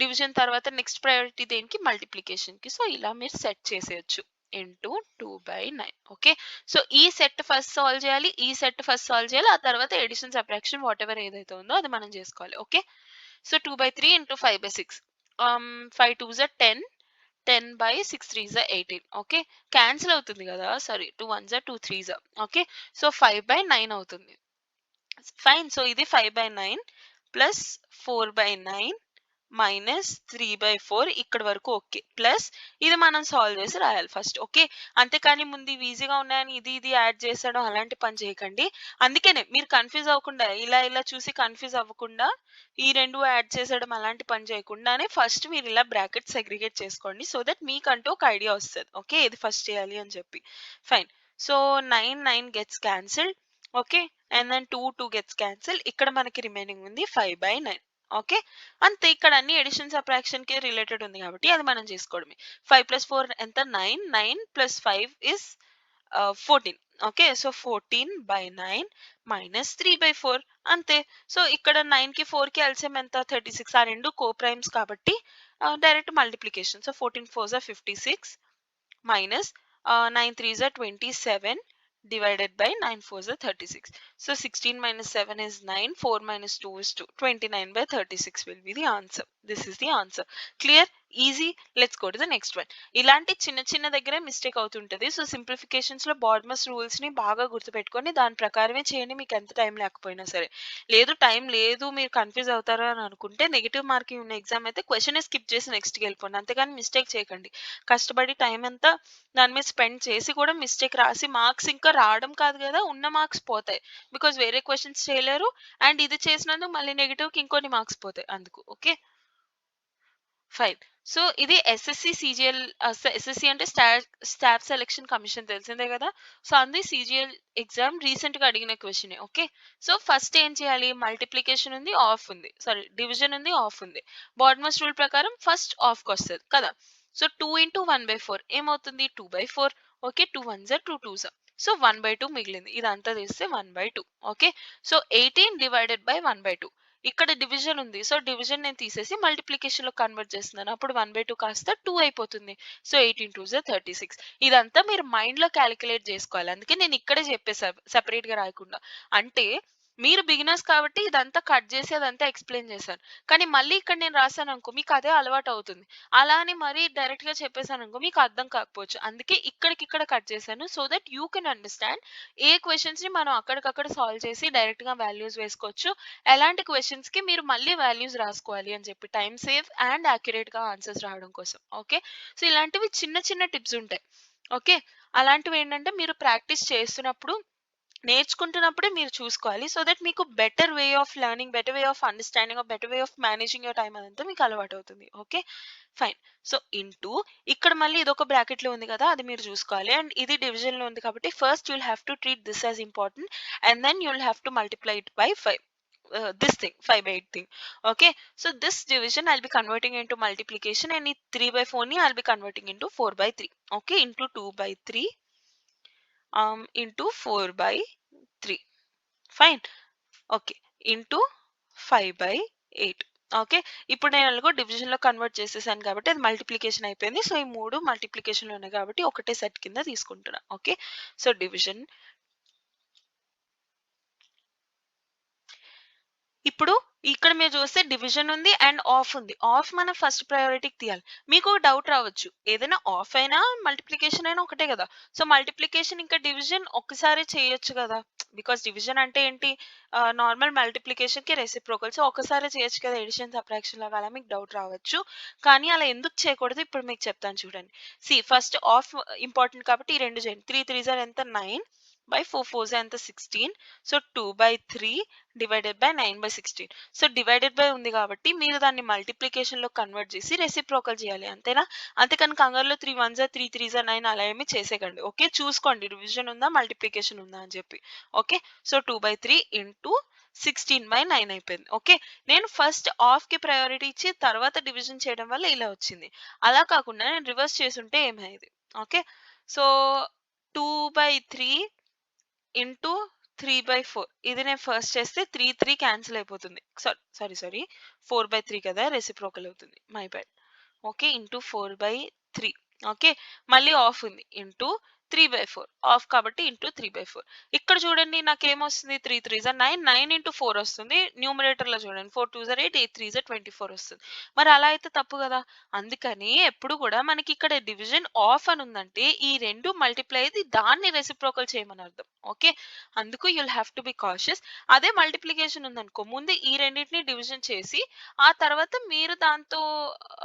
డివిజన్ తర్వాత నెక్స్ట్ ప్రయారిటీ దేనికి, మల్టిప్లికేషన్ కి. సో ఇలా మీరు సెట్ చేసేయచ్చు ఇంటూ 2/9, ఓకే. సో ఈ సెట్ ఫస్ట్ సాల్వ్ చేయాలి, ఈ సెట్ ఫస్ట్ సాల్వ్ చేయాలి, ఆ తర్వాత ఎడిషన్ సబ్ట్రాక్షన్ వాట్ ఎవర్ ఏదైతే ఉందో అది మనం చేసుకోవాలి, okay. So 2/3 into 5/6, 5 2s are 10, 10/6 3s are 18, okay. Cancel అవుతుంది కదా, sorry 2 1s are 2 3s are, okay. So 5/9 అవుతుంది, ఫైన్. సో ఇది 5/9 ప్లస్ 4/9 మైనస్ 3/4 ఇక్కడ వరకు, ఓకే. ప్లస్ ఇది మనం సాల్వ్ చేసి రాయాలి ఫస్ట్, ఓకే. అంతేకాని ముందు ఇవి ఈజీగా ఉన్నాయని ఇది ఇది యాడ్ చేసాడు అలాంటి పని చేయకండి. అందుకనే మీరు కన్ఫ్యూజ్ అవ్వకుండా, ఇలా ఇలా చూసి కన్ఫ్యూజ్ అవ్వకుండా, ఈ రెండు యాడ్ చేసడం అలాంటి పని చేయకుండానే ఫస్ట్ మీరు ఇలా బ్రాకెట్ సెగ్రిగేట్ చేసుకోండి, సో దట్ మీకంటూ ఒక ఐడియా వస్తుంది, ఓకే, ఇది ఫస్ట్ చేయాలి అని చెప్పి. Fine. So 9 9 gets cancelled, okay. And then 2 2 gets cancel, ఇక్కడ మనకి రిమైనింగ్ ఉంది 5/9, ఓకే. అంతే, ఇక్కడ అన్ని ఎడిషన్ సబ్ట్రాక్షన్ కి రిలేటెడ్ ఉంది కాబట్టి అది మనం చేసుకోవడమే. 5 + 4 ఎంత, 9, 9 + 5 ఇస్ 14, ఓకే. సో 14/9 మైనస్ 3/4, అంతే. సో ఇక్కడ 9 కి 4 కి ఎల్సిఎం ఎంత, 36. ఆ రెండు కో ప్రైమ్స్ కాబట్టి direct multiplication. So 14 4s are 56 minus 9 3s are 27 divided by 9 4s are 36. So 16 minus 7 is 9, 4 minus 2 is 2. 29/36 will be the answer. This is the answer. Clear? Easy. Let's go to the next one. ఇలాంటి చిన్న చిన్న దగ్గరే mistake అవుతుంటది. So simplifications లో BODMAS rules ని బాగా గుర్తుపెట్టుకొని దాని ప్రకారమే చేయండి, మీకు ఎంత టైం లేకపోయినా సరే. లేదు టైం లేదు మీరు కన్ఫ్యూజ్ అవుతారు అని అనుకుంటే నెగిటివ్ మార్కింగ్ ఉన్న ఎగ్జామ్ అయితే క్వశ్చన్ స్కిప్ చేసి నెక్స్ట్కి వెళ్ళిపోండి, అంతేగాని మిస్టేక్ చేయకండి. కష్టపడి టైం అంతా దాని మీద స్పెండ్ చేసి కూడా మిస్టేక్ రాసి మార్క్స్ ఇంకా రావడం కాదు కదా, ఉన్న మార్క్స్ పోతాయి. బికాజ్ వేరే క్వశ్చన్స్ చేయలేరు, అండ్ ఇది చేసినందుకు మళ్ళీ నెగిటివ్కి ఇంకొన్ని మార్క్స్ పోతాయి అందుకు, ఓకే. ఫైన్. సో ఇది ఎస్ఎస్సి సిజిఎల్, ఎస్ఎస్సి అంటే స్టాఫ్ సెలక్షన్ కమిషన్ తెలిసిందే కదా. సో అంది సిజిఎల్ ఎగ్జామ్ రీసెంట్ గా అడిగిన క్వశ్చన్, ఓకే. సో ఫస్ట్ ఏం చేయాలి, మల్టిప్లికేషన్ ఉంది, ఆఫ్ ఉంది, సారీ డివిజన్ ఉంది, ఆఫ్ ఉంది. బాడ్మస్ రూల్ ప్రకారం ఫస్ట్ ఆఫ్ కి వస్తుంది కదా. సో 2 ఇంటూ 1/4 ఏమవుతుంది, 2/4, okay. 2 1s are 2 2s are. So 1/2 మిగిలింది, ఇదంతా తీస్తే 1/2, ఓకే. సో 18 డివైడెడ్ బై 1/2, ఇక్కడ డివిజన్ ఉంది, సో డివిజన్ నేను తీసేసి మల్టిప్లికేషన్ లో కన్వర్ట్ చేస్తున్నాను, అప్పుడు 1/2 కాస్త 2 అయిపోతుంది. So 18 2s are 36. ఇదంతా మీరు మైండ్ లో క్యాలిక్యులేట్ చేసుకోవాలి, అందుకే నేను ఇక్కడే చెప్పేసా సెపరేట్ గా రాయకుండా. అంటే మీరు బిగినర్స్ కాబట్టి ఇదంతా కట్ చేసి అదంతా ఎక్స్ప్లెయిన్ చేశాను, కానీ మళ్ళీ ఇక్కడ నేను రాశాను అనుకో మీకు అదే అలవాటు అవుతుంది. అలా అని మరీ డైరెక్ట్ గా చెప్పేశాను అనుకో మీకు అర్థం కాకపోవచ్చు, అందుకే ఇక్కడికిక్కడ కట్ చేశాను, so that you can understand. A questions ని మనం అక్కడికక్కడ సాల్వ్ చేసి డైరెక్ట్ గా వాల్యూస్ వేసుకోవచ్చు, ఎలాంటి క్వశ్చన్స్ కి మీరు మళ్ళీ వాల్యూస్ రాసుకోవాలి అని చెప్పి, టైం సేవ్ అండ్ యాక్యురేట్ గా ఆన్సర్స్ రావడం కోసం, ఓకే. సో ఇలాంటివి చిన్న చిన్న టిప్స్ ఉంటాయి, ఓకే. అలాంటివి ఏంటంటే మీరు ప్రాక్టీస్ చేస్తున్నప్పుడు నేర్చుకుంటున్నప్పుడే మీరు చూసుకోవాలి, సో దట్ మీకు better way of learning, better way of understanding, better way of managing your time అదంతా మీకు అలవాటు అవుతుంది, ఓకే. ఫైన్. సో ఇంటూ ఇక్కడ మళ్ళీ ఇదొక బ్రాకెట్ లో ఉంది కదా, అది మీరు చూసుకోవాలి, అండ్ ఇది డివిజన్ లో ఉంది కాబట్టి first you'll have to treat this as important, and then you'll have to multiply it by 5. This thing 5/8 thing, okay. So this division I'll be converting into multiplication, and 3/4 ni I'll be converting into 4/3, okay, into 2/3 into 4/3, fine, okay, into 5/8, okay. ఇప్పుడు నేను ఎలాగో division లో convert చేసేసాను కాబట్టి అది multiplication అయిపోయింది. So ఈ మూడు మల్టిప్లికేషన్ లో ఉన్నాయి కాబట్టి ఒకటే సెట్ కింద తీసుకుంటున్నా, ఓకే. సో డివిజన్, ఇప్పుడు ఇక్కడ మీరు చూస్తే డివిజన్ ఉంది అండ్ ఆఫ్ ఉంది. ఆఫ్ మనం ఫస్ట్ ప్రయారిటీకి తీయాలి. మీకు ఒక డౌట్ రావచ్చు. ఏదైనా ఆఫ్ అయినా, మల్టిప్లికేషన్ అయినా ఒకటే కదా! సో, మల్టిప్లికేషన్ ఇంకా డివిజన్ ఒక్కసారే చేయొచ్చు కదా! బికాస్ డివిజన్ అంటే ఏంటి? Normal మల్టిప్లికేషన్‌కి reciprocal. సో, ఒక్కసారే చేయొచ్చు కదా! ఎడిషన్, సబ్ట్రాక్షన్ లాగా అలా మీకు డౌట్ రావచ్చు. కానీ అలా ఎందుకు చేయకూడదు ఇప్పుడు మీకు చెప్తాను చూడండి. ఫస్ట్ ఆఫ్ ఇంపార్టెంట్ కాబట్టి ఈ 2 చేయండి. 3 3 జార్ ఎంత? 9 బై 4 4 జార్ ఎంత? 16. So, 2/3 divided by 9/16. So, divided by ఉంది కాబట్టి మీరు దాన్ని మల్టిప్లికేషన్‌లో కన్వర్ట్ చేసి రెసిప్రోకల్ చేయాలి. అంతేనా? అంతేకాని కంగారులో 3 1 జార్ 3 3 జార్ 9 అలా ఏమి చేసేయకండి. ఓకే. చూసుకోండి డివిజన్ ఉందా? మల్టిప్లికేషన్ ఉందా? అని చెప్పి. ఓకే. సో, 2/3 ఇంటూ 16/9 అయిపోయింది. ఓకే. నేను ఫస్ట్ ఆఫ్‌కి ప్రయారిటీ ఇచ్చి తర్వాత డివిజన్ చేయడం వల్ల ఇలా వచ్చింది. అలా కాకుండా నేను రివర్స్ చేసుంటే ఏమయ్యేది? ఓకే. సో, 2/3 ఇంటూ 3/4 ఇది నేను ఫస్ట్ చేస్తే 3 3 క్యాన్సిల్ అయిపోతుంది. సారీ 4/3 కదా! రెసిప్రోకల్ అవుతుంది. My bad. Okay. Into 4/3 okay. మళ్ళీ ఆఫ్ ఉంది. ఇంటూ 3/4 ఆఫ్ కాబట్టి ఇంటూ 3/4 ఇక్కడ చూడండి నాకేమొస్తుంది 3 3 జా 9 9 ఇంటూ 4 వస్తుంది. న్యూమరేటర్‌లో చూడండి 4 2 జా 8 8 3 జా 24 వస్తుంది. మరి అలా అయితే తప్పు కదా! అందుకని ఎప్పుడు కూడా మనకి ఇక్కడ డివిజన్ ఆఫ్ అని ఉందంటే ఈ 2 మల్టిప్లై అయ్యి దాన్ని రెసిప్రోకల్ చేయమని అర్థం. ఓకే. అందుకు you'll have to be cautious. అదే మల్టిప్లికేషన్ ఉందనుకో ముందు ఈ రెండిటిని డివిజన్ చేసి ఆ తర్వాత మీరు దాంతో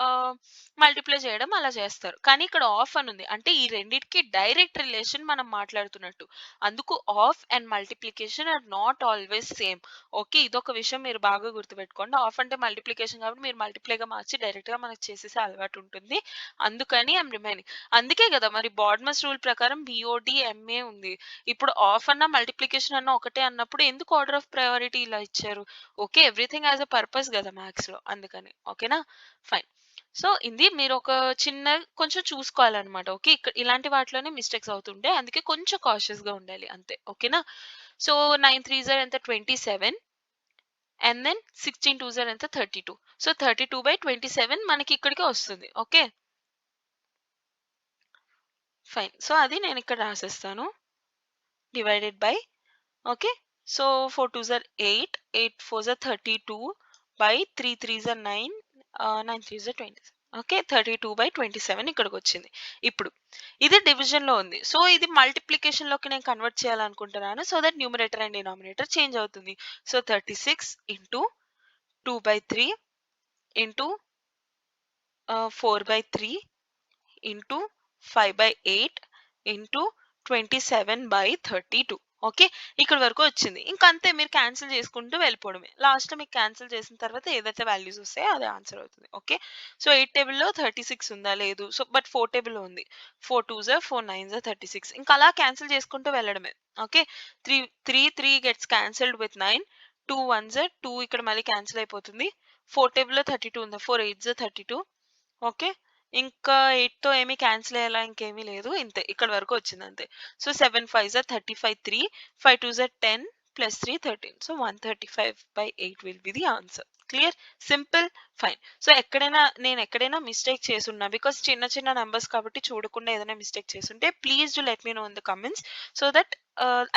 ఆహ్, మల్టిప్లై చేయడం అలా చేస్తారు. కానీ ఇక్కడ ఆఫ్ అని ఉంది. అంటే ఈ రెండిటికి డైరెక్ట్ రిలేషన్ మనం మాట్లాడుతున్నట్టు. అందుకు of and multiplication are not always same. Okay. ఇదొక విషయం మీరు బాగా గుర్తుపెట్టుకోండి. ఆఫ్ అంటే మల్టిప్లికేషన్ కాబట్టి మీరు మల్టిప్లైగా మార్చి డైరెక్ట్‌గా మనకు చేసేసే అలవాటు ఉంటుంది. అందుకని ఐయామ్ రిమైనింగ్. అందుకే కదా మరి బాడ్మస్ రూల్ ప్రకారం బీఓడీ, ఎంఏ ఉంది. ఇప్పుడు ఆఫ్ అన్నా, మల్టిప్లికేషన్ అన్నా ఒకటే అన్నప్పుడు ఎందుకు ఆర్డర్ ఆఫ్ ప్రయారిటీ ఇలా ఇచ్చారు? Okay. Everything has a purpose కదా మ్యాథ్స్‌లో అందుకని. ఓకేనా? ఫైన్. సో, ఇది మీరు ఒక చిన్న కొంచెం చూసుకోవాలన్నమాట. ఓకే. ఇలాంటి వాటిలోనే మిస్టేక్స్ అవుతుంటాయి. అందుకే కొంచెం కాషియస్‌గా ఉండాలి అంతే. ఓకేనా? సో, 9 3 జార్ ఎంత? 27 అండ్ దెన్ 16 2 జార్ ఎంత? 32. సో, 32/27 మనకి ఇక్కడికే వస్తుంది. ఓకే. ఫైన్. సో, అది నేను ఇక్కడ రాసేస్తాను. Divided by okay. సో, 4 2 జార్ 8 8 4 జార్ 32 బై 3 3 జార్ 9 9 3 జార్ 27. ఓకే. 32/27 ఇక్కడికొచ్చింది. ఇప్పుడు ఇది డివిజన్‌లో ఉంది. సో, ఇది మల్టిప్లికేషన్‌లోకి నేను కన్వర్ట్ చేయాలనుకుంటున్నాను. So that numerator and denominator change అవుతుంది. So, 36 into 2/3 into 4/3 into 5/8 into 27/32. Okay. ఇక్కడి వరకు వచ్చింది. ఇంక అంతే మీరు క్యాన్సిల్ చేసుకుంటూ వెళ్ళిపోవడమే. లాస్ట్‌లో మీకు క్యాన్సిల్ చేసిన తర్వాత ఏదైతే వాల్యూస్ వస్తాయో అదే ఆన్సర్ అవుతుంది. ఓకే. సో, 8 టేబుల్‌లో 36 ఉందా? లేదు. సో, బట్ 4 టేబుల్‌లో ఉంది. 4 2 జా 4 9 జా 36 ఇంకా అలా క్యాన్సిల్ చేసుకుంటూ వెళ్ళడమే. ఓకే. 3 గెట్స్ క్యాన్సిల్డ్ విత్ 9 2 1 జా 2 ఇక్కడ మళ్ళీ క్యాన్సిల్ అయిపోతుంది. 4 టేబుల్‌లో 32 ఉందా? 4 8 జా 32 ఓకే. ఇంకా 8తో ఏమి క్యాన్సిల్ అయ్యేలా ఇంకేమీ లేదు. ఇంతే. ఇక్కడి వరకు వచ్చిందంతే. సో, 7 5 జా 35 3 5 2 జా 10 plus 3 13. So, 135/8 will be the answer. Clear? Simple. Fine. So, నేను ఎక్కడైనా మిస్టేక్ చేసున్నా బికాస్ చిన్న చిన్న నంబర్స్ కాబట్టి చూడకుండా ఏదైనా మిస్టేక్ చేసుంటే please do let me know in the comments so that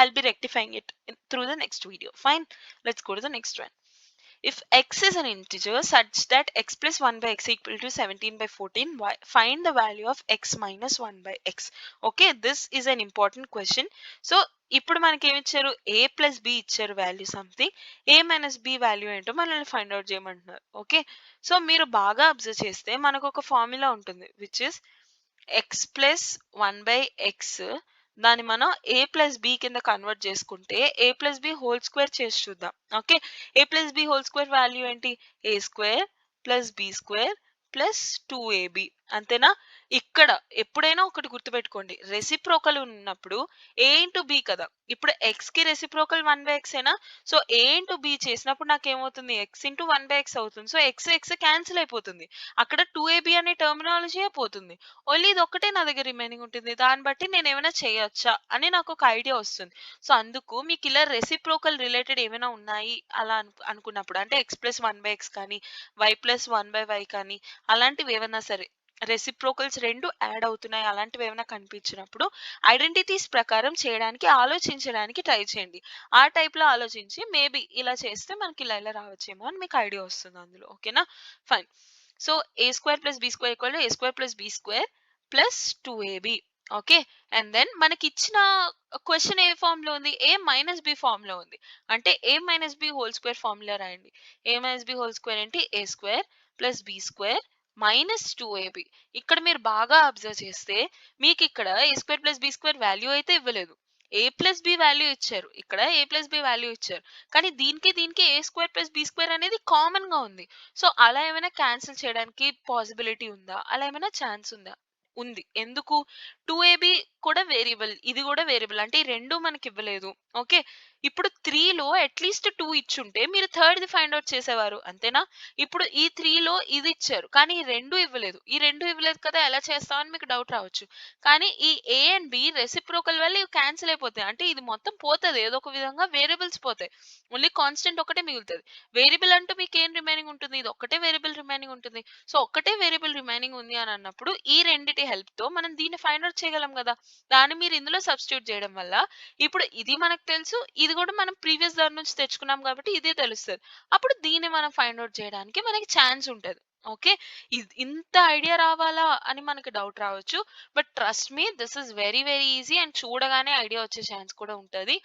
I'll be rectifying it through the next video. Fine. Let's go to the next one. If x is an integer such that x plus 1 by x equal to 17/14, find the value of x minus 1 by x. Okay, this is an important question. So, ఇప్పుడు మనకి ఏమి ఇచ్చారు? a plus b ఇచ్చారు value something. a minus b వాల్యూ ఏంటో మనల్ని find out చేయమంటున్నారు. Okay. So, మీరు బాగా అబ్జర్వ్ చేస్తే మనకు ఒక ఫార్ములా ఉంటుంది which is x plus 1 by X దాన్ని మనం a ప్లస్ బి కింద కన్వర్ట్ చేసుకుంటే a plus B whole square చేసి చూద్దాం. Okay. a plus B whole square value ఏంటి? a square plus B square plus 2ab అంతేనా? ఇక్కడ ఎప్పుడైనా ఒకటి గుర్తుపెట్టుకోండి. రెసిప్రోకల్ ఉన్నప్పుడు a ఇంటూ బి కదా! ఇప్పుడు x కి రెసిప్రోకల్ 1 బై ఎక్స్ ఏనా? సో, a ఇంటూ బి చేసినప్పుడు నాకేమవుతుంది? x ఇంటూ 1 బై ఎక్స్ అవుతుంది. సో, x క్యాన్సిల్ అయిపోతుంది. అక్కడ 2ab అనే టర్మినాలజీయే పోతుంది. ఓన్లీ ఇదొక్కటే నా దగ్గర రిమైనింగ్ ఉంటుంది. దాన్ని బట్టి నేనేమైనా చేయొచ్చా అని నాకొక ఐడియా వస్తుంది. సో, అందుకు మీకిలా రెసిప్రోకల్ రిలేటెడ్ ఏమైనా ఉన్నాయి అలా అనుకున్నప్పుడు అంటే x ప్లస్ 1 బై ఎక్స్ కానీ, y ప్లస్ 1 బై వై కానీ అలాంటివి ఏవన్నా సరే రెసిప్రోకల్స్ రెండు యాడ్ అవుతున్నాయి అలాంటివి ఏమైనా కనిపించినప్పుడు ఐడెంటిటీస్ ప్రకారం చేయడానికి ఆలోచించడానికి ట్రై చేయండి. ఆ టైప్లో ఆలోచించి మేబీ ఇలా చేస్తే మనకి ఇలా ఇలా రావచ్చేమో అని మీకు ఐడియా వస్తుంది అందులో. ఓకేనా, fine. So A square plus B square equal to A square plus B square plus 2ab. Okay, and then మనకి ఇచ్చిన క్వశ్చన్ ఏ ఫామ్ లో ఉంది, ఏ మైనస్ బి ఫామ్ లో ఉంది. అంటే a minus b whole square formula రాయండి. A minus b whole square ఏంటి, a square plus B square minus 2ab. ఇక్కడ మీరు బాగా అబ్జర్వ్ చేస్తే మీకు ఇక్కడ a square plus B square value అయితే ఇవ్వలేదు, ఏ ప్లస్ బి వాల్యూ ఇచ్చారు, ఇక్కడ ఏ ప్లస్ బి వాల్యూ ఇచ్చారు. కానీ దీనికి ఏ స్క్వేర్ ప్లస్ బి స్క్వేర్ అనేది కామన్ గా ఉంది. సో అలా ఏమైనా క్యాన్సిల్ చేయడానికి పాసిబిలిటీ ఉందా, అలా ఏమైనా ఛాన్స్ ఉందా, ఉంది. ఎందుకు, 2ab కూడా వేరియబుల్, ఇది కూడా వేరియబుల్, అంటే ఈ రెండు మనకి ఇవ్వలేదు. ఓకే, ఇప్పుడు 3లో అట్లీస్ట్ 2 ఇచ్చుంటే మీరు థర్డ్ది ఫైండ్ అవుట్ చేసేవారు, అంతేనా. ఇప్పుడు ఈ 3లో ఇది ఇచ్చారు కానీ ఈ రెండు ఇవ్వలేదు, ఈ రెండు ఇవ్వలేదు కదా ఎలా చేస్తామని మీకు డౌట్ రావచ్చు. కానీ ఈ ఏ అండ్ బి రెసిప్రోకల్ వల్ల ఇవి క్యాన్సిల్ అయిపోతాయి, అంటే ఇది మొత్తం పోతుంది, ఏదో ఒక విధంగా వేరియబుల్స్ పోతాయి, ఓన్లీ కాన్స్టెంట్ ఒకటే మిగులుతుంది. వేరియబుల్ అంటూ మీకు ఏం రిమైనింగ్ ఉంటుంది, ఇది ఒక్కటే వేరియబుల్ రిమైనింగ్ ఉంటుంది. సో ఒక్కటే వేరియబుల్ రిమైనింగ్ ఉంది అని అన్నప్పుడు ఈ రెండిటి హెల్ప్ తో మనం దీన్ని ఫైండ్ అవుట్ చేయగలం కదా. దాన్ని మీరు ఇందులో సబ్స్టిట్యూట్ చేయడం వల్ల ఇప్పుడు ఇది మనకు తెలుసు, ఇది కూడా మనం ప్రీవియస్ దాని నుంచి తెచ్చుకున్నాం కాబట్టి ఇదే తెలుస్తుంది. అప్పుడు దీన్ని మనం ఫైండ్ అవుట్ చేయడానికి మనకి ఛాన్స్ ఉంటుంది. ఓకే, ఇంత ఐడియా రావాలా అని మనకి డౌట్ రావచ్చు, but trust me this is very very easy and చూడగానే ఐడియా వచ్చే ఛాన్స్ కూడా ఉంటుంది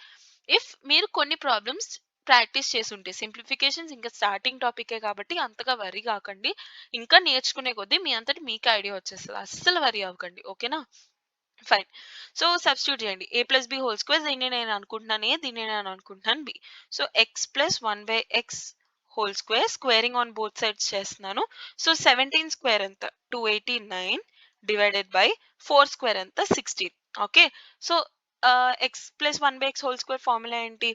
ఇఫ్ మీరు కొన్ని ప్రాబ్లమ్స్ ప్రాక్టీస్ చేసి ఉంటే. సింప్లిఫికేషన్స్ ఇంకా స్టార్టింగ్ టాపికే కాబట్టి అంతగా వరి కాకండి, ఇంకా నేర్చుకునే కొద్దీ మీ అంతటి మీకు ఐడియా వచ్చేస్తుంది, అస్సలు వరి అవ్వకండి. ఓకేనా, ఫైన్. సో సబ్స్టిట్యూట్ చేయండి, a plus B whole square, దీన్ని నేను అనుకుంటున్నాను ఏ, దీన్ని నేను అనుకుంటున్నాను b. So x plus 1/x whole square, squaring on both sides చేస్తున్నాను. సో 17 స్క్వేర్ ఎంత, 289 డివైడెడ్ బై 4 స్క్వేర్ ఎంత, 16. Okay, so x plus 1/x whole square formula ఏంటి,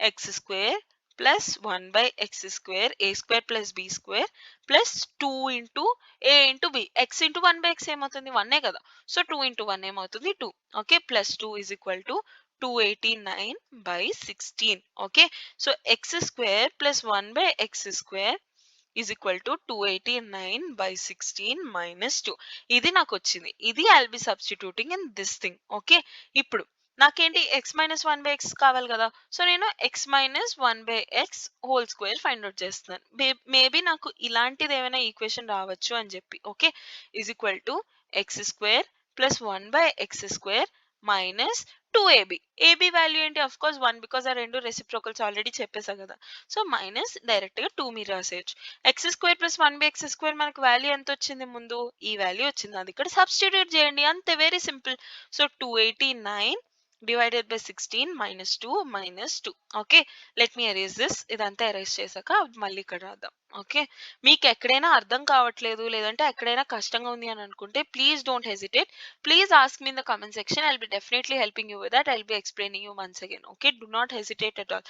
x square plus 1/x square a square plus B square plus 2 into a into b. X into 1/x ఏమవుతుంది, 1 కదా. So 2 into 1 ఏమవుతుంది, 2. Okay, plus 2 is equal to 289/16. Okay, so x square plus 1/x square is equal to 289/16 minus 2. ఇది నాకు వచ్చింది, ఇది I'll be substituting in this thing. Okay, ఇప్పుడు నాకేంటి X minus 1/x కావాలి కదా. సో నేను X minus 1/x whole square find out చేస్తున్నాను. మేబీ నాకు ఇలాంటిది ఏమైనా ఈక్వేషన్ రావచ్చు అని చెప్పి. Okay, is equal to X square plus 1/x square minus 2ab. ab value ఏంటి, అఫ్ కోర్స్ 1, బికాస్ ఆ రెండు రెసిప్రోకల్స్ ఆల్రెడీ చెప్పేసా కదా. సో మైనస్ డైరెక్ట్ గా 2 మీరు రాసేయచ్చు. X square plus 1/x square మనకు వాల్యూ ఎంత వచ్చింది, ముందు ఈ వాల్యూ వచ్చింది, అది ఇక్కడ సబ్స్టిట్యూట్ చేయండి, అంతే, very simple. So 289 divided by 16 minus 2 minus 2. Okay, let me erase this. ఇదంతా ఎరేజ్ చేశాక మళ్ళీ ఇక్కడ రాద్దాం. ఓకే, మీకు ఎక్కడైనా అర్థం కావట్లేదు లేదంటే ఎక్కడైనా కష్టంగా ఉంది అని అనుకుంటే please don't hesitate, please ask me in the comment section, I'll be definitely helping you with that, I'll be explaining you once again. Okay, do not hesitate at all.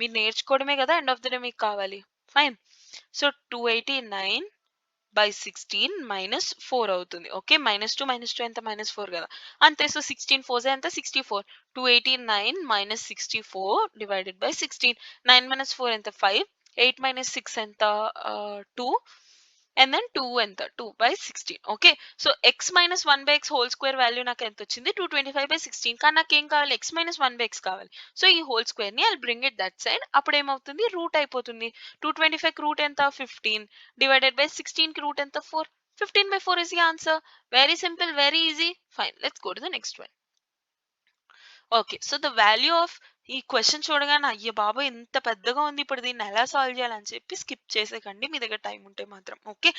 మీరు నేర్చుకోవడమే కదా ఎండ్ ఆఫ్ ద డే మీకు కావాలి. Fine. So 289/16 minus 4 అవుతుంది. Okay, -2 ఎంత, -4 కదా, అంతే. So 16 4 ఎంత, 64. 289 minus 64 divided by 16. 9 minus 4 ఎంత, 5. 8 minus 6 ఎంత, 2. అండ్ దెన్ 2 ఎంత, 2/16. Okay, so X minus 1/x whole square value నాకు ఎంత వచ్చింది, 225/16. కానీ నాకు ఏం కావాలి, ఎక్స్ మైనస్ 1/x కావాలి. సో ఈ హోల్ స్క్వేర్ ని I bring it that side, అప్పుడు ఏమవుతుంది, రూట్ అయిపోతుంది. 225 రూట్ ఎంత, 15 డివైడెడ్ బై 16 కి రూట్ ఎంత, 4. 15/4 is the answer. Very simple, very easy. Fine, let's go to the next one. Okay, so the value of, ఈ question చూడగానే అయ్యో బాబు ఇంత పెద్దగా ఉంది, ఇప్పుడు దీన్ని ఎలా సాల్వ్ చేయాలని చెప్పి స్కిప్ చేసేకండి, మీ దగ్గర టైం ఉంటే మాత్రం. ఓకే,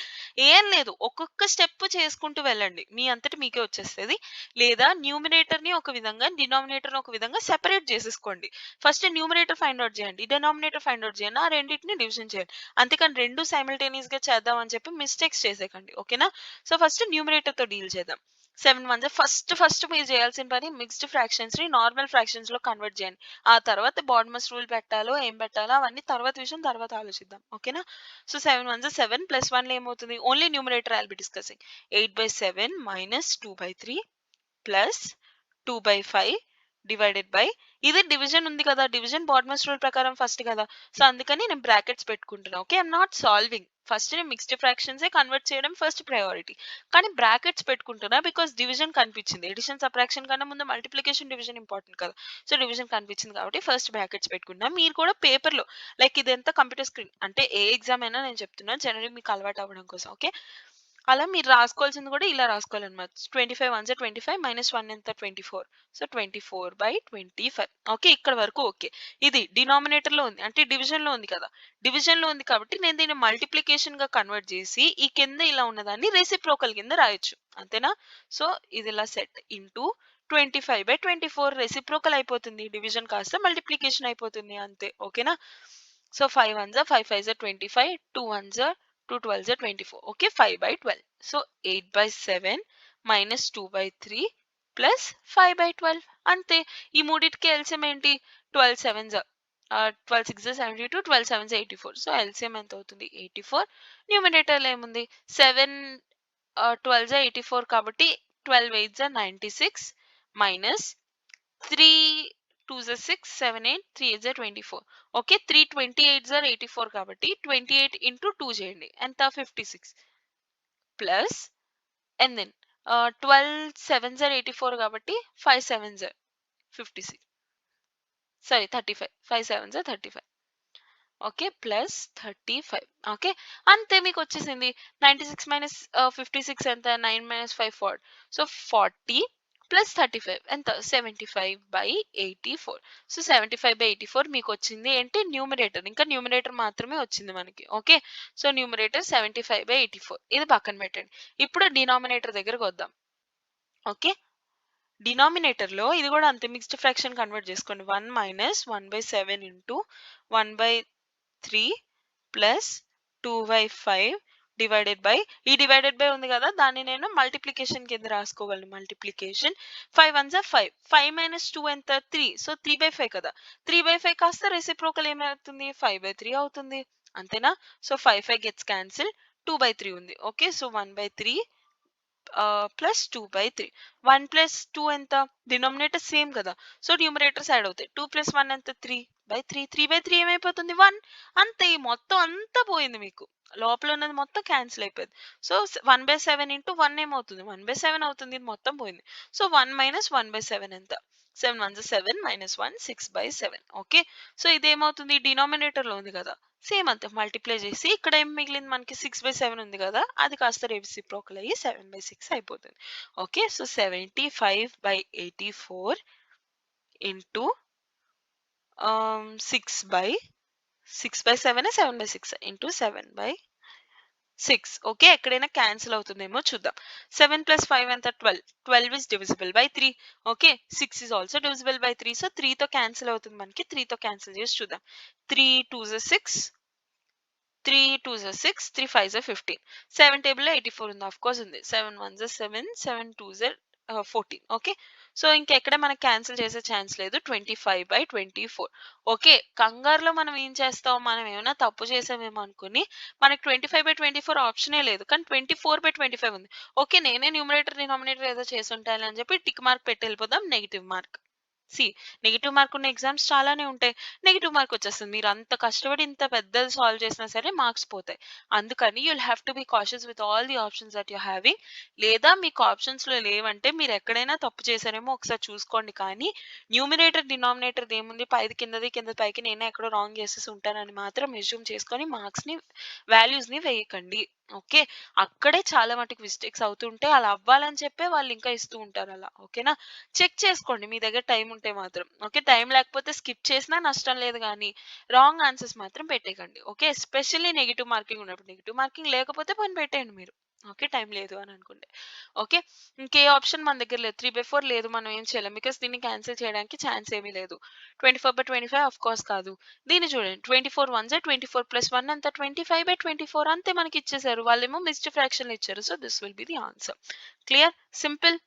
ఏం లేదు, ఒక్కొక్క స్టెప్ చేసుకుంటూ వెళ్ళండి, మీ అంతటి మీకే వచ్చేస్తుంది. లేదా న్యూమినేటర్ ని ఒక విధంగా, డినామినేటర్ ఒక విధంగా సెపరేట్ చేసేసుకోండి. ఫస్ట్ న్యూమినేటర్ ఫైండ్ అవుట్ చేయండి, డినామినేటర్ ఫైండ్ అవుట్ చేయండి, ఆ రెండింటిని డివిజన్ చేయండి. అంతేకాని రెండు సైమల్టేనియస్ గా చేద్దాం అని చెప్పి మిస్టేక్స్ చేసేకండి. ఓకేనా, సో ఫస్ట్ న్యూమినేటర్ తో డీల్ చేద్దాం. 7 1 ఫస్ట్ మీరు చేయాల్సిన పని మిక్స్డ్ ఫ్రాక్షన్స్ ని నార్మల్ ఫ్రాక్షన్స్ లో కన్వర్ట్ చేయండి. ఆ తర్వాత బాడ్మస్ రూల్ పెట్టాలో ఏం పెట్టాలో అవన్నీ తర్వాత విషయం, తర్వాత ఆలోచిద్దాం. ఓకేనా, సో 7 1 7 ప్లస్ 1 ఏమవుతుంది, only numerator I'll be discussing. 8/7 minus 2/3 plus 2/5 divided by ఇది డివిజన్ ఉంది కదా, డివిజన్ బాడ్మస్ రూల్ ప్రకారం ఫస్ట్ కదా, సో అందుకని నేను బ్రాకెట్స్ పెట్టుకుంటున్నా. Okay, I'm not solving. First నేను మిక్స్డ్ ఫ్రాక్షన్స్ కన్వర్ట్ చేయడం ఫస్ట్ ప్రయారిటీ, కానీ బ్రాకెట్స్ పెట్టుకుంటున్నా బికాస్ డివిజన్ కనిపించింది. ఎడిషన్ సబ్ట్రాక్షన్ కన్నా ముందు మల్టిప్లికేషన్ డివిజన్ ఇంపార్టెంట్ కదా, సో డివిజన్ కనిపించింది కాబట్టి ఫస్ట్ బ్రాకెట్స్ పెట్టుకున్నా. మీరు కూడా పేపర్లో లైక్ ఇదంతా కంప్యూటర్ స్క్రీన్ అంటే ఏ ఎగ్జామ్ అయినా నేను చెప్తున్నాను జనరల్ మీకు అలవాటు అవ్వడం కోసం. ఓకే, అలా మీరు రాసుకోవాల్సింది కూడా ఇలా రాసుకోవాలన్నమాట. 25 1 25 మైనస్ 1 ఎంత 24, సో 24/25. ఓకే, ఇక్కడ వరకు ఓకే. ఇది డినామినేటర్ లో ఉంది అంటే డివిజన్ లో ఉంది కదా, డివిజన్ లో ఉంది కాబట్టి నేను దీన్ని మల్టిప్లికేషన్ గా కన్వర్ట్ చేసి ఈ కింద ఇలా ఉన్నదాన్ని రెసిప్రోకల్ కింద రాయొచ్చు, అంతేనా. సో ఇది ఇలా సెట్ ఇంటూ 25/24 రెసిప్రోకల్ అయిపోతుంది, డివిజన్ కాస్త మల్టిప్లికేషన్ అయిపోతుంది అంతే. ఓకేనా. So 5 1 5 5 25, 2 1 2 12 24. Okay, 5/12. So 8/7 minus 2/3 plus 5/12 అంతే. ఈ మూడిటికి ఎల్సిఎం ఏంటి, 12 7 12 6 72, 12 7 84. సో ఎల్సిఎం ఎంత అవుతుంది 84. న్యూమినేటర్ ఏముంది 7 12 84 కాబట్టి 12 8 96 మైనస్ 3 2 6 7 8 3 8 24. ఓకే, 3 28 84 కాబట్టి 28 ఇంటూ 2 చేయండి ఎంత 56 ప్లస్ అండ్ దెన్ 12 7 84 కాబట్టి 5 7 56 సారీ 35 5 7 35. Okay, plus 35. ఓకే, అంతే మీకు వచ్చేసింది. 96 మైనస్ 56 ఎంత 9 మైనస్ 5 4, సో 40 ప్లస్ 35 ఎంత 75/84. సో 75/84 మీకు వచ్చింది ఏంటి న్యూమరేటర్, ఇంకా న్యూమరేటర్ మాత్రమే వచ్చింది మనకి. ఓకే, సో న్యూమరేటర్ 75/84 ఇది పక్కన పెట్టండి. ఇప్పుడు డినామినేటర్ దగ్గరకు వద్దాం. ఓకే, డినామినేటర్ లో ఇది కూడా అంతే మిక్స్డ్ ఫ్రాక్షన్ కన్వర్ట్ చేసుకోండి. 1 minus 1/7 into 1/3 plus 2/5 divided by ఈ డివైడెడ్ బై ఉంది కదా, దాన్ని నేను మల్టిప్లికేషన్ కింద రాసుకోగలను. మల్టిప్లికేషన్ 5 1 5 5 మైనస్ 2 ఎంత 3, సో 3/5 కదా, 3/5 కాస్త రెసిప్రోకల్ ఏమవుతుంది 5/3 అవుతుంది, అంతేనా. సో 5 5 గెట్స్ క్యాన్సిల్, 2/3 ఉంది. Okay, so 1/3 plus 2/3. 1 ప్లస్ 2 ఎంత, డినామినేటర్ సేమ్ కదా, సో న్యూమరేటర్స్ యాడ్ అవుతాయి. 2 ప్లస్ 1 ఎంత 3/3. 3/3 ఏమైపోతుంది 1, అంతే. ఈ మొత్తం అంతా పోయింది మీకు, లోపల ఉన్నది మొత్తం క్యాన్సిల్ అయిపోయింది. సో 1/7 ఇంటూ 1 ఏమవుతుంది 1/7 అవుతుంది, ఇది మొత్తం పోయింది. సో 1 మైనస్ 1/7 ఎంత 7 1 7 మైనస్ 1 6/7. ఓకే, సో ఇదేమవుతుంది డినామినేటర్ లో ఉంది కదా, సేమ్ అంతే మల్టిప్లై చేసి ఇక్కడ ఏం మిగిలింది మనకి 6/7 ఉంది కదా, అది కాస్త రెసిప్రోకల్ అయ్యి 7/6 అయిపోతుంది. Okay, so 75/84 into 6/7 7/6 into 7/6. Okay, ఎక్కడైనా క్యాన్సిల్ అవుతుందేమో చూద్దాం. 7 ప్లస్ 5 ఎంత 12. 12 is divisible by 3. Okay, 6 is also divisible by 3. So 3 తో క్యాన్సిల్ అవుతుంది మనకి, 3 తో క్యాన్సిల్ చేసి చూద్దాం. 3 2 6, 3 2 6, 3 5 15. 7 టేబుల్ లో 84 ఉంది, ఆఫ్ కోర్స్ ఉంది. 7 1 7, 7 2 14. ఓకే, సో ఇంకెక్కడ మనకి క్యాన్సిల్ చేసే ఛాన్స్ లేదు. 25/24. ఓకే, కంగారులో మనం ఏం చేస్తాం, మనం ఏమైనా తప్పు చేసామేమో అనుకుని మనకి 25/24 ఆప్షనే లేదు, కానీ 24/25 ఉంది. ఓకే, నేనే న్యూమరేటర్ డినామినేటర్ ఏదో చేసి ఉంటాను అని చెప్పి టిక్ మార్క్ పెట్టి వెళ్ళిపోదాం. Negative mark. నెగిటివ్ మార్క్ ఉన్న ఎగ్జామ్స్ చాలానే ఉంటాయి, నెగిటివ్ మార్క్ వచ్చేస్తుంది. మీరు అంత కష్టపడి ఇంత పెద్దది సాల్వ్ చేసినా సరే మార్క్స్ పోతాయి. అందుకని you'll have to be cautious with all the options that you having. లేదా మీకు ఆప్షన్స్ లో లేవంటే మీరు ఎక్కడైనా తప్పు చేశారేమో ఒకసారి చూసుకోండి, కానీ న్యూమినేటర్ డినామినేటర్ ఏముంది పైది కిందది కింద పైకి నేనే ఎక్కడో రాంగ్ చేసేసి ఉంటానని మాత్రం ఎజ్యూమ్ చేసుకొని మార్క్స్ ని వాల్యూస్ ని వేయకండి. ఓకే, అక్కడే చాలా మటుకు మిస్టేక్స్ అవుతుంటే అలా అవ్వాలని చెప్పే వాళ్ళు ఇంకా ఇస్తూ ఉంటారు అలా. ఓకేనా, చెక్ చేసుకోండి మీ దగ్గర టైం ఉంటే మాత్రం. ఓకే, టైం లేకపోతే స్కిప్ చేసినా నష్టం లేదు, కానీ రాంగ్ ఆన్సర్స్ మాత్రం పెట్టేయకండి. ఓకే, ఎస్పెషల్లీ నెగిటివ్ మార్కింగ్ ఉన్నప్పుడు. నెగిటివ్ మార్కింగ్ లేకపోతే పని పెట్టేయండి మీరు. ఓకే, టైం లేదు అని అనుకుంటే. ఓకే, ఇంకే ఆప్షన్ మన దగ్గర లేదు. 3/4 లేదు, మనం ఏం చేయలేం బికాస్ దీన్ని క్యాన్సిల్ చేయడానికి ఛాన్స్ ఏమీ లేదు. 24/25 ఆఫ్ కోర్స్ కాదు. దీన్ని చూడండి 24 1 24 ప్లస్ 1 అంతా 25/24 అంతే మనకి ఇచ్చేసారు. వాళ్ళేమో మిస్డ్ ఫ్రాక్షన్ ఇచ్చారు. So this will be the answer. Clear, simple,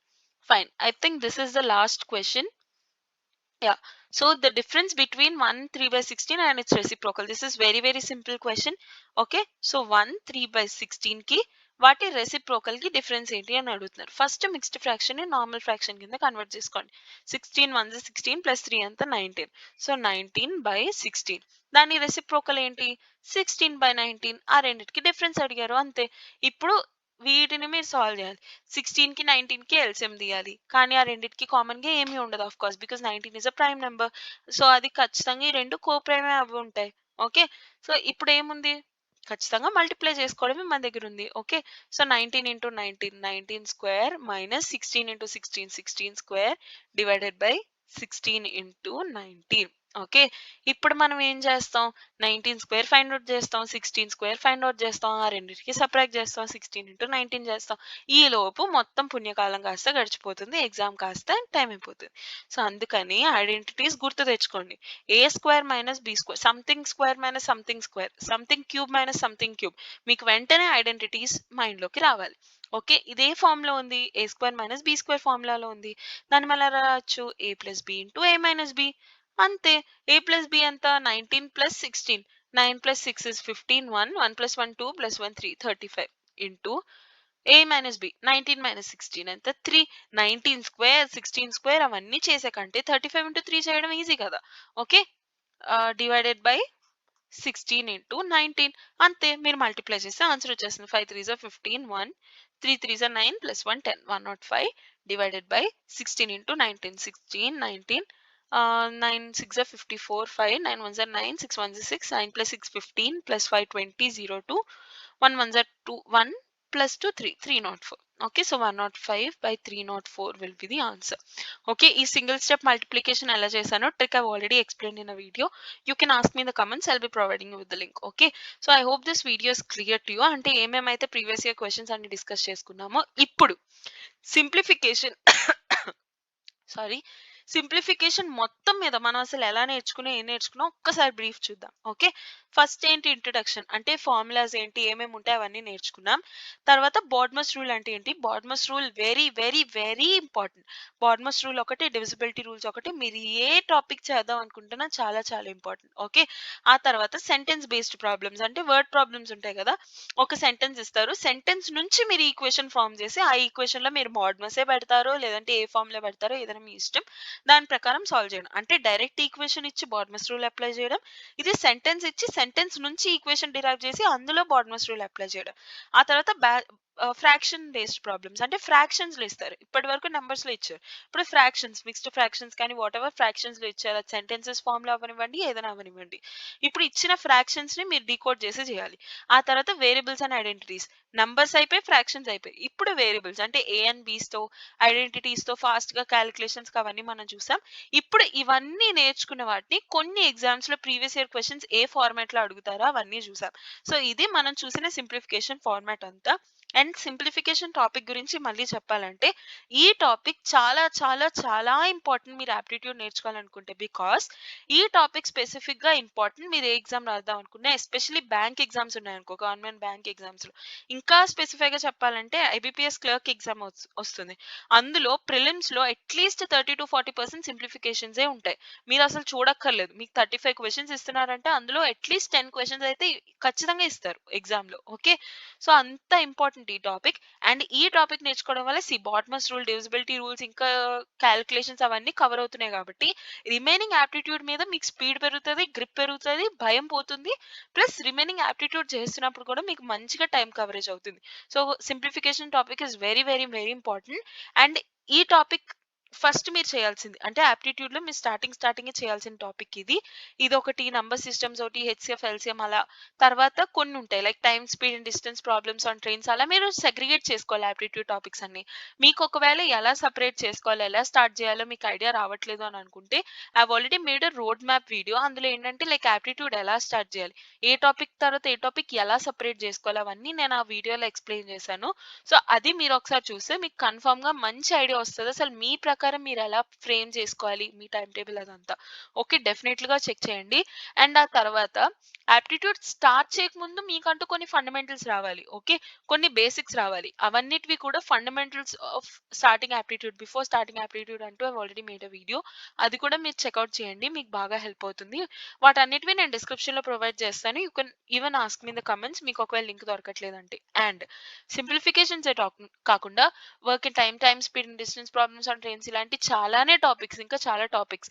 fine. I think this is the last question. Yeah, so the difference between 1 3/16 and its reciprocal, this is very simple question. Okay, so 1 3/16 ki వాటి reciprocal కి difference ఏంటి అని అడుగుతున్నారు. First mixed fraction ని normal fraction కింద convert చేసుకోండి. 16 1 16 plus 3 అంతా 19. So 19/16. దాని రెసిప్రోకల్ ఏంటి? 16/19. ఆ రెండిటికి డిఫరెన్స్ అడిగారు అంతే. ఇప్పుడు వీటిని మీరు సాల్వ్ చేయాలి. 16 కి 19 కి ఎల్సిఎం తీయాలి. కానీ ఆ రెండిటికి కామన్ గా ఏమీ ఉండదు of course, because 19 is a prime number. So అది ఖచ్చితంగా ఈ రెండు కో ప్రైమ్ అవి ఉంటాయి. ఓకే, సో ఇప్పుడు ఏముంది, ఖచ్చితంగా మల్టిప్లై చేసుకోవడమే మన దగ్గర ఉంది. Okay, so 19 into 19 19 square minus 16 into 16 16 square divided by 16 into 19. Okay, ఇప్పుడు మనం ఏం చేస్తాం, 19 స్క్వేర్ ఫైండ్ అవుట్ చేస్తాం, 16 స్క్వేర్ ఫైండ్ అవుట్ చేస్తాం, ఆ రెండింటికి సబ్ట్రాక్ట్ చేస్తాం, 16 ఇంటూ 19 చేస్తాం. ఈ లోపు మొత్తం పుణ్యకాలం కాస్త గడిచిపోతుంది, ఎగ్జామ్ కాస్త టైం అయిపోతుంది. సో అందుకని ఐడెంటిటీస్ గుర్తు తెచ్చుకోండి. A square minus B square, something square minus something square, something cube minus something cube, మీకు వెంటనే ఐడెంటిటీస్ మైండ్ లోకి రావాలి. ఓకే, ఇదే ఫామ్ లో ఉంది, ఏ స్క్వేర్ మైనస్ బి స్క్వేర్ ఫార్ములాలో ఉంది. దాన్ని మళ్ళీ రాయొచ్చు, A plus B into A minus B. అంతే, ఏ ప్లస్ బి అంతా 19 plus 16, 9 plus 6 is 15, 1 plus 1 2 plus 1 3 35 into A minus B 19 minus 16 ఎంత 3. 19 స్క్వేర్ 16 స్క్వేర్ అవన్నీ చేసే కంటే 35 ఇంటూ 3 చేయడం ఈజీ కదా. Okay, divided by 16 into 19. అంతే, మీరు మల్టిప్లై చేస్తే ఆన్సర్ వచ్చేస్తుంది. 5 3 15, 1 3 3 9 plus 1 10, 105 divided by 16 into 19. 16 19 9 6 54, 5 9 1 9 6 1 6, 9 plus 6 15 plus 5 20 0 2 1 1 2 1 plus 2 3 304. Okay, so 105/304 will be the answer. Okay, ఈ సింగిల్ స్టెప్ మల్టిప్లికేషన్ ఎలా చేశానో trick I've already explained in a video. You can ask me in the comments, I'll be providing you with the link. Okay, so I hope this video is clear to you. అంటే ఏమేమైతే previous year questions అన్ని discuss చేసుకున్నామో ఇప్పుడు simplification sorry simplification మొత్తం మీద మనం అసలు ఎలా నేర్చుకున్నా ఏం నేర్చుకున్నా ఒక్కసారి బ్రీఫ్ చూద్దాం. ఓకే, ఫస్ట్ ఏంటి, ఇంట్రొడక్షన్ అంటే ఫార్ములాస్ ఏంటి ఏమేమి ఉంటాయి అవన్నీ నేర్చుకున్నాం. తర్వాత బాడ్మస్ రూల్ అంటే ఏంటి, BODMAS rule very very very important. BODMAS rule ఒకటి, డివిజిబిలిటీ రూల్స్ ఒకటి, మీరు ఏ టాపిక్ చేద్దాం అనుకుంటున్నా చాలా చాలా ఇంపార్టెంట్. ఓకే, ఆ తర్వాత సెంటెన్స్ బేస్డ్ ప్రాబ్లమ్స్ అంటే వర్డ్ ప్రాబ్లమ్స్ ఉంటాయి కదా, ఒక సెంటెన్స్ ఇస్తారు, సెంటెన్స్ నుంచి మీరు ఈక్వేషన్ ఫామ్ చేసి ఆ ఈక్వేషన్ లో మీరు బాడ్మసే పెడతారో లేదంటే ఏ ఫామ్ లో పెడతారో ఏదైనా మీ ఇష్టం, దాని ప్రకారం సాల్వ్ చేయడం. అంటే డైరెక్ట్ ఈక్వేషన్ ఇచ్చి బాడ్మస్ రూల్ అప్లై చేయడం, ఇది సెంటెన్స్ ఇచ్చి సెంటెన్స్ నుంచి ఈక్వేషన్ డిరైవ్ చేసి అందులో బాడ్మస్ రూల్ అప్లై చేయడం. ఆ తర్వాత ఫ్రాక్షన్ బేస్డ్ ప్రాబ్లమ్స్ అంటే ఫ్రాక్షన్స్ లో ఇస్తారు, ఇప్పటి వరకు నెంబర్స్ లో ఇచ్చారు, ఇప్పుడు ఫ్రాక్షన్స్ మిక్స్డ్ ఫ్రాక్షన్స్ కానీ వాట్ ఎవర్ ఫ్రాక్షన్స్ లో ఇచ్చారు, సెంటెన్సెస్ ఫామ్ లో అవనివ్వండి ఏదైనా అవనివ్వండి. ఇప్పుడు ఇచ్చిన ఫ్రాక్షన్స్ ని మీరు డీకోడ్ చేసి చేయాలి. ఆ తర్వాత వేరియబుల్స్ అండ్ ఐడెంటిటీస్, నంబర్స్ అయిపోయి ఫ్రాక్షన్స్ అయిపోయి, ఇప్పుడు వేరియబుల్స్ అంటే ఏ అండ్ బీస్ తో ఐడెంటిటీస్ తో ఫాస్ట్ గా క్యాలిక్యులేషన్స్ అవన్నీ మనం చూసాం. ఇప్పుడు ఇవన్నీ నేర్చుకున్న వాటిని కొన్ని ఎగ్జామ్స్ లో ప్రీవియస్ ఇయర్ క్వశ్చన్స్ ఏ ఫార్మాట్ లో అడుగుతారో అవన్నీ చూసాం. సో ఇది మనం చూసిన సింప్లిఫికేషన్ ఫార్మాట్ అంతా. అండ్ సింప్లిఫికేషన్ టాపిక్ గురించి మళ్ళీ చెప్పాలంటే ఈ టాపిక్ చాలా చాలా చాలా ఇంపార్టెంట్ మీరు ఆప్టిట్యూడ్ నేర్చుకోవాలనుకుంటే, బికాస్ ఈ టాపిక్ స్పెసిఫిక్ గా ఇంపార్టెంట్ మీరు ఏ ఎగ్జామ్ రాద్దాం అనుకున్నా, ఎస్పెషల్లీ బ్యాంక్ ఎగ్జామ్స్ ఉన్నాయనుకో, గవర్నమెంట్ బ్యాంక్ ఎగ్జామ్స్ లో ఇంకా స్పెసిఫైక్ గా చెప్పాలంటే ఐబిపిఎస్ క్లర్క్ ఎగ్జామ్ వస్తుంది, అందులో ప్రిలిమ్స్ లో అట్లీస్ట్ 30 to 40% సింప్లిఫికేషన్స్ ఏ ఉంటాయి. మీరు అసలు చూడక్కర్లేదు, మీకు 35 క్వశ్చన్స్ ఇస్తున్నారంటే అందులో అట్లీస్ట్ 10 క్వశ్చన్స్ అయితే ఖచ్చితంగా ఇస్తారు ఎగ్జామ్ లో. ఓకే, సో అంత ఇంపార్టెంట్ ఈ టాపిక్. అండ్ ఈ టాపిక్ నేర్చుకోవడం వల్ల బాట్మస్ రూల్, డివిజిబిలిటీ రూల్స్ ఇంకా క్యాలిక్యులేషన్స్ అవన్నీ కవర్ అవుతున్నాయి కాబట్టి రిమైనింగ్ ఆప్టిట్యూడ్ మీద మీకు స్పీడ్ పెరుగుతుంది, గ్రిప్ పెరుగుతుంది, భయం పోతుంది, ప్లస్ రిమైనింగ్ ఆప్టిట్యూడ్ చేస్తున్నప్పుడు కూడా మీకు మంచిగా టైం కవరేజ్ అవుతుంది. So simplification topic is very very very important. And ఈ టాపిక్ ఫస్ట్ మీరు చేయాల్సింది అంటే ఆప్టిట్యూడ్ లో మీరు స్టార్టింగ్ చేయాల్సిన టాపిక్ ఇది. ఇది ఒకటి, నంబర్ సిస్టమ్స్ ఒకటి, హెచ్సిఎఫ్ ఎల్సిఎం అలా. తర్వాత కొన్ని ఉంటాయి like time speed and distance problems on trains, అలా మీరు సెగ్రిగేట్ చేసుకోవాలి ఆప్టిట్యూడ్ టాపిక్స్ అన్ని. మీకు ఒకవేళ ఎలా సపరేట్ చేసుకోవాలి, ఎలా స్టార్ట్ చేయాలో మీకు ఐడియా రావట్లేదు అని అనుకుంటే I already made road map video, అందులో ఏంటంటే లైక్ ఆప్టిట్యూడ్ ఎలా స్టార్ట్ చేయాలి, ఏ టాపిక్ తర్వాత ఏ టాపిక్ ఎలా సపరేట్ చేసుకోవాలి అవన్నీ నేను ఆ వీడియోలో ఎక్స్ప్లెయిన్ చేశాను. సో అది మీరు ఒకసారి చూస్తే మీకు కన్ఫర్మ్ గా మంచి ఐడియా వస్తుంది అసలు మీ ప్రకారం ప్రకారం మీరు ఎలా ఫ్రేమ్ చేసుకోవాలి మీ టైం టేబుల్ అదంతా. ఓకే. డెఫినెట్‌గా చెక్ చేయండి. అండ్ ఆ తర్వాత యాప్టిట్యూడ్ స్టార్ట్ చేయకముందు మీకంటూ కొన్ని ఫండమెంటల్స్ రావాలి. ఓకే. కొన్ని బేసిక్స్ రావాలి. అవన్నిటివి కూడా fundamentals of starting aptitude, before starting aptitude అంటూ I've already made a video. అది కూడా మీరు చెక్‌ఔట్ చేయండి. మీకు బాగా హెల్ప్ అవుతుంది. వాటన్నిటివి నేను డిస్క్రిప్షన్‌లో ప్రొవైడ్ చేస్తాను. You can even ask me in the comments మీకు ఒకవేళ లింక్ దొరకట్లేదంటే. అండ్ సింప్లిఫికేషన్సే కాకుండా work in time, time speed and distance, problems on trains ఇలాంటి చాలానే టాపిక్స్, ఇంకా చాలా టాపిక్స్,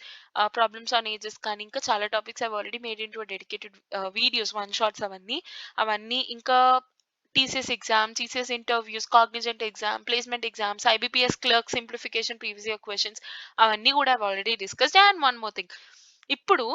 ప్రాబ్లమ్స్ ఆన్ ఏజెస్ కానీ ఇంకా చాలా topics I've already made into dedicated videos, one shots అవన్నీ ఇంకా TCS exam, TCS interviews, Cognizant exam, placement exams, IBPS clerk simplification, previous year questions అవన్నీ కూడా I've already discussed. And one more thing, ఇప్పుడు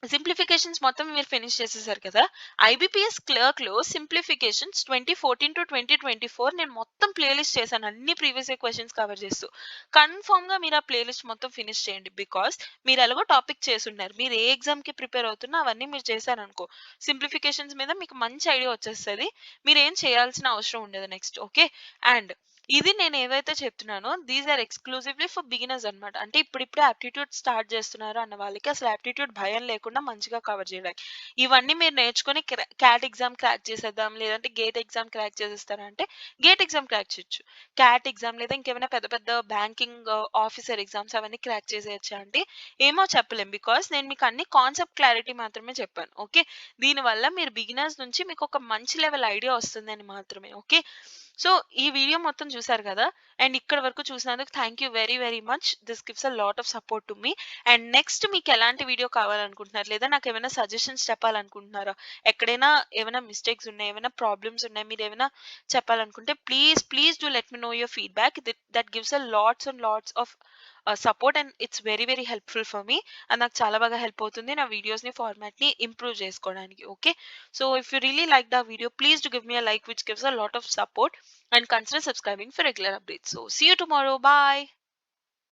simplifications మొత్తం మీరు finish చేసేసారు కదా! IBPS క్లర్క్‌లో simplifications 2014-2024 నేను మొత్తం ప్లే లిస్ట్ చేశాను. అన్ని ప్రీవియస్ ఇయర్ క్వెషన్స్ కవర్ చేస్తూ. కన్ఫర్మ్‌గా మీరు ఆ ప్లే లిస్ట్ మొత్తం ఫినిష్ చేయండి. బికాజ్ మీరు ఎలాగో టాపిక్ చేసున్నారు. మీరు ఏ ఎగ్జామ్‌కి ప్రిపేర్ అవుతున్నా అవన్నీ మీరు చేశారనుకో, సింప్లిఫికేషన్స్ మీద మీకు మంచి ఐడియా వచ్చేస్తది. మీరేం చేయాల్సిన అవసరం ఉండదు నెక్స్ట్. ఓకే. అండ్ ఇది నేను ఏవైతే చెప్తున్నానో these are exclusively for beginners అన్నమాట. అంటే ఇప్పుడిప్పుడే యాప్టిట్యూడ్ స్టార్ట్ చేస్తున్నారు అన్న వాళ్ళకి అసలు యాప్టిట్యూడ్ భయం లేకుండా మంచిగా కవర్ చేయడానికి. ఇవన్నీ మీరు నేర్చుకొని క్యాట్ ఎగ్జామ్ క్రాక్ చేసేద్దాం, లేదంటే గేట్ ఎగ్జామ్ క్రాక్ చేసేస్తారా అంటే గేట్ ఎగ్జామ్ క్రాక్ చేయొచ్చు. క్యాట్ ఎగ్జామ్ లేదా ఇంకేమైనా పెద్ద పెద్ద బ్యాంకింగ్ ఆఫీసర్ ఎగ్జామ్స్ అవన్నీ క్రాక్ చేసేయొచ్చా అంటే ఏమో చెప్పలేం. బికాజ్ నేను మీకు అన్ని కాన్సెప్ట్ క్లారిటీ మాత్రమే చెప్పాను. ఓకే. దీనివల్ల మీరు బిగినర్స్ నుంచి మీకు ఒక మంచి లెవెల్ ఐడియా వస్తుందని మాత్రమే. ఓకే. సో ఈ వీడియో మొత్తం చూసారు కదా! అండ్ ఇక్కడి వరకు చూసినందుకు thank you very very much. This gives a lot of support to me. And next మీకు ఎలాంటి వీడియో కావాలనుకుంటున్నారు? లేదా నాకేమైనా సజెషన్స్ చెప్పాలనుకుంటున్నారా? ఎక్కడైనా ఏమైనా మిస్టేక్స్ ఉన్నాయి, ఏమైనా ప్రాబ్లమ్స్ ఉన్నాయి, మీరేమైనా చెప్పాలనుకుంటే please do let me know your feedback. That gives a lots and lots of support and it's very very helpful for me. అది నాకు చాలా బాగా హెల్ప్ అవుతుంది నా వీడియోస్‌ని ఫార్మాట్‌ని ఇంప్రూవ్ చేసుకోవడానికి. Okay. So if you really like the video, please do give me a like, which gives a lot of support, and consider subscribing for regular updates. So see you tomorrow. Bye.